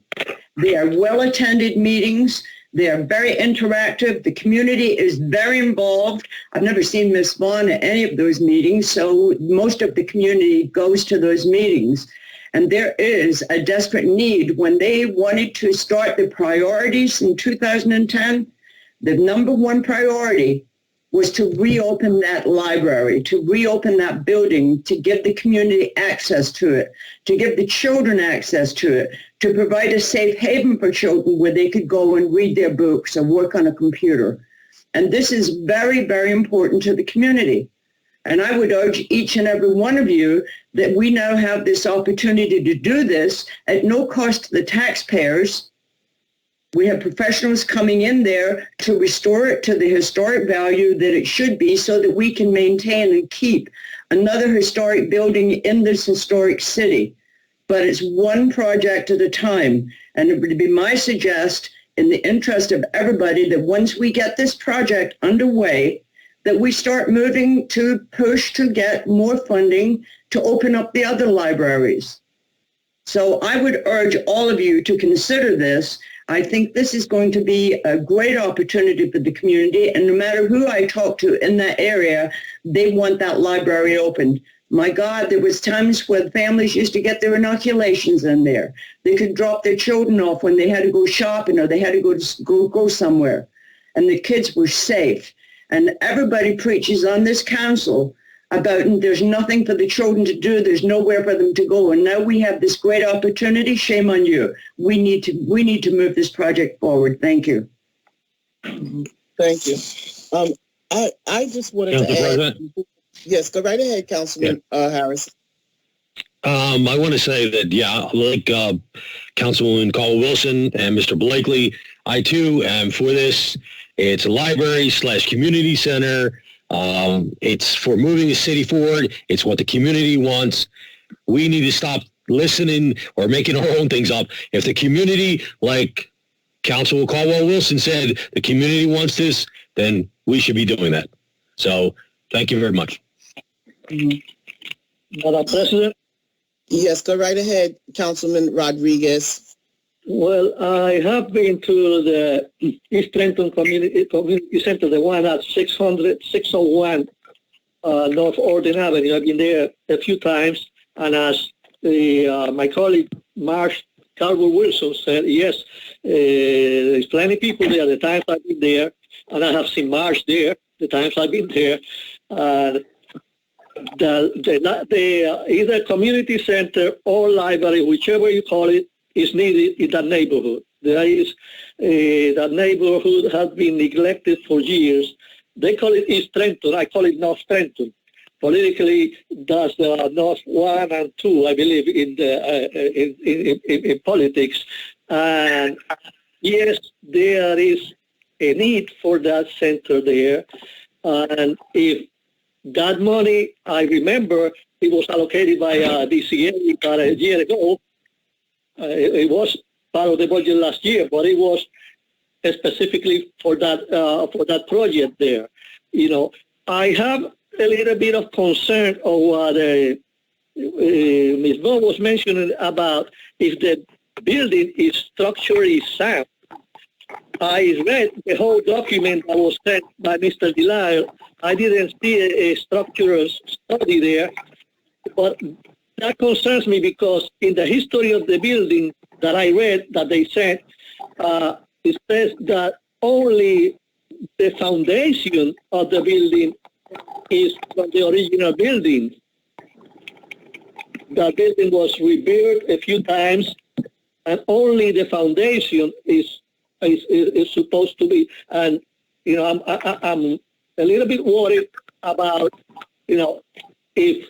They are well-attended meetings. They are very interactive. The community is very involved. I've never seen Ms. Vaughn at any of those meetings, so most of the community goes to those meetings. And there is a desperate need. When they wanted to start the priorities in 2010, the number one priority was to reopen that library, to reopen that building, to give the community access to it, to give the children access to it, to provide a safe haven for children where they could go and read their books or work on a computer. And this is very, very important to the community. And I would urge each and every one of you that we now have this opportunity to do this at no cost to the taxpayers. We have professionals coming in there to restore it to the historic value that it should be so that we can maintain and keep another historic building in this historic city. But it's one project at a time. And it would be my suggestion, in the interest of everybody, that once we get this project underway, that we start moving to push to get more funding to open up the other libraries. So I would urge all of you to consider this. I think this is going to be a great opportunity for the community, and no matter who I talk to in that area, they want that library opened. My God, there was times where families used to get their inoculations in there. They could drop their children off when they had to go shopping or they had to go somewhere, and the kids were safe. And everybody preaches on this council about there's nothing for the children to do, there's nowhere for them to go. And now we have this great opportunity. Shame on you. We need to move this project forward. Thank you. Thank you. I just wanted Council to add. President? Yes, go right ahead, Councilman Harris. I want to say that, yeah, like Councilwoman Caldwell-Wilson and Mr. Blakely, I too am for this. It's a library/community center. It's for moving the city forward. It's what the community wants. We need to stop listening or making our own things up. If the community, like Councilwoman Caldwell-Wilson said, the community wants this, then we should be doing that. So thank you very much. Madam President? Yes, go right ahead, Councilman Rodriguez. Well, I have been to the East Trenton Community Center, the one at 601 NorthOrden Avenue. I've been there a few times, and as my colleague Marsh Caldwell-Wilson said, yes, there's plenty of people there the times I've been there, and I have seen Marsh there the times I've been there. Either community center or library, whichever you call it, is needed in that neighborhood. There is that neighborhood has been neglected for years. They call it East Trenton. I call it North Trenton. Politically, that's North 1 and 2, I believe, in politics. And yes, there is a need for that center there. And if that money, I remember, it was allocated by DCA about a year ago. It was part of the budget last year, but it was specifically for that project there. You know, I have a little bit of concern of what Ms. Vaughn was mentioning about if the building is structurally sound. I read the whole document that was sent by Mr. Delisle. I didn't see a structural study there, but that concerns me because in the history of the building that I read that they sent, it says that only the foundation of the building is from the original building. The building was rebuilt a few times, and only the foundation is supposed to be. And you know, I'm a little bit worried about, you know, if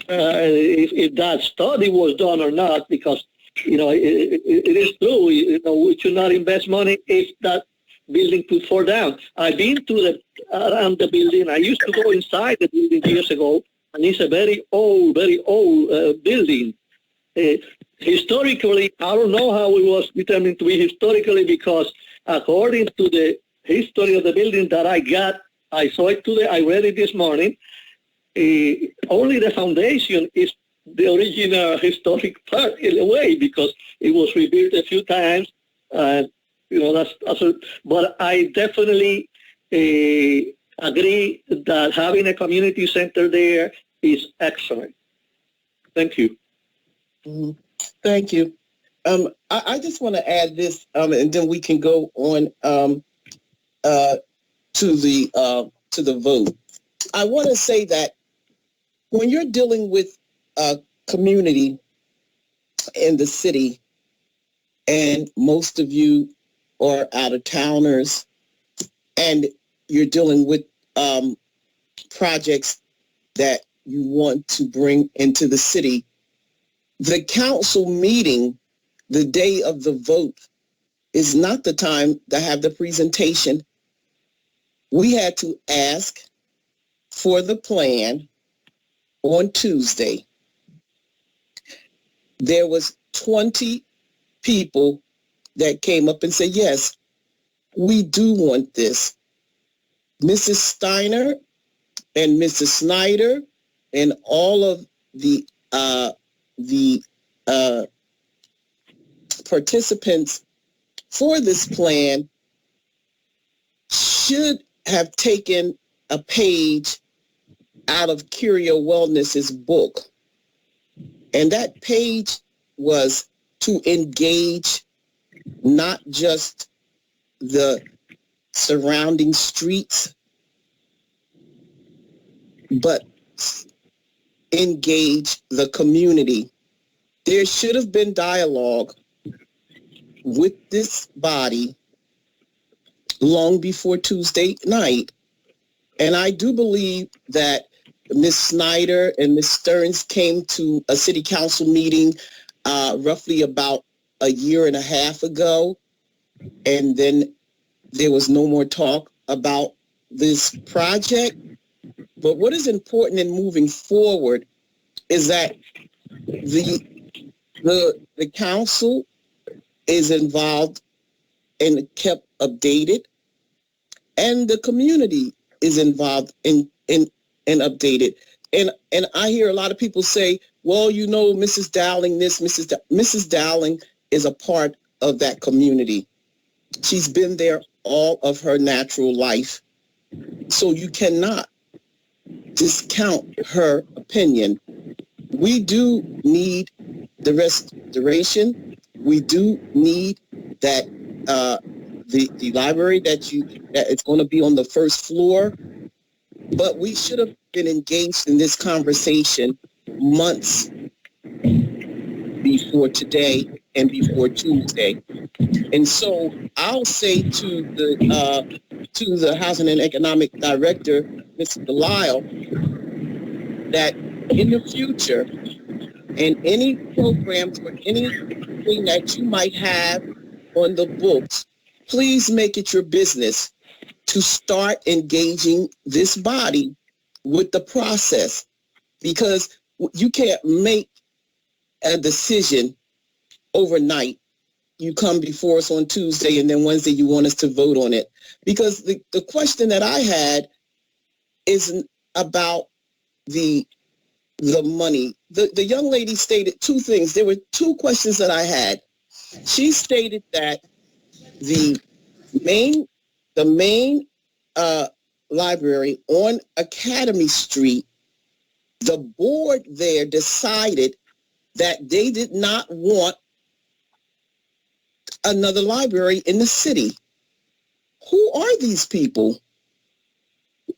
that study was done or not, because, you know, it is true, you know, we should not invest money if that building could fall down. I've been to around the building. I used to go inside the building years ago, and it's a very old building. Historically, I don't know how it was determined to be historically, because according to the history of the building that I saw it today, I read it this morning, only the foundation is the original historic part in a way, because it was rebuilt a few times. But I definitely agree that having a community center there is excellent. Thank you. Thank you. I just want to add this, and then we can go on to the vote. I want to say that when you're dealing with a community in the city, and most of you are out-of-towners, and you're dealing with projects that you want to bring into the city, the council meeting, the day of the vote, is not the time to have the presentation. We had to ask for the plan on Tuesday. There was 20 people that came up and said, yes, we do want this. Mrs. Steiner and Mrs. Snyder and all of the participants for this plan should have taken a page out of Curio Wellness's book. And that page was to engage not just the surrounding streets, but engage the community. There should have been dialogue with this body long before Tuesday night. And I do believe that Ms. Snyder and Ms. Stearns came to a city council meeting roughly about a year and a half ago, and then there was no more talk about this project. But what is important in moving forward is that the council is involved and kept updated, and the community is involved and updated. And I hear a lot of people say, well, you know, Mrs. Dowling, Mrs. Dowling is a part of that community. She's been there all of her natural life. So you cannot discount her opinion. We do need the restoration. We do need that the library that it's going to be on the first floor. But we should have been engaged in this conversation months before today and before Tuesday. And so I'll say to the Housing and Economic Director, Mr. Delisle, that in the future, and any programs or anything that you might have on the books, please make it your business to start engaging this body with the process, because you can't make a decision overnight. You come before us on Tuesday, and then Wednesday you want us to vote on it. Because the question that I had is about the money. The young lady stated two things. There were two questions that I had. She stated that the main library on Academy Street, the board there decided that they did not want another library in the city. Who are these people?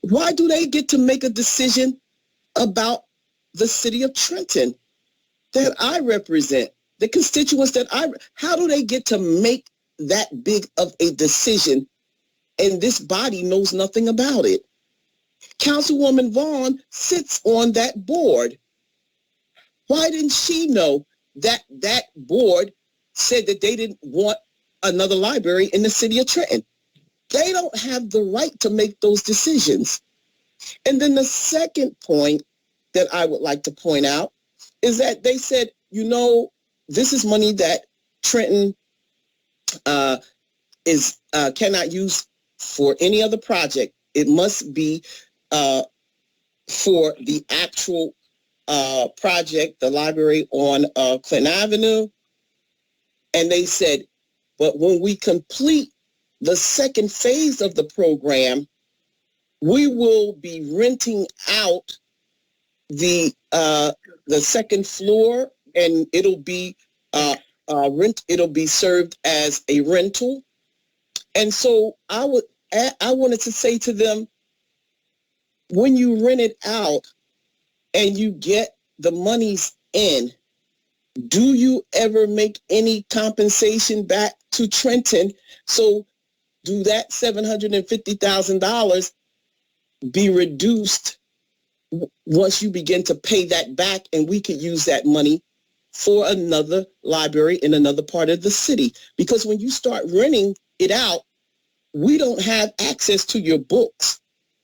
Why do they get to make a decision about the city of Trenton that I represent, the constituents how do they get to make that big of a decision, and this body knows nothing about it? Councilwoman Vaughn sits on that board. Why didn't she know that that board said that they didn't want another library in the city of Trenton? They don't have the right to make those decisions. And then the second point that I would like to point out is that they said, you know, this is money that Trenton cannot use for any other project. It must be for the actual project, the library on Clinton Avenue. And they said, but when we complete the second phase of the program, we will be renting out the second floor, and it'll be it'll be served as a rental. And so I wanted to say to them, when you rent it out and you get the monies in, do you ever make any compensation back to Trenton? So do that $750,000 be reduced once you begin to pay that back, and we could use that money for another library in another part of the city? Because when you start renting it out, we don't have access to your books.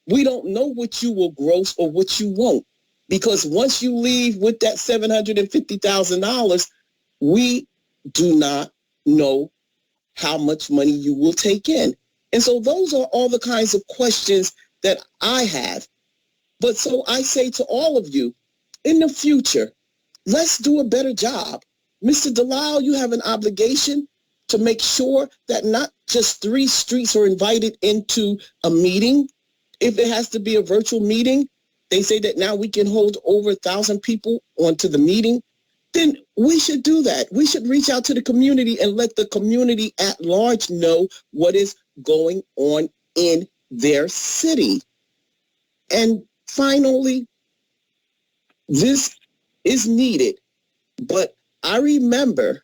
We don't know what you will gross or what you won't. Because once you leave with that $750,000, we do not know how much money you will take in. And so those are all the kinds of questions that I have. But so I say to all of you, in the future, let's do a better job. Mr. Delisle, you have an obligation to make sure that not just 3 streets are invited into a meeting. If it has to be a virtual meeting, they say that now we can hold over 1,000 people onto the meeting. Then we should do that. We should reach out to the community and let the community at large know what is going on in their city. And finally, this is needed. But I remember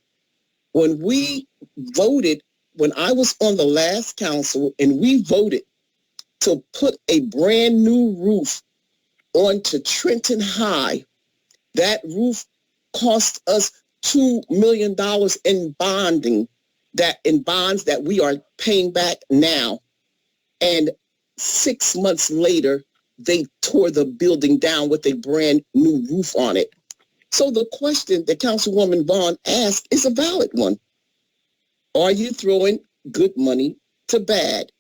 when we voted, when I was on the last council, and we voted to put a brand new roof onto Trenton High. That roof cost us $2 million in bonds that we are paying back now. And 6 months later, they tore the building down with a brand new roof on it. So the question that Councilwoman Vaughn asked is a valid one. Are you throwing good money to bad?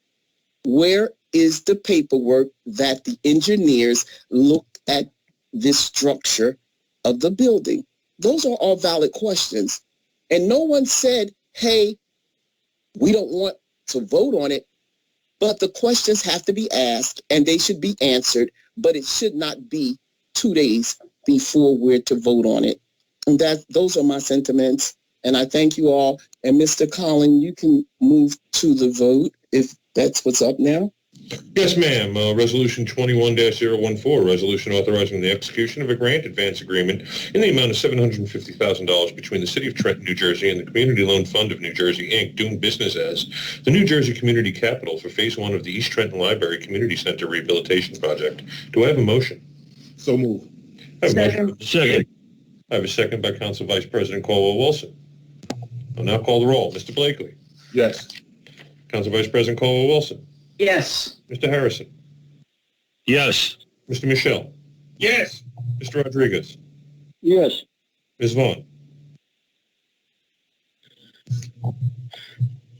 Where is the paperwork that the engineers looked at this structure of the building? Those are all valid questions. And no one said, hey, we don't want to vote on it, but the questions have to be asked and they should be answered, but it should not be 2 days before we're to vote on it. And those are my sentiments. And I thank you all. And Mr. Collin, you can move to the vote if that's what's up now. Yes, ma'am. Resolution 21-014, resolution authorizing the execution of a grant advance agreement in the amount of $750,000 between the City of Trenton, New Jersey, and the Community Loan Fund of New Jersey, Inc., doing business as the New Jersey Community Capital for Phase 1 of the East Trenton Library Community Center Rehabilitation Project. Do I have a motion? So move. Second. I have a second by Council Vice President Caldwell-Wilson. I'll now call the roll. Mr. Blakely. Yes. Council Vice President Caldwell-Wilson. Yes. Mr. Harrison. Yes. Mr. Michelle. Yes. Mr. Rodriguez. Yes. Ms. Vaughn.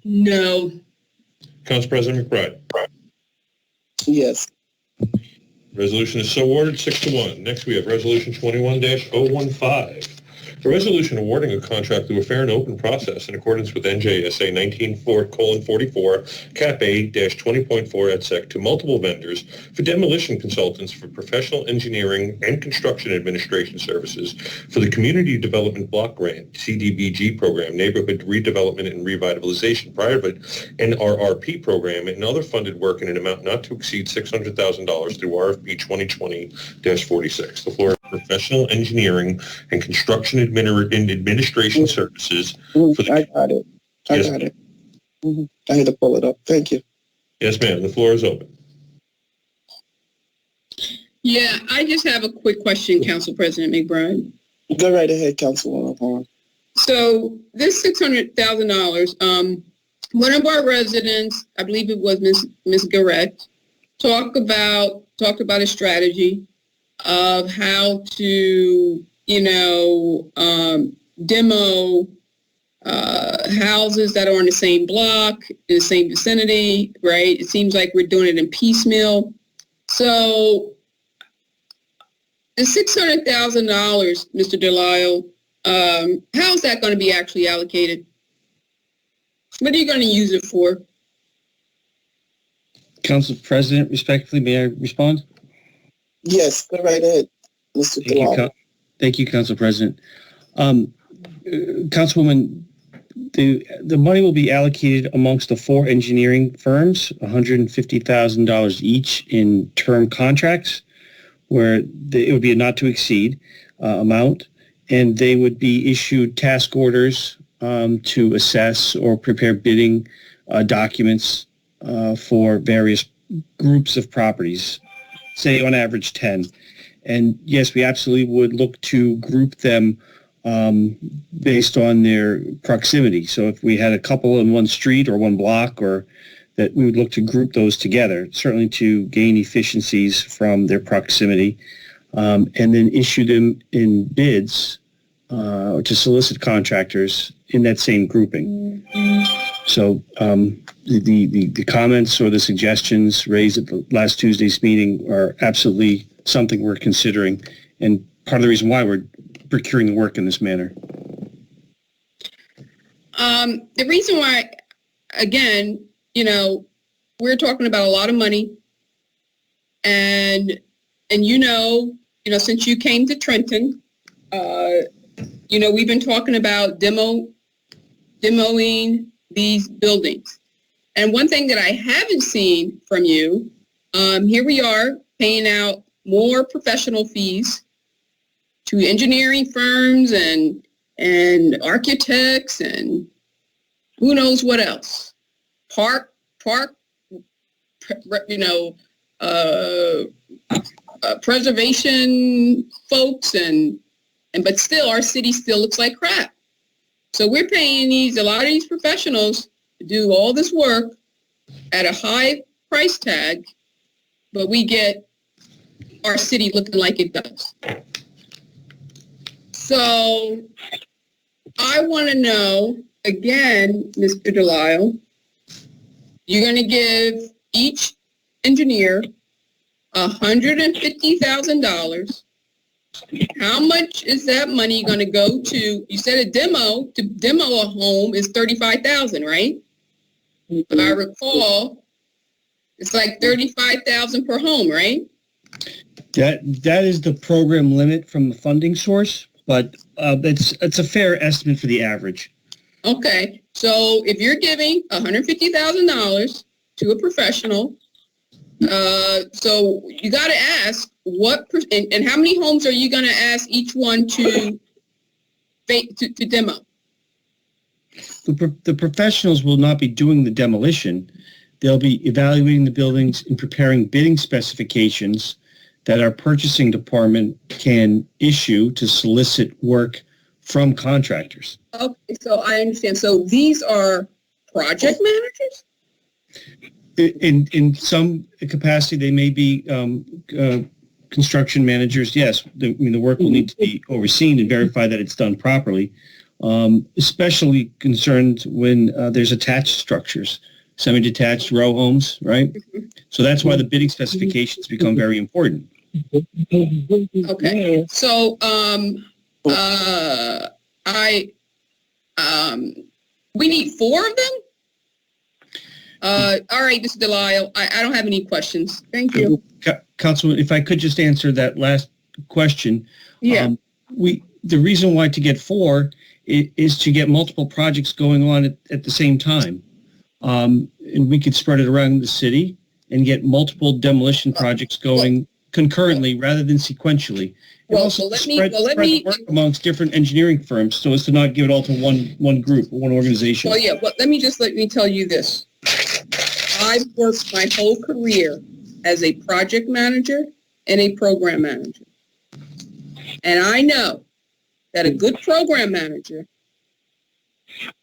No. Council President McBride. Yes. Resolution is so ordered, 6-1. Next, we have Resolution 21-015. A resolution awarding a contract through a fair and open process in accordance with NJSA 19:44, Cap A-20.4 et sec. To multiple vendors for demolition consultants for professional engineering and construction administration services for the Community Development Block Grant, CDBG program, Neighborhood Redevelopment and Revitalization Private NRRP program, and other funded work in an amount not to exceed $600,000 through RFP 2020-46. The floor is professional engineering and construction administration services. For the, I got it. I got it. I had to pull it up. Thank you. Yes, ma'am. The floor is open. Yeah, I just have a quick question, Council President McBride. Go right ahead, Councilwoman Vaughn. So this $600,000, one of our residents, I believe it was Ms. Garrett, talked about a strategy of how to, demo houses that are in the same block, in the same vicinity, right? It seems like we're doing it in piecemeal. So The $600,000, Mr. Delisle, how's that going to be actually allocated? What are you going to use it for? Council President, respectfully, may I respond? Yes, go right ahead, Mr. Delisle. Thank you, Council President. Councilwoman, the money will be allocated amongst the 4 engineering firms, $150,000 each in term contracts, where it would be a not to exceed amount, and they would be issued task orders to assess or prepare bidding documents for various groups of properties, say on average 10. And yes, we absolutely would look to group them based on their proximity. So if we had a couple in one street or one block, or that we would look to group those together, certainly to gain efficiencies from their proximity, and then issue them in bids or to solicit contractors in that same grouping. So the comments or the suggestions raised at the last Tuesday's meeting are absolutely something we're considering, and part of the reason why we're procuring the work in this manner. The reason why, again, we're talking about a lot of money, and since you came to Trenton, we've been talking about demoing these buildings. And one thing that I haven't seen from you, here we are paying out more professional fees to engineering firms and architects and who knows what else. Preservation folks but still our city still looks like crap. So we're paying a lot of these professionals to do all this work at a high price tag, but we get our city looking like it does. So I want to know, again, Mr. Delisle, you're going to give each engineer $150,000. How much is that money going to go to? You said to demo a home is $35,000, right? If I recall, it's like $35,000 per home, right? That is the program limit from the funding source, but it's a fair estimate for the average. Okay, so if you're giving $150,000 to a professional, so you got to ask and how many homes are you going to ask each one to demo? The professionals will not be doing the demolition. They'll be evaluating the buildings and preparing bidding specifications that our purchasing department can issue to solicit work from contractors. Okay, so I understand. So these are project managers? In some capacity, they may be construction managers. Yes, the work will need to be overseen and verify that it's done properly. Especially concerned when there's attached structures, semi-detached row homes, right? Mm-hmm. So that's why the bidding specifications become very important. Okay. So we need 4 of them? All right, Mr. Delisle, I don't have any questions. Thank you. Councilman, if I could just answer that last question. Yeah. The reason why to get 4 is to get multiple projects going on at the same time. And we could spread it around the city and get multiple demolition projects going concurrently rather than sequentially. And also spread the work amongst different engineering firms so as to not give it all to one group or one organization. Well, yeah, let me tell you this. I've worked my whole career as a project manager and a program manager. And I know that a good program manager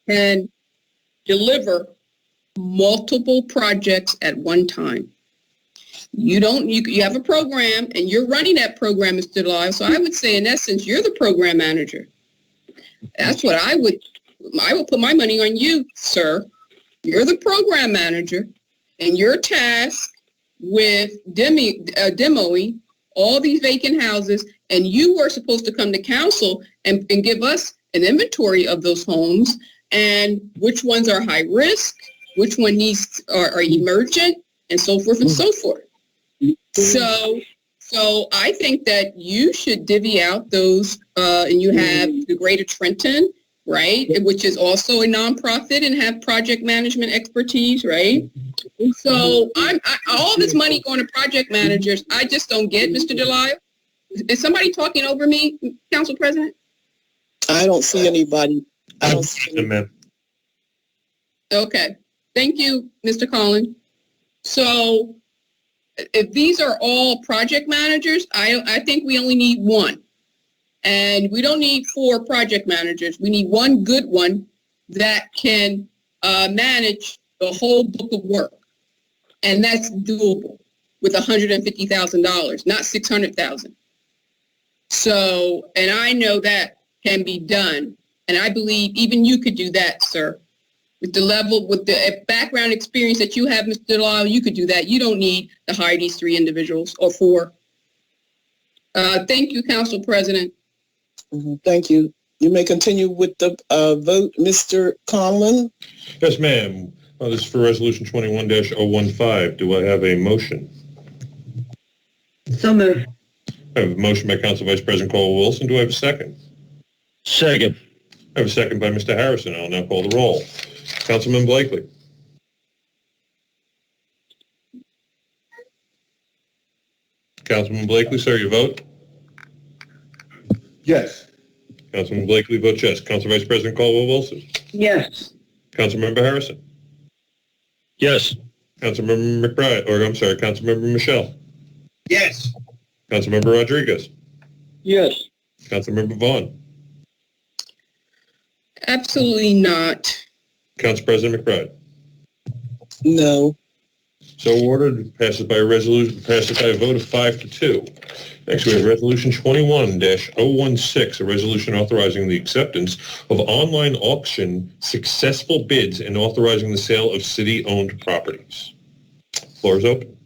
can deliver multiple projects at one time. You have a program and you're running that program, Mr. Delisle. So I would say in essence, you're the program manager. That's what I would put my money on you, sir. You're the program manager and you're tasked with demoing all these vacant houses, and you were supposed to come to council and give us an inventory of those homes and which ones are high risk, which one are emergent, and so forth and so forth. So I think that you should divvy out those, and you have the Greater Trenton, right, which is also a nonprofit and have project management expertise, right? So all this money going to project managers, I just don't get, Mr. Delisle. Is somebody talking over me, Council President? I don't see anybody. I don't see anybody. Okay. Thank you, Mr. Collins. So if these are all project managers, I think we only need one. And we don't need 4 project managers. We need one good one that can manage the whole book of work. And that's doable with $150,000, not $600,000. So, and I know that can be done. And I believe even you could do that, sir. With the background experience that you have, Mr. Delisle, you could do that. You don't need to hire these 3 individuals or 4. Thank you, Council President. Thank you. You may continue with the vote, Mr. Conlon. Yes, ma'am. This is for Resolution 21-015. Do I have a motion? So moved. I have a motion by Council Vice President Caldwell-Wilson. Do I have a second? Second. I have a second by Mr. Harrison. I'll now call the roll. Councilman Blakely. Councilman Blakely, sir, your vote? Yes. Councilman Blakely votes yes. Council Vice President Caldwell-Wilson. Yes. Councilmember Harrison. Yes. Councilmember McBride, or I'm sorry, Councilmember Michelle. Yes. Councilmember Rodriguez. Yes. Councilmember Vaughn. Absolutely not. Council President McBride. No. So ordered. Passes by a vote of 5-2. Next, we have Resolution 21-016, a resolution authorizing the acceptance of online auction successful bids and authorizing the sale of city-owned properties. Floor is open.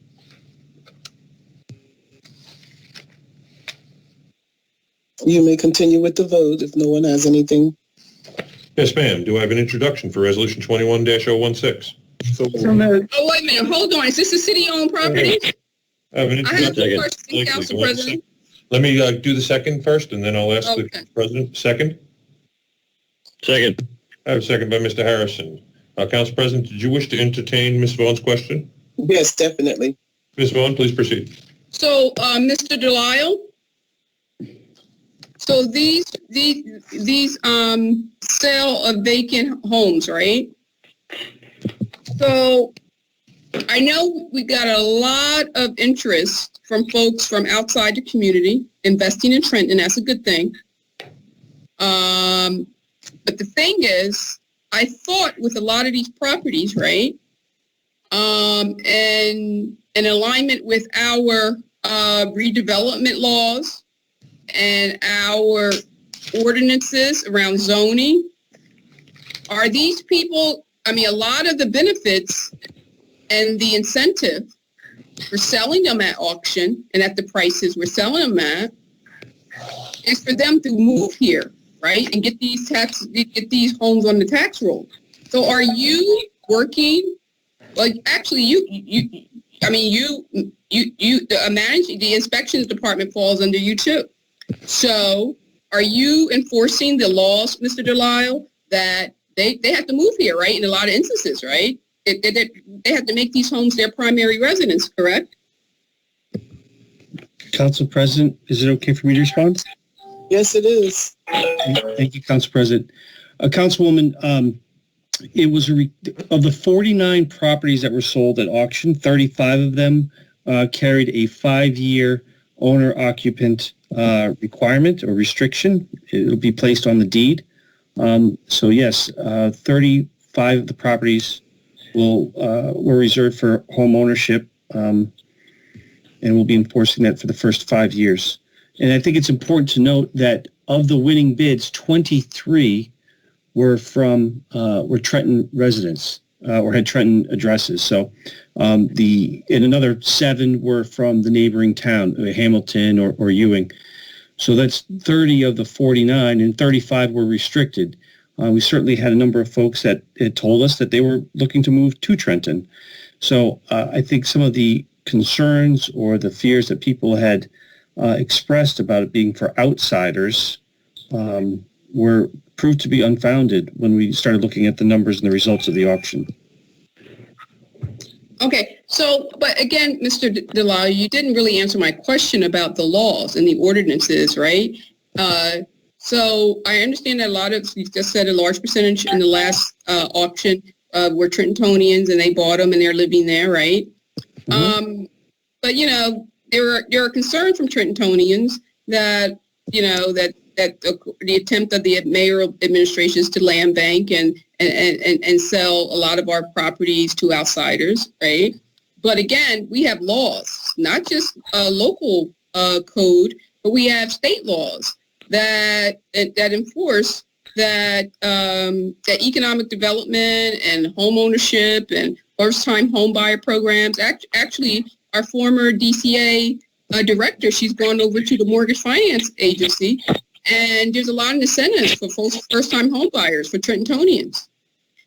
You may continue with the vote if no one has anything. Yes, ma'am. Do I have an introduction for Resolution 21-016? So moved. Oh, wait a minute. Hold on. Is this a city-owned property? I have an introduction. Question, Council President. Let me do the second first, and then I'll ask the President. Second? Second. I have a second by Mr. Harrison. Council President, did you wish to entertain Ms. Vaughn's question? Yes, definitely. Ms. Vaughn, please proceed. So, Mr. Delisle, so these sale of vacant homes, right? So I know we got a lot of interest from folks from outside the community investing in Trenton. That's a good thing. But the thing is, I thought with a lot of these properties, right, and in alignment with our redevelopment laws and our ordinances around zoning, are these people, I mean, a lot of the benefits and the incentive for selling them at auction and at the prices we're selling them at is for them to move here, right, and get these homes on the tax roll. So are you working? Like, actually, managing the inspections department falls under you too. So are you enforcing the laws, Mr. Delisle, that they have to move here, right? In a lot of instances, right? They have to make these homes their primary residence, correct? Council President, is it okay for me to respond? Yes, it is. Thank you, Council President. Councilwoman, it was of the 49 properties that were sold at auction, 35 of them carried a 5-year owner-occupant requirement or restriction. It will be placed on the deed. So yes, 35 of the properties were reserved for home ownership, and we'll be enforcing that for the first 5 years. And I think it's important to note that of the winning bids, 23 were Trenton residents. or had Trenton addresses. So and another 7 were from the neighboring town, Hamilton or Ewing. So that's 30 of the 49, and 35 were restricted. We certainly had a number of folks that had told us that they were looking to move to Trenton. So I think some of the concerns or the fears that people had expressed about it being for outsiders were proved to be unfounded when we started looking at the numbers and the results of the auction. Okay, so, but again, Mr. Delisle, you didn't really answer my question about the laws and the ordinances, right? So I understand that you just said a large percentage in the last auction were Trentonians and they bought them and they're living there, right? Mm-hmm. But, there are concerns from Trentonians that, the attempt of the mayoral administrations to land bank and sell a lot of our properties to outsiders, right? But again, we have laws, not just local code, but we have state laws that enforce that economic development and home ownership and first-time home buyer programs. Actually, our former DCA director, she's gone over to the Mortgage Finance Agency, and there's a lot of incentives for first-time home buyers, for Trentonians.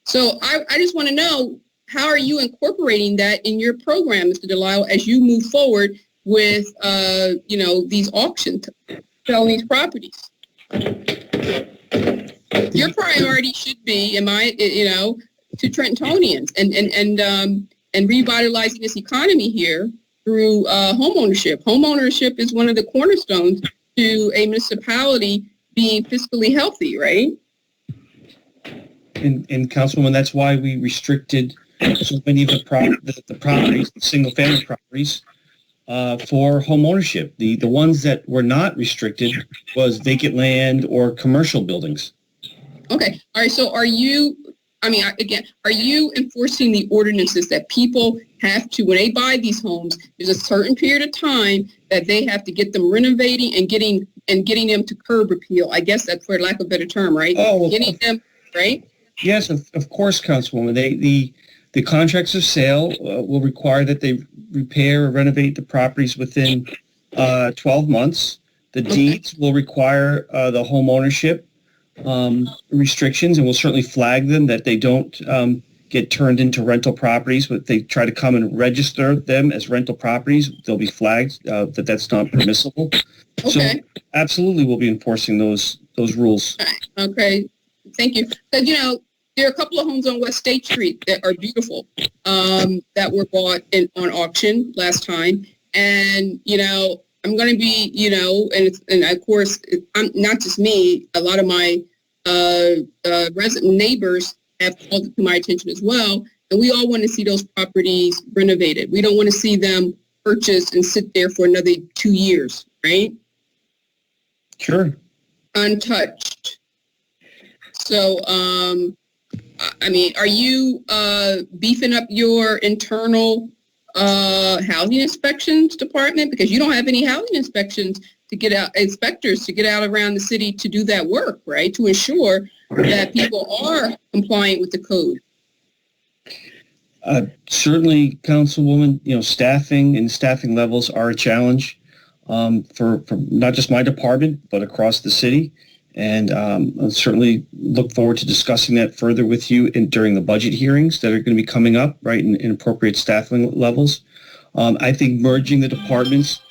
So I just want to know, how are you incorporating that in your program, Mr. Delisle, as you move forward with, these auctions, selling these properties? Your priority should be, to Trentonians and revitalizing this economy here through home ownership. Home ownership is one of the cornerstones to a municipality being fiscally healthy, right? And Councilwoman, that's why we restricted so many of the properties, single-family properties, for home ownership. The ones that were not restricted was vacant land or commercial buildings. Okay. All right. So are you enforcing the ordinances that people have to, when they buy these homes, there's a certain period of time that they have to get them renovating and getting them to curb appeal? I guess that's, for lack of a better term, right? Oh, getting them, right? Yes, of course, Councilwoman. The contracts of sale will require that they repair or renovate the properties within 12 months. The deeds will require the home ownership restrictions, and we'll certainly flag them that they don't get turned into rental properties. But if they try to come and register them as rental properties, they'll be flagged that that's not permissible. Okay. So absolutely, we'll be enforcing those rules. Okay. Thank you. Because, there are a couple of homes on West State Street that are beautiful that were bought on auction last time. And, I'm going to be, and of course, I'm not just me, a lot of my resident neighbors have called it to my attention as well. And we all want to see those properties renovated. We don't want to see them purchased and sit there for another 2 years, right? Sure. Untouched. So, are you beefing up your internal housing inspections department? Because you don't have any housing inspections inspectors to get out around the city to do that work, right? To ensure that people are compliant with the code. Certainly, Councilwoman, staffing levels are a challenge for not just my department, but across the city. And I'll certainly look forward to discussing that further with you during the budget hearings that are going to be coming up, right, in appropriate staffing levels. I think merging the departments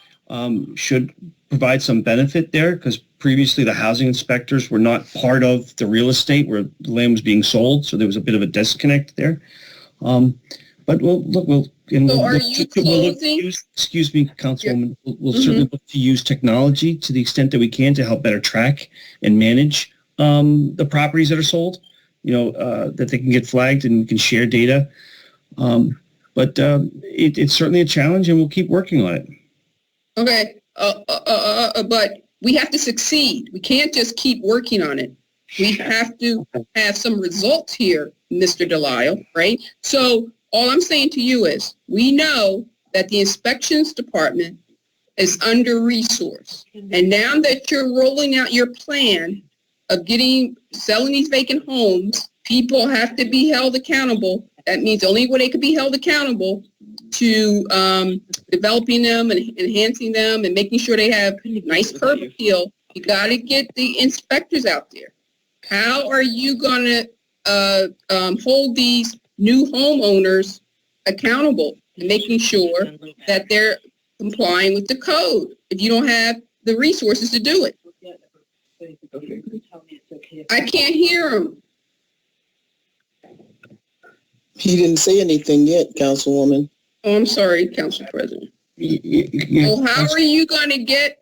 should provide some benefit there, because previously the housing inspectors were not part of the real estate where the land was being sold, so there was a bit of a disconnect there. But excuse me, Councilwoman, we'll certainly look to use technology to the extent that we can to help better track and manage the properties that are sold, that they can get flagged and we can share data. But it's certainly a challenge, and we'll keep working on it. Okay, but we have to succeed. We can't just keep working on it. We have to have some results here, Mr. Delisle, right? So all I'm saying to you is, we know that the inspections department is under-resourced. And now that you're rolling out your plan of selling these vacant homes, people have to be held accountable that means the only way they could be held accountable to developing them and enhancing them and making sure they have nice curb appeal. You got to get the inspectors out there. How are you going to hold these new homeowners accountable and making sure that they're complying with the code if you don't have the resources to do it? I can't hear him. He didn't say anything yet, Councilwoman. Oh, I'm sorry, Council President. Well, how are you going to get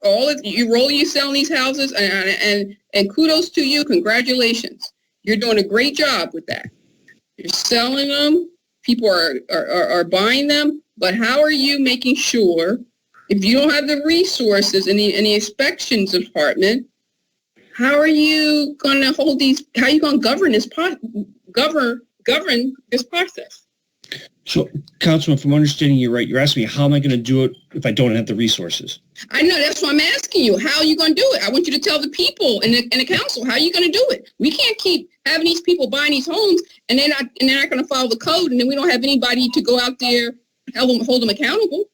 all of you rolling, you selling these houses, and kudos to you, congratulations. You're doing a great job with that. You're selling them, people are buying them, but how are you making sure, if you don't have the resources in the inspections department, how are you going to hold these, how are you going to govern this process? So, Councilman, if I'm understanding you right, you're asking me how am I going to do it if I don't have the resources? I know, that's what I'm asking you. How are you going to do it? I want you to tell the people in the council, how are you going to do it? We can't keep having these people buying these homes and they're not going to follow the code, and then we don't have anybody to go out there and hold them accountable.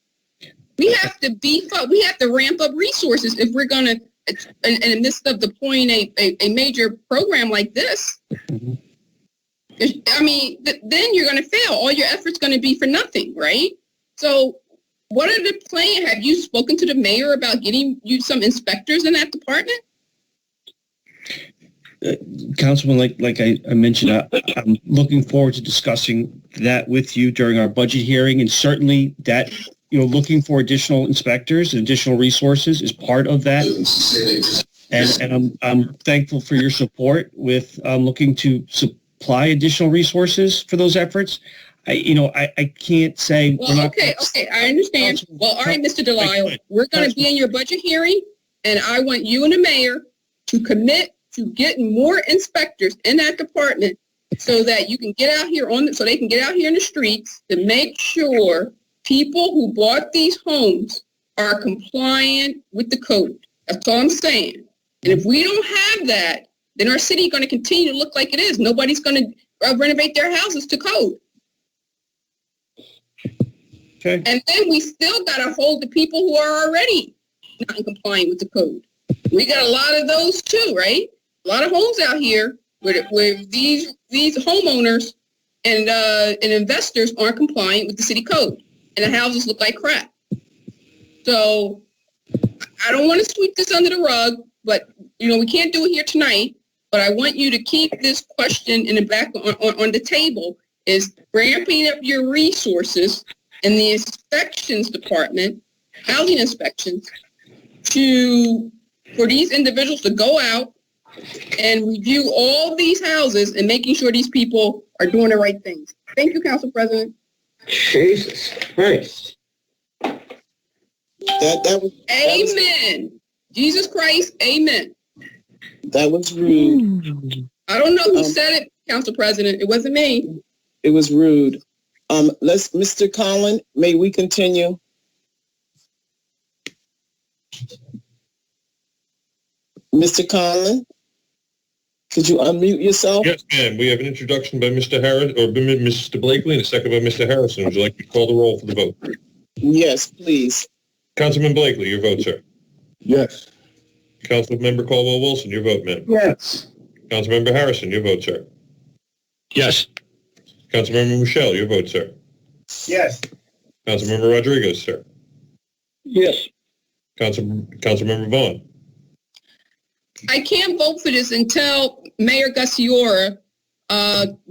We have to beef up. We have to ramp up resources if we're going to, in the midst of deploying a major program like this. Mm-hmm. I mean, then you're going to fail. All your effort's going to be for nothing, right? So what are the plans? Have you spoken to the mayor about getting you some inspectors in that department? Councilman, like I mentioned, I'm looking forward to discussing that with you during our budget hearing, and certainly that, looking for additional inspectors and additional resources is part of that. And I'm thankful for your support with looking to supply additional resources for those efforts. I can't say. Well, okay, I understand. Well, all right, Mr. Delisle, we're going to be in your budget hearing, and I want you and the mayor to commit to getting more inspectors in that department so that you can get out here so they can get out here in the streets to make sure people who bought these homes are compliant with the code. That's all I'm saying. And if we don't have that, then our city is going to continue to look like it is. Nobody's going to renovate their houses to code. Okay. And then we still got to hold the people who are already not compliant with the code. We got a lot of those too, right? A lot of homes out here where these homeowners and investors aren't compliant with the city code, and the houses look like crap. So I don't want to sweep this under the rug, but we can't do it here tonight. But I want you to keep this question in the back on the table: is ramping up your resources in the inspections department, housing inspections, for these individuals to go out and review all these houses and making sure these people are doing the right things. Thank you, Council President. Jesus Christ. That was Amen. Jesus Christ, amen. That was rude. I don't know who said it, Council President. It wasn't me. It was rude. Mr. Collin, may we continue? Mr. Collin, could you unmute yourself? Yes, ma'am. We have an introduction by Mr. Harris or Mr. Blakely, and a second by Mr. Harrison. Would you like to call the roll for the vote? Yes, please. Councilman Blakely, your vote, sir. Yes. Councilmember Caldwell-Wilson, your vote, ma'am. Yes. Councilmember Harrison, your vote, sir. Yes. Councilmember Michelle, your vote, sir. Yes. Councilmember Rodriguez, sir. Yes. Councilmember Vaughn. I can't vote for this until Mayor Gassiora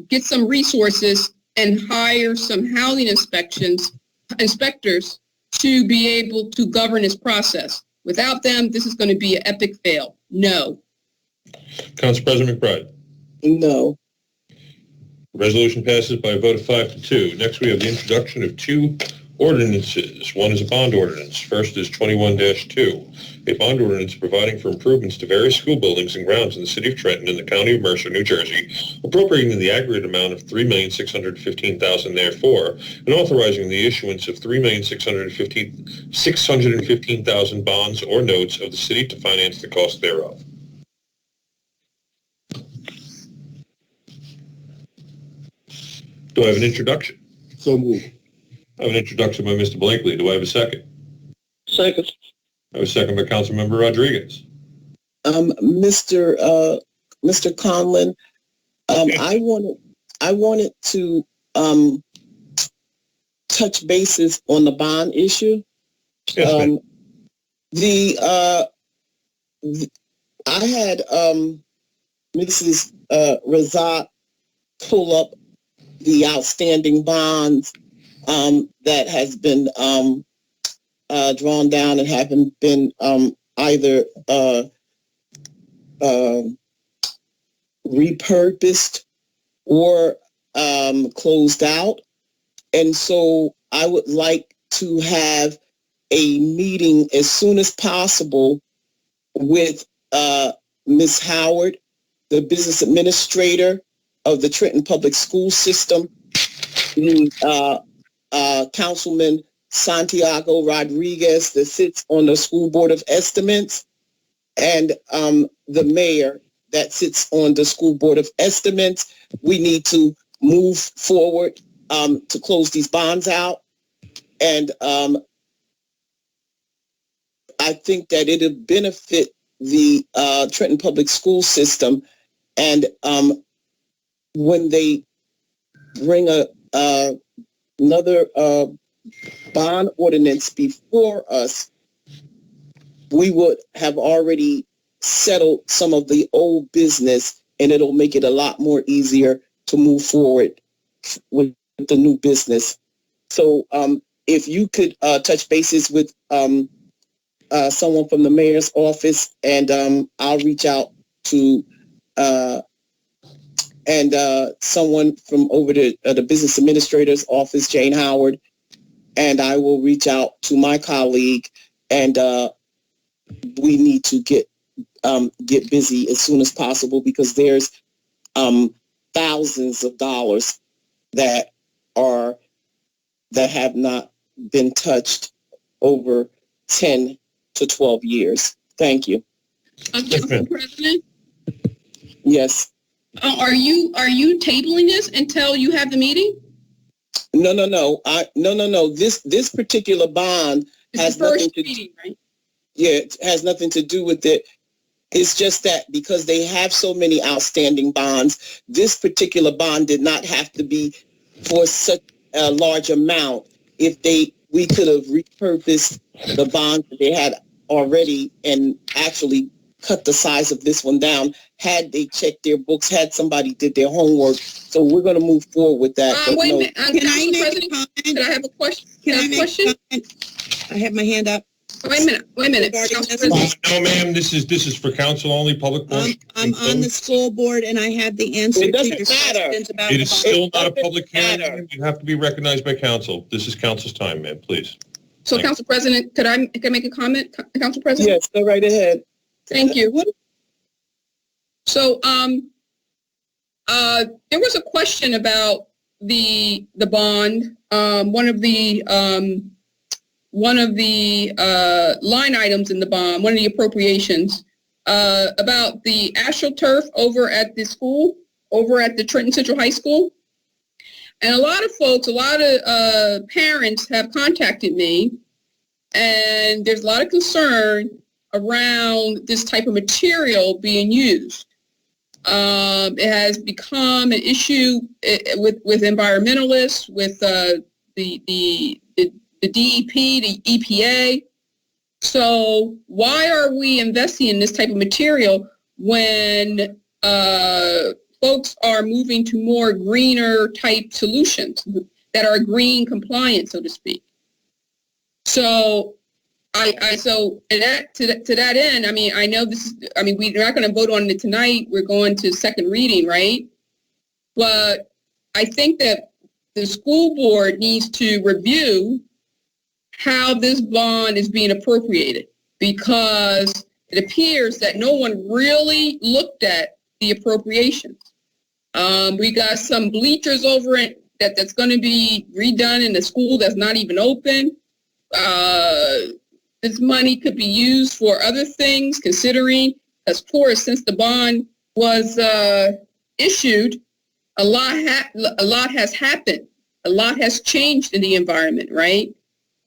gets some resources and hire some housing inspectors to be able to govern this process. Without them, this is going to be an epic fail. No. Council President McBride. No. Resolution passes by a vote of 5-2. Next, we have the introduction of two ordinances. One is a bond ordinance. First is 21-2, a bond ordinance providing for improvements to various school buildings and grounds in the city of Trenton and the county of Mercer, New Jersey, appropriating the aggregate amount of $3,615,000 therefore, and authorizing the issuance of $3,615,000 bonds or notes of the city to finance the cost thereof. Do I have an introduction? So moved. I have an introduction by Mr. Blakely. Do I have a second? Second. I have a second by Councilmember Rodriguez. Mr. Conlon, I wanted to touch bases on the bond issue. Yes, ma'am. I had Mrs. Razak pull up the outstanding bonds that has been drawn down and haven't been either repurposed or closed out. And so I would like to have a meeting as soon as possible with Ms. Howard, the business administrator of the Trenton Public School System, Councilman Santiago Rodriguez that sits on the School Board of Estimates, and the mayor that sits on the School Board of Estimates. We need to move forward to close these bonds out. And I think that it'll benefit the Trenton Public School System. And when they bring another bond ordinance before us, we would have already settled some of the old business, and it'll make it a lot more easier to move forward with the new business. So if you could touch bases with someone from the mayor's office, and I'll reach out to someone from over to the business administrator's office, Jane Howard, and I will reach out to my colleague, and we need to get busy as soon as possible, because there's thousands of dollars that have not been touched over 10 to 12 years. Thank you. Council President, Yes. are you tabling this until you have the meeting? No. No. This particular bond has nothing to do. Right? Yeah, it has nothing to do with it. It's just that because they have so many outstanding bonds, this particular bond did not have to be for such a large amount. If we could have repurposed the bonds that they had already and actually cut the size of this one down, had they checked their books, had somebody did their homework. So we're going to move forward with that. Wait a minute. Can I make a comment? Can I have a question? I have my hand up. Wait a minute. No, ma'am, this is for council only, public portion. I'm on the school board, and I have the answer to your questions about It the is bond. still not a public hearing. You have to be recognized by council. This is council's time, ma'am, please. So, Council President, can I make a comment, Council President? Yes, go right ahead. Thank you. So, there was a question about the bond. One of the line items in the bond, one of the appropriations, about the AstroTurf over at the school, over at the Trenton Central High School. And a lot of folks, a lot of parents have contacted me, and there's a lot of concern around this type of material being used. It has become an issue with environmentalists, with the DEP, the EPA. So why are we investing in this type of material when folks are moving to more greener type solutions that are green compliant, so to speak? So so to that end, I mean, I know this is, I mean, we're not going to vote on it tonight. We're going to second reading, right? But I think that the school board needs to review how this bond is being appropriated, because it appears that no one really looked at the appropriations. We got some bleachers over it that's going to be redone in the school that's not even open. This money could be used for other things, considering, of course, since the bond was issued, a lot has happened. A lot has changed in the environment, right?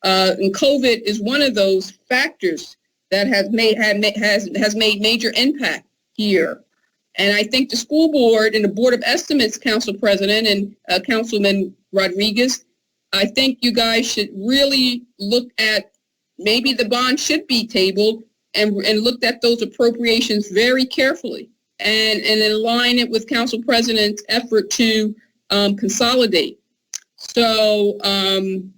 And COVID is one of those factors that has made major impact here. And I think the school board and the Board of Estimates, Council President and Councilman Rodriguez, I think you guys should really look at maybe the bond should be tabled and looked at those appropriations very carefully and align it with Council President's effort to consolidate. So, and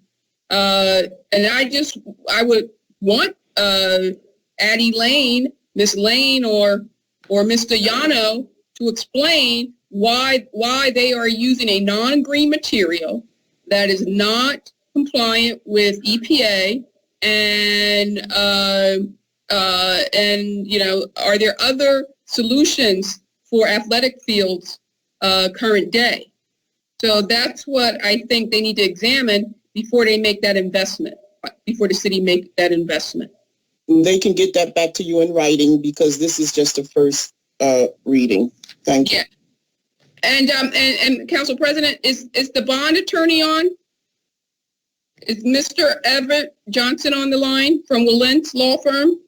I would want Addie Lane, Miss Lane, or Mr. Yano to explain why they are using a non-green material that is not compliant with EPA, and you know, are there other solutions for athletic fields current day? So that's what I think they need to examine before they make that investment, before the city make that investment. They can get that back to you in writing because this is just a first reading. Thank you. Yeah. And Council President, is the bond attorney on? Is Mr. Everett Johnson on the line from Willent's law firm?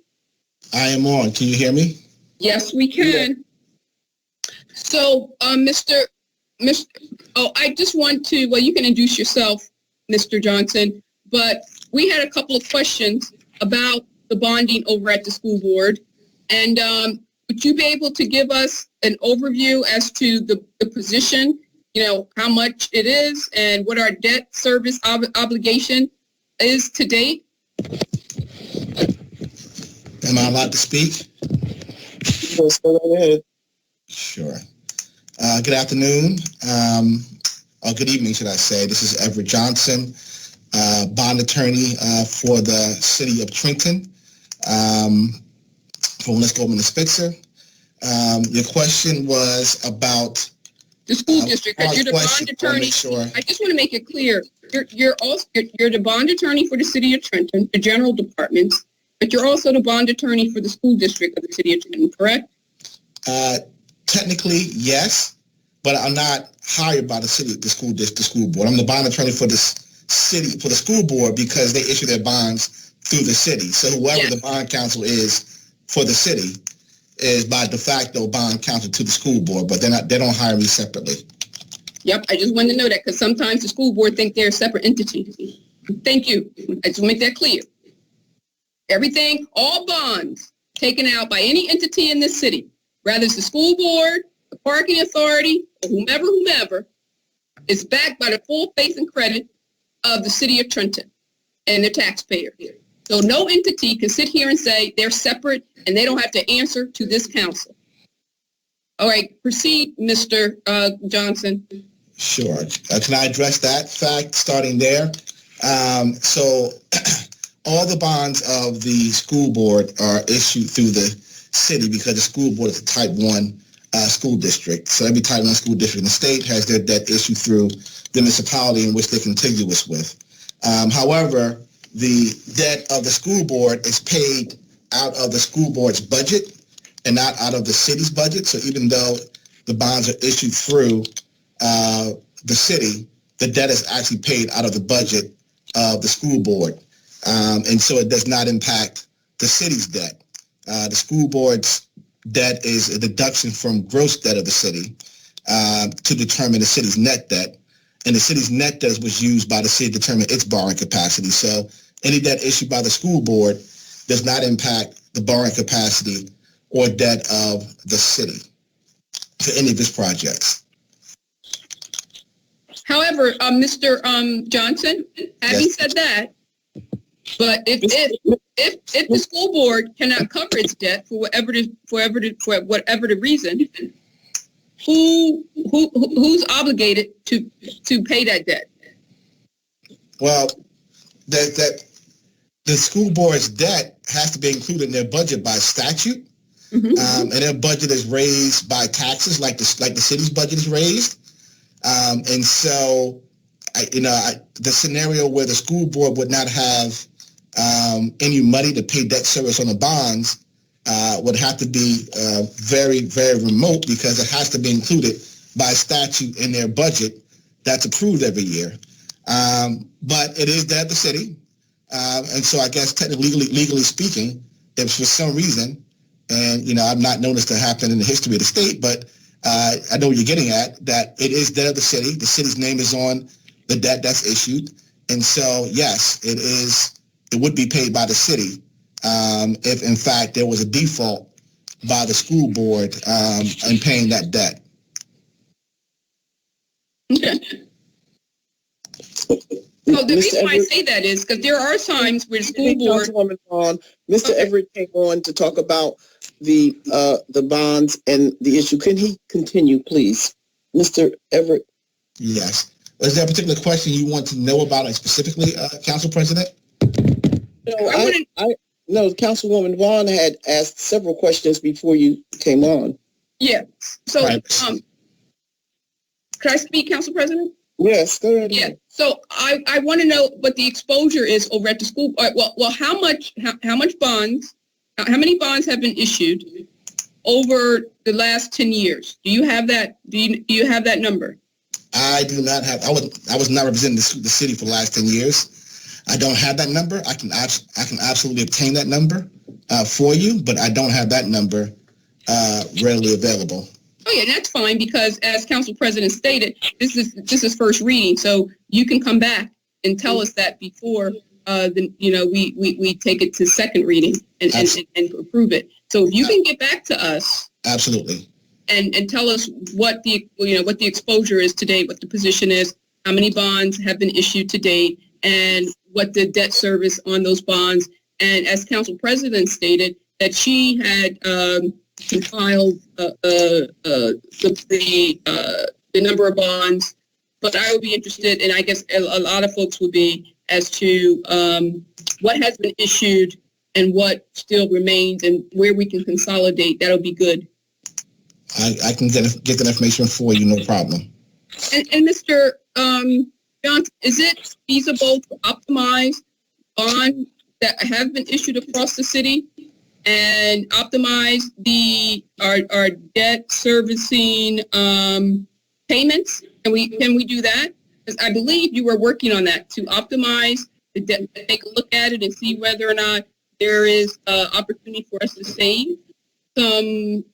I am on. Can you hear me? Yes, we can. So, Mr. I just want to, well, you can introduce yourself, Mr. Johnson, but we had a couple of questions about the bonding over at the school board. And would you be able to give us an overview as to the position, you know, how much it is and what our debt service obligation is to date? Am I allowed to speak? Yes, go ahead. Sure. Good afternoon, or good evening, should I say. This is Everett Johnson, bond attorney for the city of Trenton, from Let's Go and Spitzer. Your question was about the school district. You're the bond attorney. Sure. I just want to make it clear. You're the bond attorney for the city of Trenton, the general department, but you're also the bond attorney for the school district of the city of Trenton, correct? Technically, yes, but I'm not hired by the city, the school board. I'm the bond attorney for the city, for the school board, because they issue their bonds through the city. So whoever the bond counsel is for the city is by de facto bond counsel to the school board, but they don't hire me separately. Yep, I just wanted to know that because sometimes the school board think they're a separate entity. Thank you. I just want to make that clear. Everything, all bonds taken out by any entity in this city, whether it's the school board, the parking authority, or whomever, is backed by the full faith and credit of the city of Trenton and the taxpayer. So no entity can sit here and say they're separate and they don't have to answer to this council. All right, proceed, Mr. Johnson. Sure. Can I address that fact starting there? So all the bonds of the school board are issued through the city because the school board is a type 1 school district. So every type 1 school district in the state has their debt issued through the municipality in which they're contiguous with. However, the debt of the school board is paid out of the school board's budget and not out of the city's budget. So even though the bonds are issued through the city, the debt is actually paid out of the budget of the school board. And so it does not impact the city's debt. The school board's debt is a deduction from gross debt of the city to determine the city's net debt. And the city's net debt was used by the city to determine its borrowing capacity. So any debt issued by the school board does not impact the borrowing capacity or debt of the city for any of its projects. However, Mr. Johnson, having said that, but if the school board cannot cover its debt for whatever the reason, who's obligated to pay that debt? Well, that the school board's debt has to be included in their budget by statute, and their budget is raised by taxes, like the city's budget is raised, and so the scenario where the school board would not have any money to pay debt service on the bonds would have to be very, very remote because it has to be included by statute in their budget that's approved every year. But it is debt of the city. And so I guess technically, legally speaking, if for some reason, and, you know, I've not known this to happen in the history of the state, but I know what you're getting at, that it is debt of the city. The city's name is on the debt that's issued. And so, yes, it would be paid by the city if, in fact, there was a default by the school board in paying that debt. Okay. So the reason why I say that is because there are times where the school board... Mr. Everett came on to talk about the bonds and the issue. Can he continue, please? Mr. Everett? Yes. Was there a particular question you want to know about it specifically, Council President? No, Councilwoman Vaughn had asked several questions before you came on. Yeah. So, can I speak, Council President? Yes, go ahead. Yeah. So I want to know what the exposure is over at the school. Well, how much bonds, how many bonds have been issued over the last 10 years? Do you have that? Do you have that number? I do not have. I was not representing the city for the last 10 years. I don't have that number. I can absolutely obtain that number for you, but I don't have that number readily available. Oh yeah, that's fine because as Council President stated, this is first reading, so you can come back and tell us that before we take it to second reading and approve it. So if you can get back to us, absolutely, and tell us what the exposure is to date, what the position is, how many bonds have been issued to date, and what the debt service on those bonds. And as Council President stated, that she had compiled the number of bonds, but I would be interested, and I guess a lot of folks would be, as to what has been issued and what still remains and where we can consolidate. That'll be good. I can get that information for you, no problem. And Mr. Johnson, is it feasible to optimize bonds that have been issued across the city and optimize our debt servicing payments? Can we do that? Because I believe you were working on that to optimize the debt, take a look at it and see whether or not there is opportunity for us to save some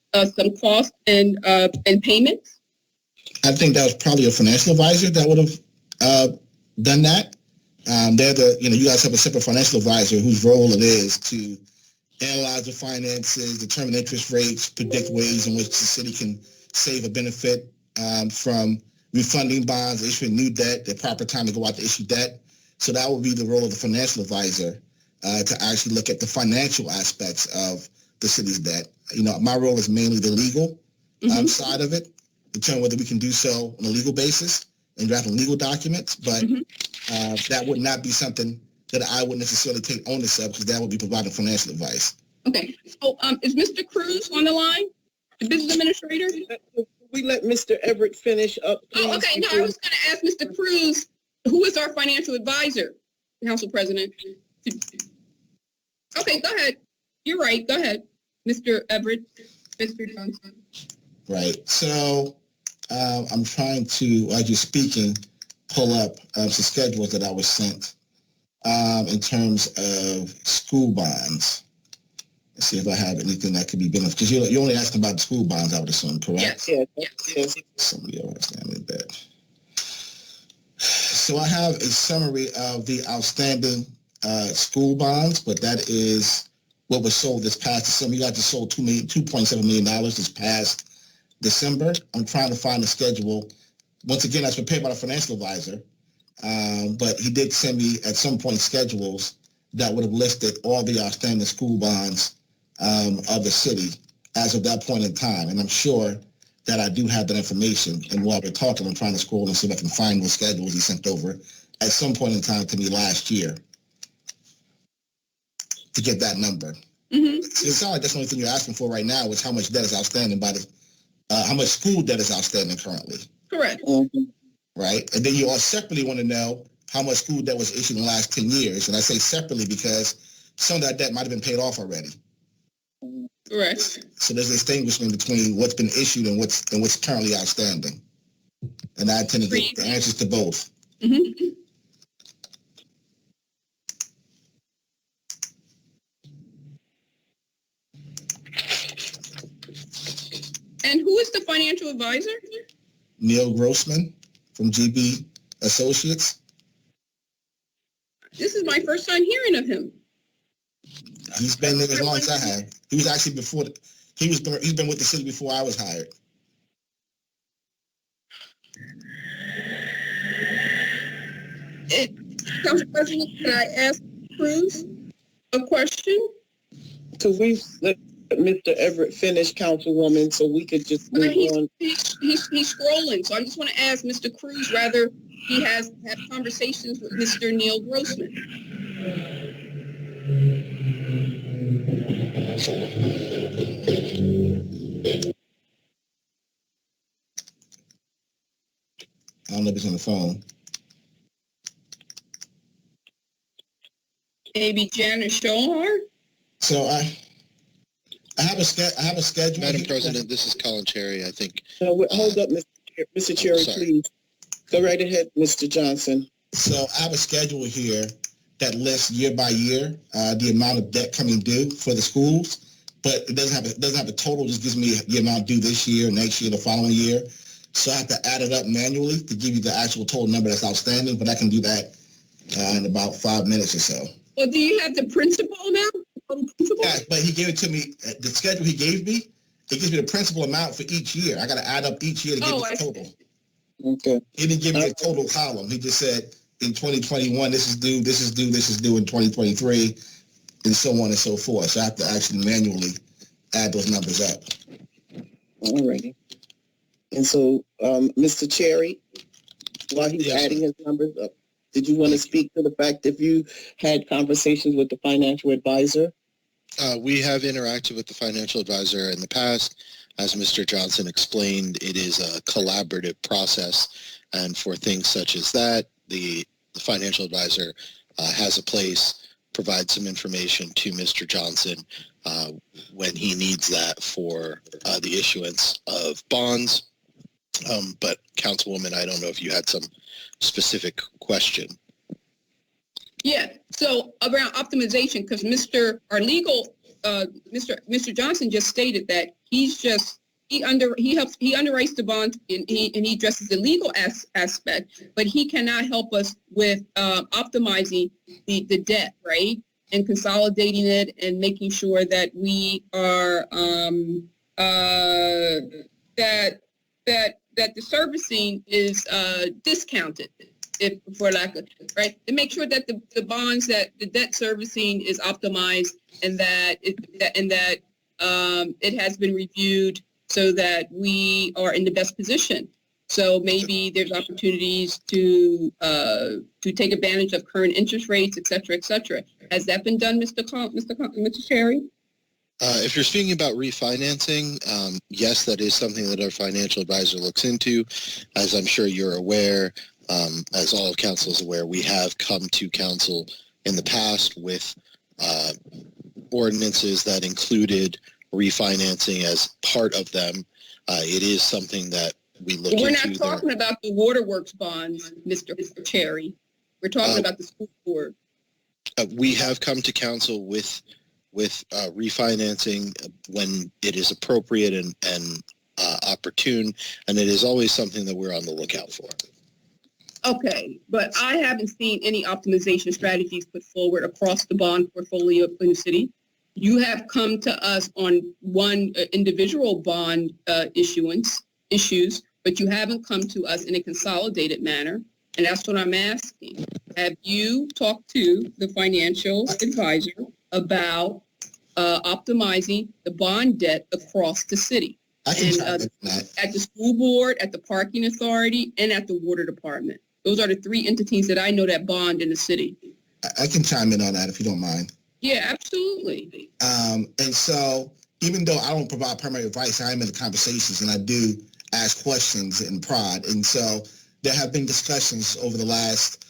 costs and payments. I think that was probably a financial advisor that would have done that. You guys have a separate financial advisor whose role it is to analyze the finances, determine interest rates, predict ways in which the city can save or benefit from refunding bonds, issuing new debt, the proper time to go out to issue debt. So that would be the role of the financial advisor to actually look at the financial aspects of the city's debt. My role is mainly the legal side of it, determine whether we can do so on a legal basis and drafting legal documents, but that would not be something that I would necessarily take onus of, because that would be providing financial advice. Okay. So is Mr. Cruz on the line, the business administrator? We let Mr. Everett finish up, please. Oh, okay. No, I was going to ask Mr. Cruz, who is our financial advisor, Council President? Okay, go ahead. You're right. Go ahead, Mr. Everett, Mr. Johnson. Right. So I'm trying to, as you're speaking, pull up some schedules that I was sent in terms of school bonds. Let's see if I have anything that could be beneficial. Because you're only asking about the school bonds, I would assume, correct? Yes. Somebody else understand that. So I have a summary of the outstanding school bonds, but that is what was sold this past December. You guys just sold $2.7 million this past December. I'm trying to find the schedule. Once again, that's prepared by the financial advisor, but he did send me at some point schedules that would have listed all the outstanding school bonds of the city as of that point in time. And I'm sure that I do have that information. And while we're talking, I'm trying to scroll and see if I can find those schedules he sent over at some point in time to me last year to get that number. Mm-hmm. It sounds like that's the only thing you're asking for right now is how much debt is outstanding how much school debt is outstanding currently. Correct. Right? And then you all separately want to know how much school debt was issued in the last 10 years. And I say separately because some of that debt might have been paid off already. Correct. So there's a distinguishment between what's been issued and what's currently outstanding. and I intend to get the answers to both. Mm-hmm. And who is the financial advisor? Neil Grossman from GB Associates. This is my first time hearing of him. He's been there as long as I have. He was actually he's been with the city before I was hired. Council President, can I ask Cruz a question? Because we've let Mr. Everett finish, Councilwoman, so we could just move on. He's scrolling, so I just want to ask Mr. Cruz whether he has had conversations with Mr. Neil Grossman. I don't know if he's on the phone. Maybe Janice Shohar? So I have a schedule. Madam President, this is Colin Cherry. I think. Hold up, Mr. Cherry, please. Go right ahead, Mr. Johnson. So I have a schedule here that lists year by year the amount of debt coming due for the schools, but it doesn't have a total. It just gives me the amount due this year, next year, the following year. So I have to add it up manually to give you the actual total number that's outstanding, but I can do that in about 5 minutes or so. Well, do you have the principal amount? Yeah, but he gave it to me. The schedule he gave me, it gives me the principal amount for each year. I got to add up each year to get the total. Okay. He didn't give me a total column. He just said in 2021 this is due, this is due, this is due in 2023, and so on and so forth. So I have to actually manually add those numbers up. All righty. And so, Mr. Cherry, while he's adding his numbers up, did you want to speak to the fact if you had conversations with the financial advisor? We have interacted with the financial advisor in the past. As Mr. Johnson explained, it is a collaborative process, and for things such as that, the financial advisor has a place, provides some information to Mr. Johnson when he needs that for the issuance of bonds. But Councilwoman, I don't know if you had some specific question. Yeah. So around optimization, because Mr. Johnson just stated that he underwrites the bond and he addresses the legal aspect, but he cannot help us with optimizing the debt, right? And consolidating it and making sure that we are that the servicing is discounted, if for lack of right, to make sure that the bonds, that the debt servicing is optimized and that it has been reviewed so that we are in the best position. So maybe there's opportunities to take advantage of current interest rates, et cetera, et cetera. Has that been done, Mr. Cherry? If you're speaking about refinancing, yes, that is something that our financial advisor looks into. As I'm sure you're aware, as all of council is aware, we have come to council in the past with ordinances that included refinancing as part of them. It is something that we look into. We're not talking about the waterworks bonds, Mr. Cherry. We're talking about the school board. We have come to council with refinancing when it is appropriate and opportune, and it is always something that we're on the lookout for. Okay, but I haven't seen any optimization strategies put forward across the bond portfolio in the city. You have come to us on one individual bond issues, but you haven't come to us in a consolidated manner, and that's what I'm asking. Have you talked to the financial advisor about optimizing the bond debt across the city? At the school board, at the parking authority, and at the water department. Those are the three entities that I know that bond in the city. I can chime in on that if you don't mind. Yeah, absolutely. And so even though I don't provide primary advice, I am in the conversations and I do ask questions and prod. And so there have been discussions over the last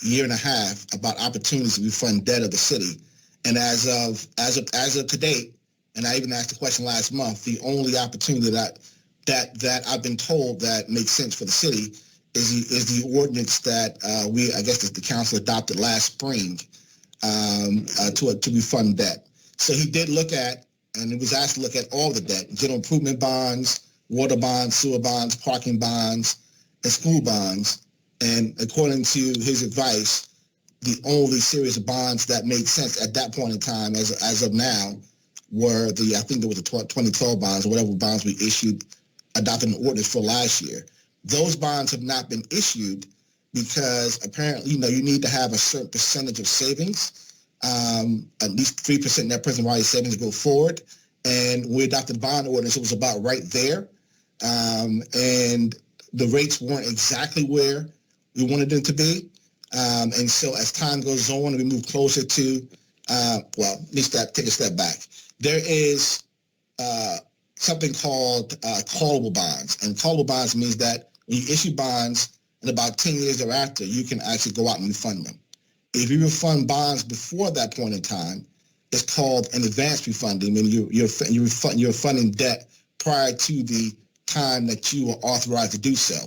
year and a half about opportunities to refund debt of the city. And as of to date, and I even asked the question last month, the only opportunity that that I've been told that makes sense for the city is the ordinance that the council adopted last spring to refund debt. So he did look at, and he was asked to look at all the debt: general improvement bonds, water bonds, sewer bonds, parking bonds, and school bonds. And according to his advice, the only series of bonds that made sense at that point in time, as of now, were I think there was the 2012 bonds or whatever bonds we issued, adopted an ordinance for last year. Those bonds have not been issued because apparently, you need to have a certain percentage of savings, at least 3% net present value savings to go forward. And when we adopted the bond ordinance, it was about right there. And the rates weren't exactly where we wanted them to be. And so as time goes on, we move closer to, take a step back. There is something called callable bonds. And callable bonds means that when you issue bonds, and about 10 years thereafter, you can actually go out and refund them. If you refund bonds before that point in time, it's called an advance refunding, and you're funding debt prior to the time that you were authorized to do so.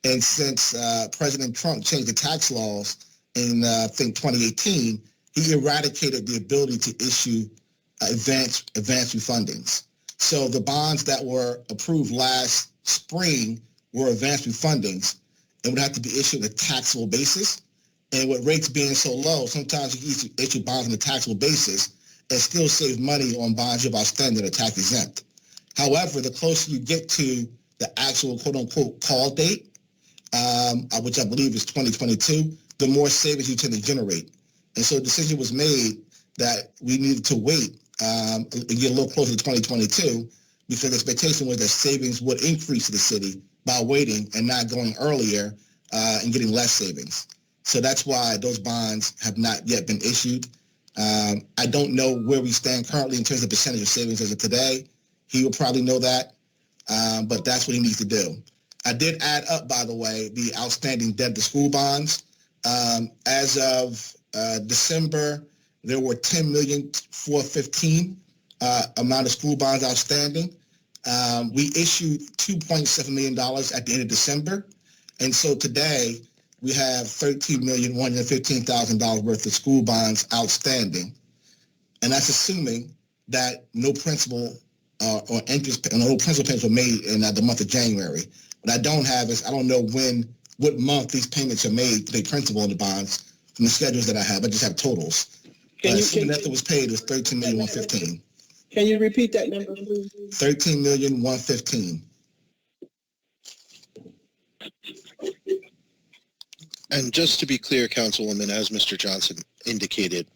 And since President Trump changed the tax laws in, I think, 2018, he eradicated the ability to issue advance refundings. So the bonds that were approved last spring were advance refundings and would have to be issued on a taxable basis. And with rates being so low, sometimes you can issue bonds on a taxable basis and still save money on bonds you have outstanding that are tax exempt. However, the closer you get to the actual quote-unquote call date, which I believe is 2022, the more savings you tend to generate. And so a decision was made that we needed to wait and get a little closer to 2022 because the expectation was that savings would increase to the city by waiting and not going earlier and getting less savings. So that's why those bonds have not yet been issued. I don't know where we stand currently in terms of percentage of savings as of today. He will probably know that, but that's what he needs to do. I did add up, by the way, the outstanding debt to school bonds. As of December, there were $10,415,000 amount of school bonds outstanding. We issued $2.7 million at the end of December. And so today we have $13,115,000 worth of school bonds outstanding. And that's assuming that no principal or interest, no principal payments were made in the month of January. What I don't have is, I don't know what month these payments are made, the principal on the bonds, from the schedules that I have. I just have totals. Assuming that was paid was $13,115,000. Can you repeat that number, please? $13,115,000. And just to be clear, Councilwoman, as Mr. Johnson indicated,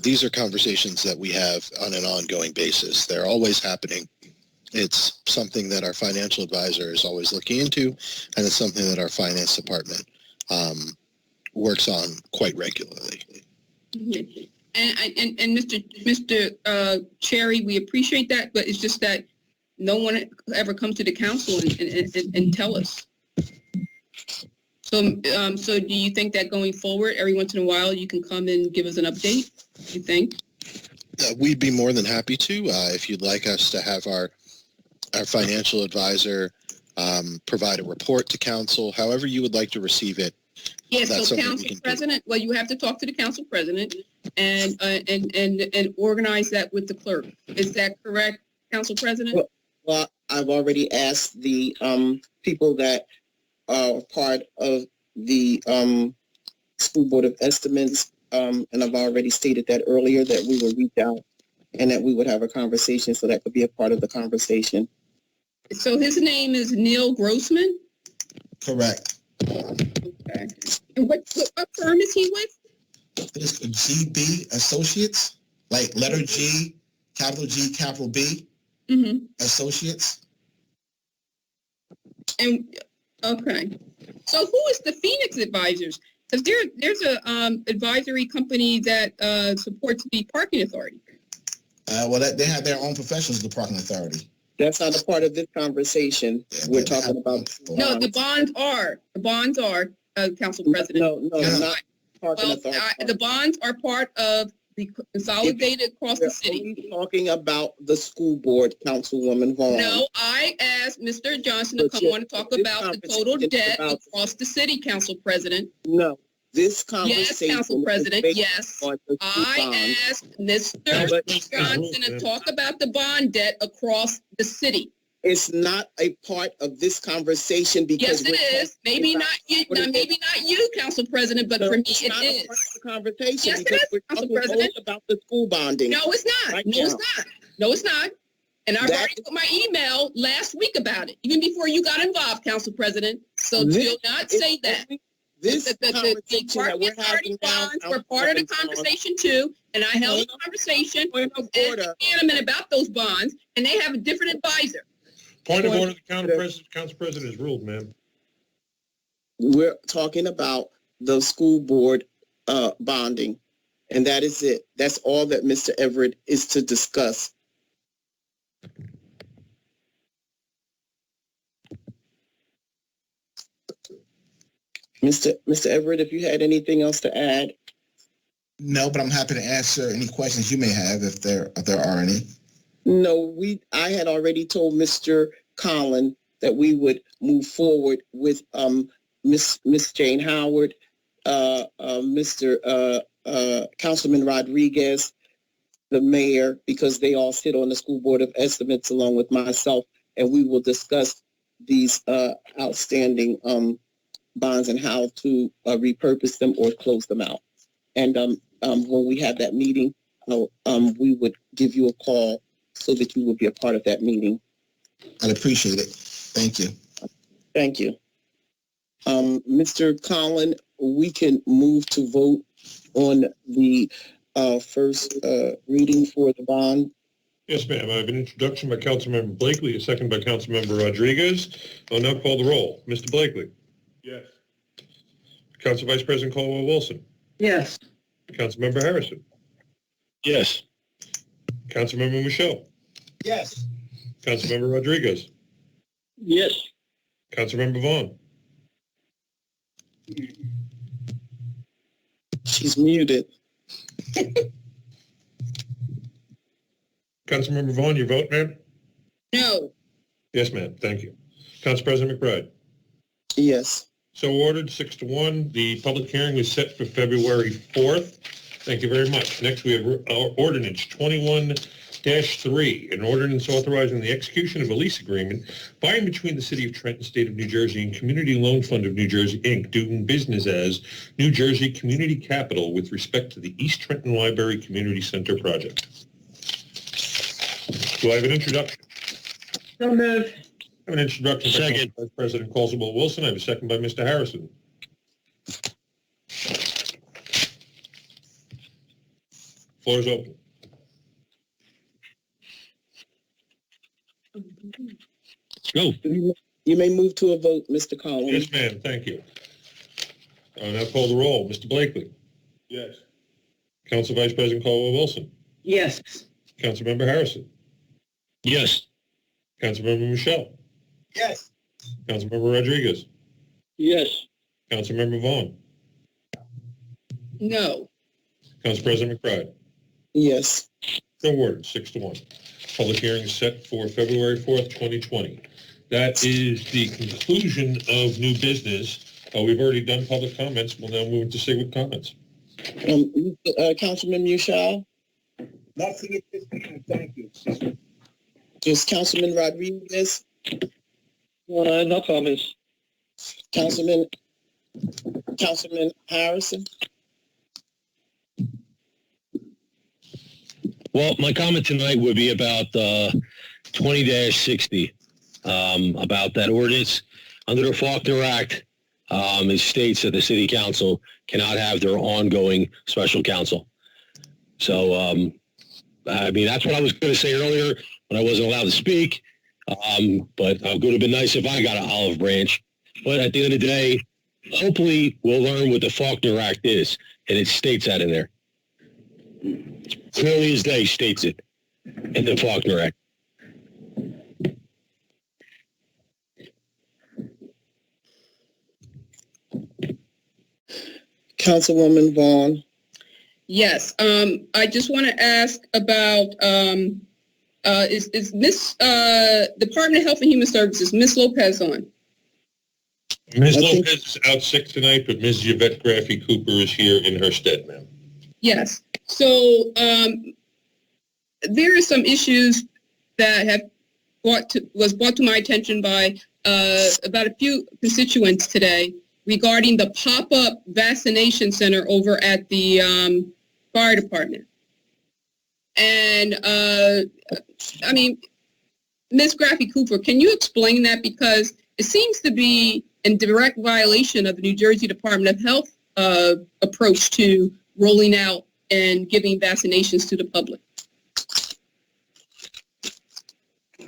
these are conversations that we have on an ongoing basis. They're always happening. It's something that our financial advisor is always looking into, and it's something that our finance department works on quite regularly. Mm-hmm. And Mr. Cherry, we appreciate that, but it's just that no one ever comes to the council and tell us. So do you think that going forward, every once in a while, you can come and give us an update? You think? We'd be more than happy to. If you'd like us to have our financial advisor provide a report to council, however you would like to receive it. Yes, so council president, well, you have to talk to the council president and organize that with the clerk. Is that correct, council president? Well, I've already asked the people that are part of the School Board of Estimates, and I've already stated that earlier, that we will reach out and that we would have a conversation, so that could be a part of the conversation. So his name is Neil Grossman? Correct. Okay. And what firm is he with? It's GB Associates, like letter G, capital B, mm-hmm. Associates. And okay, so who is the Phoenix Advisors? Because there's a advisory company that supports the parking authority. Well, they have their own professionals, the parking authority. That's not a part of this conversation. Yeah, we're talking about. No, the bonds are, Council President. No, not parking authority. The bonds are part of consolidated across the We're city. only talking about the school board, Councilwoman Vaughn. No, I asked Mr. Johnson to come on and talk about the total debt across the city, Council President. No, this conversation. Yes, Council President, yes. I asked Mr. Johnson to talk about the bond debt across the city. It's not a part of this conversation because yes, it is. Maybe not you. Maybe not you, Council President, but for me, it is. Part of the conversation yes, it is, Council President. About the school bonding. No, it's not. Right no, now. It's not. No, it's not. And I've already put my email last week about it, even before you got involved, Council President. So do not say that. The Department Party bonds were part of the conversation too, and I held a conversation with Hanneman about those bonds, and they have a different advisor. Point of order, the Council President has ruled, ma'am. We're talking about the school board bonding, and that is it. That's all that Mr. Everett is to discuss. Mr. Everett, if you had anything else to add. No, but I'm happy to answer any questions you may have if there are any. No, I had already told Mr. Collin that we would move forward with Miss Jane Howard, Mr. Councilman Rodriguez, the mayor, because they all sit on the School Board of Estimates along with myself, and we will discuss these outstanding bonds and how to repurpose them or close them out. And when we have that meeting, we would give you a call so that you will be a part of that meeting. I'd appreciate it. Thank you. Thank you. Mr. Collin, we can move to vote on the first reading for the bond. Yes, ma'am. I have an introduction by Councilmember Blakely, a second by Councilmember Rodriguez. I'll now call the roll. Mr. Blakely. Yes. Council Vice President Caldwell-Wilson. Yes. Councilmember Harrison. Yes. Councilmember Michelle. Yes. Councilmember Rodriguez. Yes. Councilmember Vaughn. She's muted. Councilmember Vaughn, your vote, ma'am? No. Yes, ma'am. Thank you. Council President McBride. Yes. So ordered, 6-1. The public hearing is set for February 4th. Thank you very much. Next, we have ordinance 21-3, an ordinance authorizing the execution of a lease agreement by and between the City of Trenton, State of New Jersey, and Community Loan Fund of New Jersey, Inc., doing business as New Jersey Community Capital with respect to the East Trenton Library Community Center project. Do I have an introduction? So moved. I have an introduction by Second. Vice President Caldwell-Wilson. I have a second by Mr. Harrison. Floor is open. Go. You may move to a vote, Mr. Collins. Yes, ma'am. Thank you. I'll now call the roll. Mr. Blakely. Yes. Council Vice President Caldwell-Wilson. Yes. Councilmember Harrison. Yes. Councilmember Michelle. Yes. Councilmember Rodriguez. Yes. Councilmember Vaughn. No. Council President McBride. Yes. So ordered, 6-1. Public hearing is set for February 4th, 2020. That is the conclusion of new business. We've already done public comments. We'll now move into civic comments. Councilman Michelle? Nothing at this time, thank you. Just Councilman Rodriguez? No comments. Councilman Harrison? Well, my comment tonight would be about 20-60, about that ordinance. Under the Faulkner Act, it states that the City Council cannot have their ongoing special counsel. So, I mean, that's what I was going to say earlier when I wasn't allowed to speak. But it would have been nice if I got an olive branch. But at the end of the day, hopefully we'll learn what the Faulkner Act is, and it states that in there. Clearly as day states it in the Faulkner Act. Councilwoman Vaughn? Yes. I just want to ask about, is Miss Department of Health and Human Services, Miss Lopez on? Ms. Lopez is out sick tonight, but Ms. Yvette Graffy Cooper is here in her stead, ma'am. Yes. So there are some issues that have was brought to my attention by about a few constituents today regarding the pop-up vaccination center over at the fire department. And I mean, Ms. Graffy Cooper, can you explain that? Because it seems to be in direct violation of the New Jersey Department of Health approach to rolling out and giving vaccinations to the public.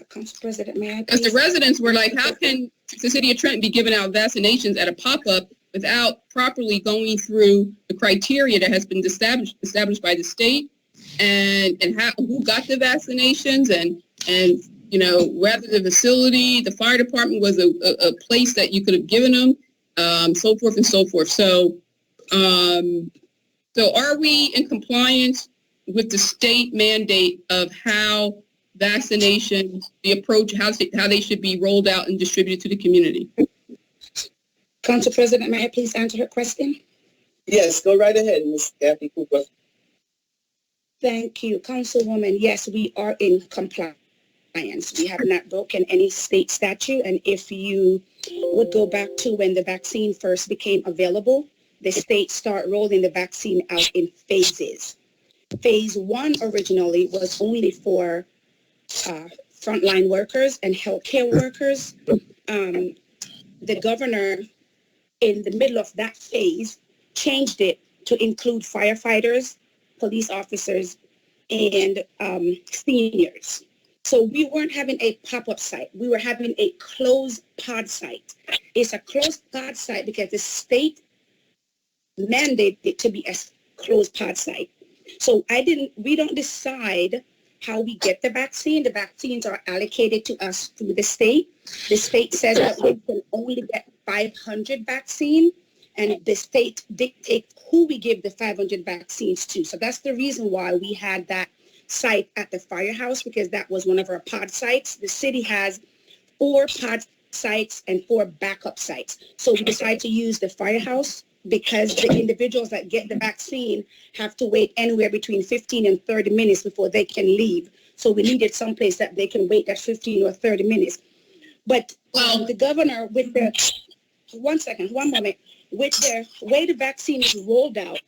Council President, may I Because the residents were like, how can the city of Trenton be giving out vaccinations at a pop-up without properly going through the criteria that has been established by the state, and who got the vaccinations, and you know, whether the facility, the fire department was a place that you could have given them, so forth and so forth. So so are we in compliance with the state mandate of how vaccinations, the approach, how they should be rolled out and distributed to the community? Council President, may I please answer her question? Yes, go right ahead, Ms. Graffy Cooper. Thank you, Councilwoman. Yes, we are in compliance. We have not broken any state statute. And if you would go back to when the vaccine first became available, the state started rolling the vaccine out in phases. Phase 1 originally was only for frontline workers and healthcare workers. The governor, in the middle of that phase, changed it to include firefighters, police officers, and seniors. So we weren't having a pop-up site. We were having a closed pod site. It's a closed pod site because the state mandated it to be a closed pod site. So we don't decide how we get the vaccine. The vaccines are allocated to us through the state. The state says that we can only get 500 vaccine, and the state dictates who we give the 500 vaccines to. So that's the reason why we had that site at the firehouse, because that was one of our pod sites. The city has 4 pod sites and 4 backup sites. So we decided to use the firehouse because the individuals that get the vaccine have to wait anywhere between 15 and 30 minutes before they can leave. So we needed someplace that they can wait that 15 or 30 minutes. But the governor, with the, one moment, with the way the vaccine is rolled out,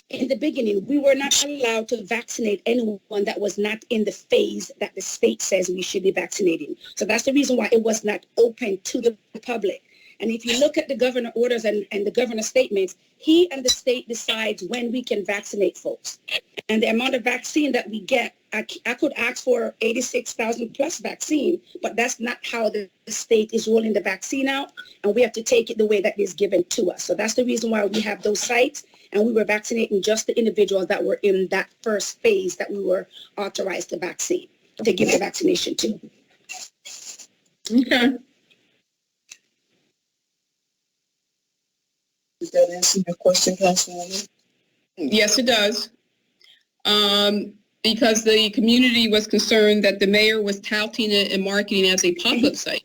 in the beginning, we were not allowed to vaccinate anyone that was not in the phase that the state says we should be vaccinating. So that's the reason why it was not open to the public. And if you look at the governor orders and the governor's statements, he and the state decides when we can vaccinate folks. And the amount of vaccine that we get, I could ask for 86,000 plus vaccine, but that's not how the state is rolling the vaccine out. And we have to take it the way that is given to us. So that's the reason why we have those sites. And we were vaccinating just the individuals that were in that first phase that we were authorized to give the vaccination to. Okay. Does that answer your question, Councilwoman? Yes, it does. Because the community was concerned that the mayor was touting it and marketing it as a pop-up site.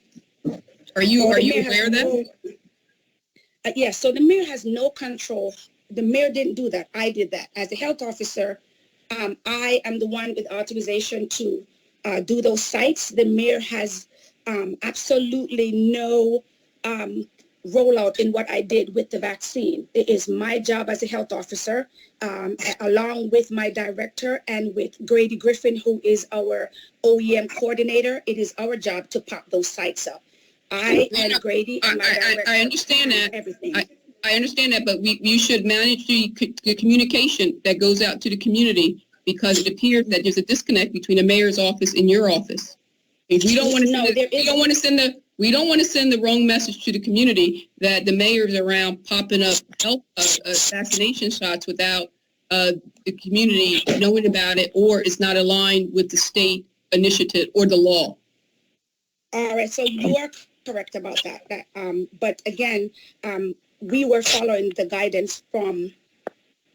Are you aware of that? Yes, so the mayor has no control. The mayor didn't do that. I did that. As a health officer, I am the one with authorization to do those sites. The mayor has absolutely no rollout in what I did with the vaccine. It is my job as a health officer, along with my director and with Grady Griffin, who is our OEM coordinator. It is our job to pop those sites up. I and Grady and my director. I understand that. Everything. I understand that, but you should manage the communication that goes out to the community, because it appears that there's a disconnect between the mayor's office and your office. If we don't want to we don't want to send the wrong message to the community that the mayor's around popping up health vaccination shots without the community knowing about it, or it's not aligned with the state initiative or the law. All right, so you are correct about that. But again, we were following the guidance from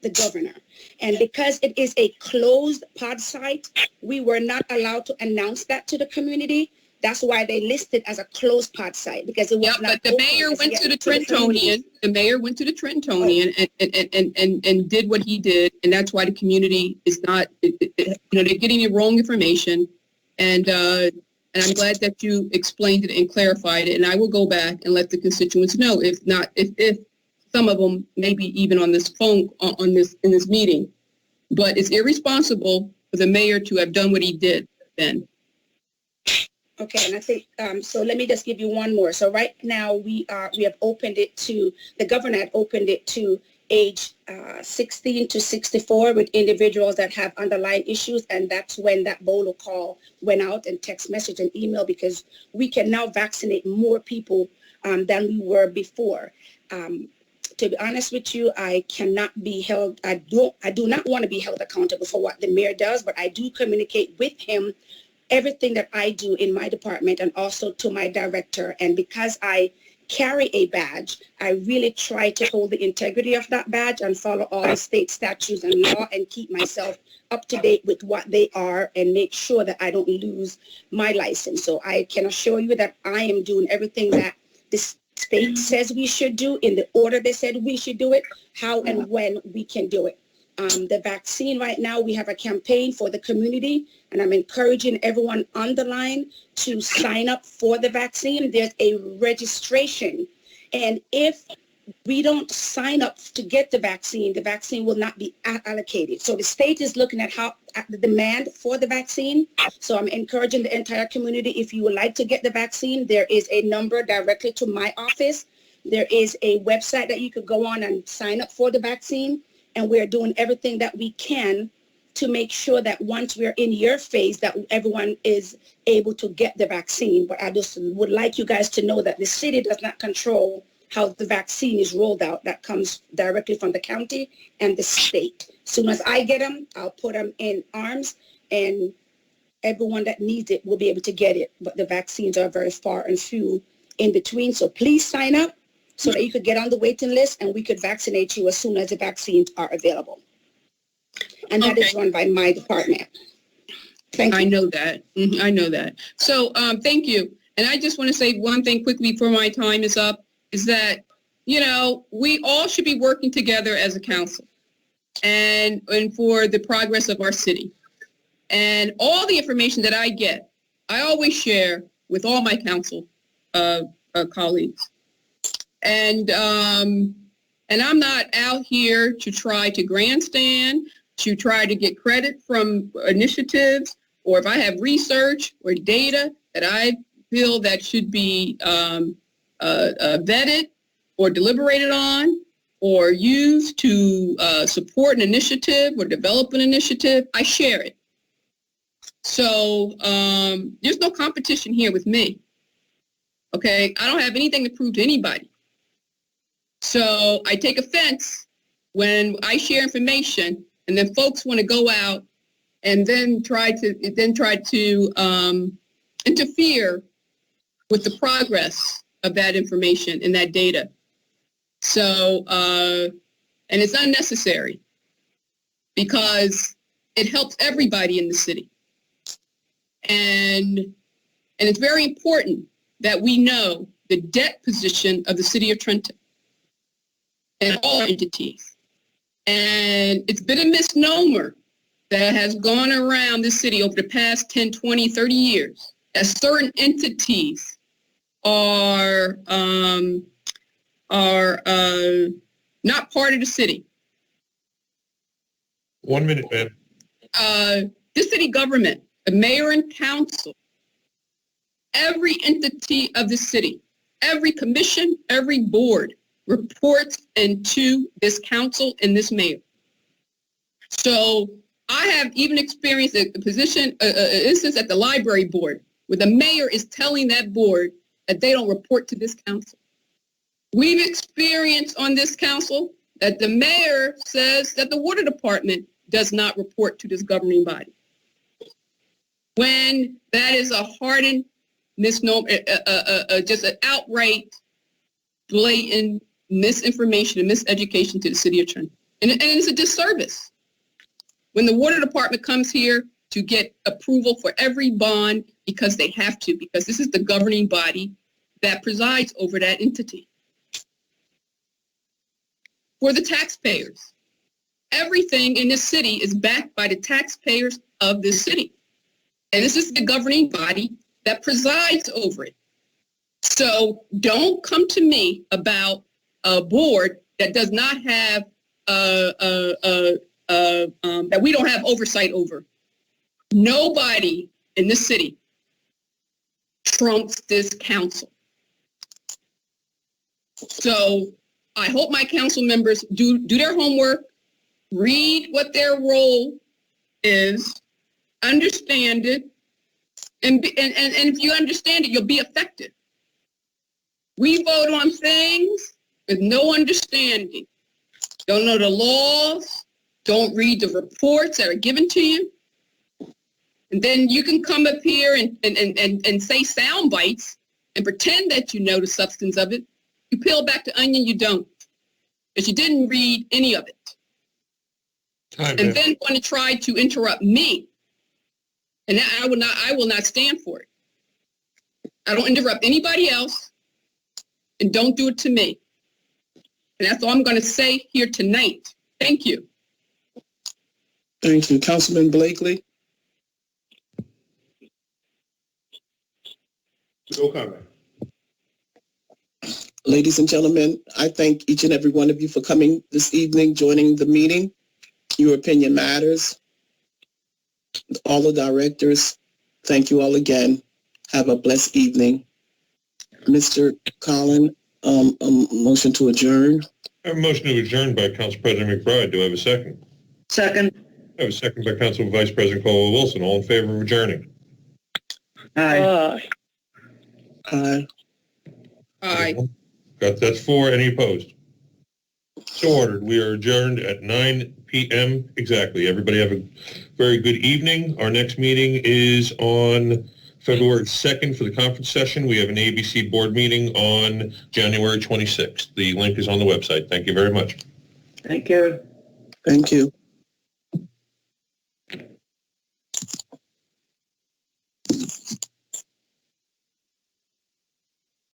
the governor. And because it is a closed pod site, we were not allowed to announce that to the community. That's why they listed as a closed pod site, because it was not. But the mayor went to the Trentonian. The mayor went to the Trentonian and did what he did, and that's why the community is not. They're getting the wrong information, and I'm glad that you explained it and clarified it. And I will go back and let the constituents know, if some of them maybe even on this phone in this meeting, but it's irresponsible for the mayor to have done what he did then. Okay, and I think, so let me just give you one more. So right now we have opened it to, the governor had opened it to age 16 to 64 with individuals that have underlying issues. And that's when that BOLO call went out, and text message and email, because we can now vaccinate more people than we were before. To be honest with you, I cannot be held, I do not want to be held accountable for what the mayor does, but I do communicate with him everything that I do in my department, and also to my director. And because I carry a badge, I really try to hold the integrity of that badge and follow all the state statutes and law, and keep myself up to date with what they are, and make sure that I don't lose my license. So I can assure you that I am doing everything that this state says we should do in the order they said we should do it, how and when we can do it. The vaccine right now, we have a campaign for the community, and I'm encouraging everyone on the line to sign up for the vaccine. There's a registration, and if we don't sign up to get the vaccine will not be allocated. So the state is looking at the demand for the vaccine. So I'm encouraging the entire community, if you would like to get the vaccine, there is a number directly to my office. There is a website that you could go on and sign up for the vaccine. And we're doing everything that we can to make sure that once we're in your phase, that everyone is able to get the vaccine. But I just would like you guys to know that the city does not control how the vaccine is rolled out. That comes directly from the county and the state. As soon as I get them, I'll put them in arms, and everyone that needs it will be able to get it. But the vaccines are very far and few in between. So please sign up so that you could get on the waiting list, and we could vaccinate you as soon as the vaccines are available. And that is run by my department. Thank you. I know that. I know that. So thank you. And I just want to say one thing quickly before my time is up, is that, we all should be working together as a council and for the progress of our city. And all the information that I get, I always share with all my council colleagues. And I'm not out here to try to grandstand, to try to get credit from initiatives, or if I have research or data that I feel that should be vetted or deliberated on or used to support an initiative or develop an initiative, I share it. So there's no competition here with me. Okay, I don't have anything to prove to anybody. So I take offense when I share information and then folks want to go out and then try to interfere with the progress of that information and that data. So, and it's unnecessary because it helps everybody in the city. And it's very important that we know the debt position of the city of Trenton and all entities. And it's been a misnomer that has gone around the city over the past 10, 20, 30 years, that certain entities are not part of the city. 1 minute, ma'am. The city government, the mayor and council, every entity of the city, every commission, every board reports into this council and this mayor. So I have even experienced a instance at the library board where the mayor is telling that board that they don't report to this council. We've experienced on this council that the mayor says that the water department does not report to this governing body, when that is a hardened misnomer, just an outright, blatant misinformation and miseducation to the city of Trenton. And it's a disservice. When the water department comes here to get approval for every bond because they have to, because this is the governing body that presides over that entity. For the taxpayers. Everything in this city is backed by the taxpayers of this city. And this is the governing body that presides over it. So don't come to me about a board that does not have, that we don't have oversight over. Nobody in this city trumps this council. So I hope my council members do their homework, read what their role is, understand it, and if you understand it, you'll be effective. We vote on things with no understanding. Don't know the laws, don't read the reports that are given to you. And then you can come up here and say sound bites and pretend that you know the substance of it. You peel back the onion, you don't. Because you didn't read any of it. And then want to try to interrupt me. And I will not stand for it. I don't interrupt anybody else, and don't do it to me. And that's all I'm going to say here tonight. Thank you. Thank you. Councilman Blakely? No comment. Ladies and gentlemen, I thank each and every one of you for coming this evening, joining the meeting. Your opinion matters. All the directors, thank you all again. Have a blessed evening. Mr. Collin, motion to adjourn. I have a motion to adjourn by Council President McBride. Do I have a second? Second. I have a second by Council Vice President Caldwell-Wilson. All in favor of adjourning? Aye. Aye. Aye. That's 4. Any opposed? So ordered. We are adjourned at 9 p.m. exactly. Everybody have a very good evening. Our next meeting is on February 2nd for the conference session. We have an ABC board meeting on January 26th. The link is on the website. Thank you very much. Thank you. Thank you.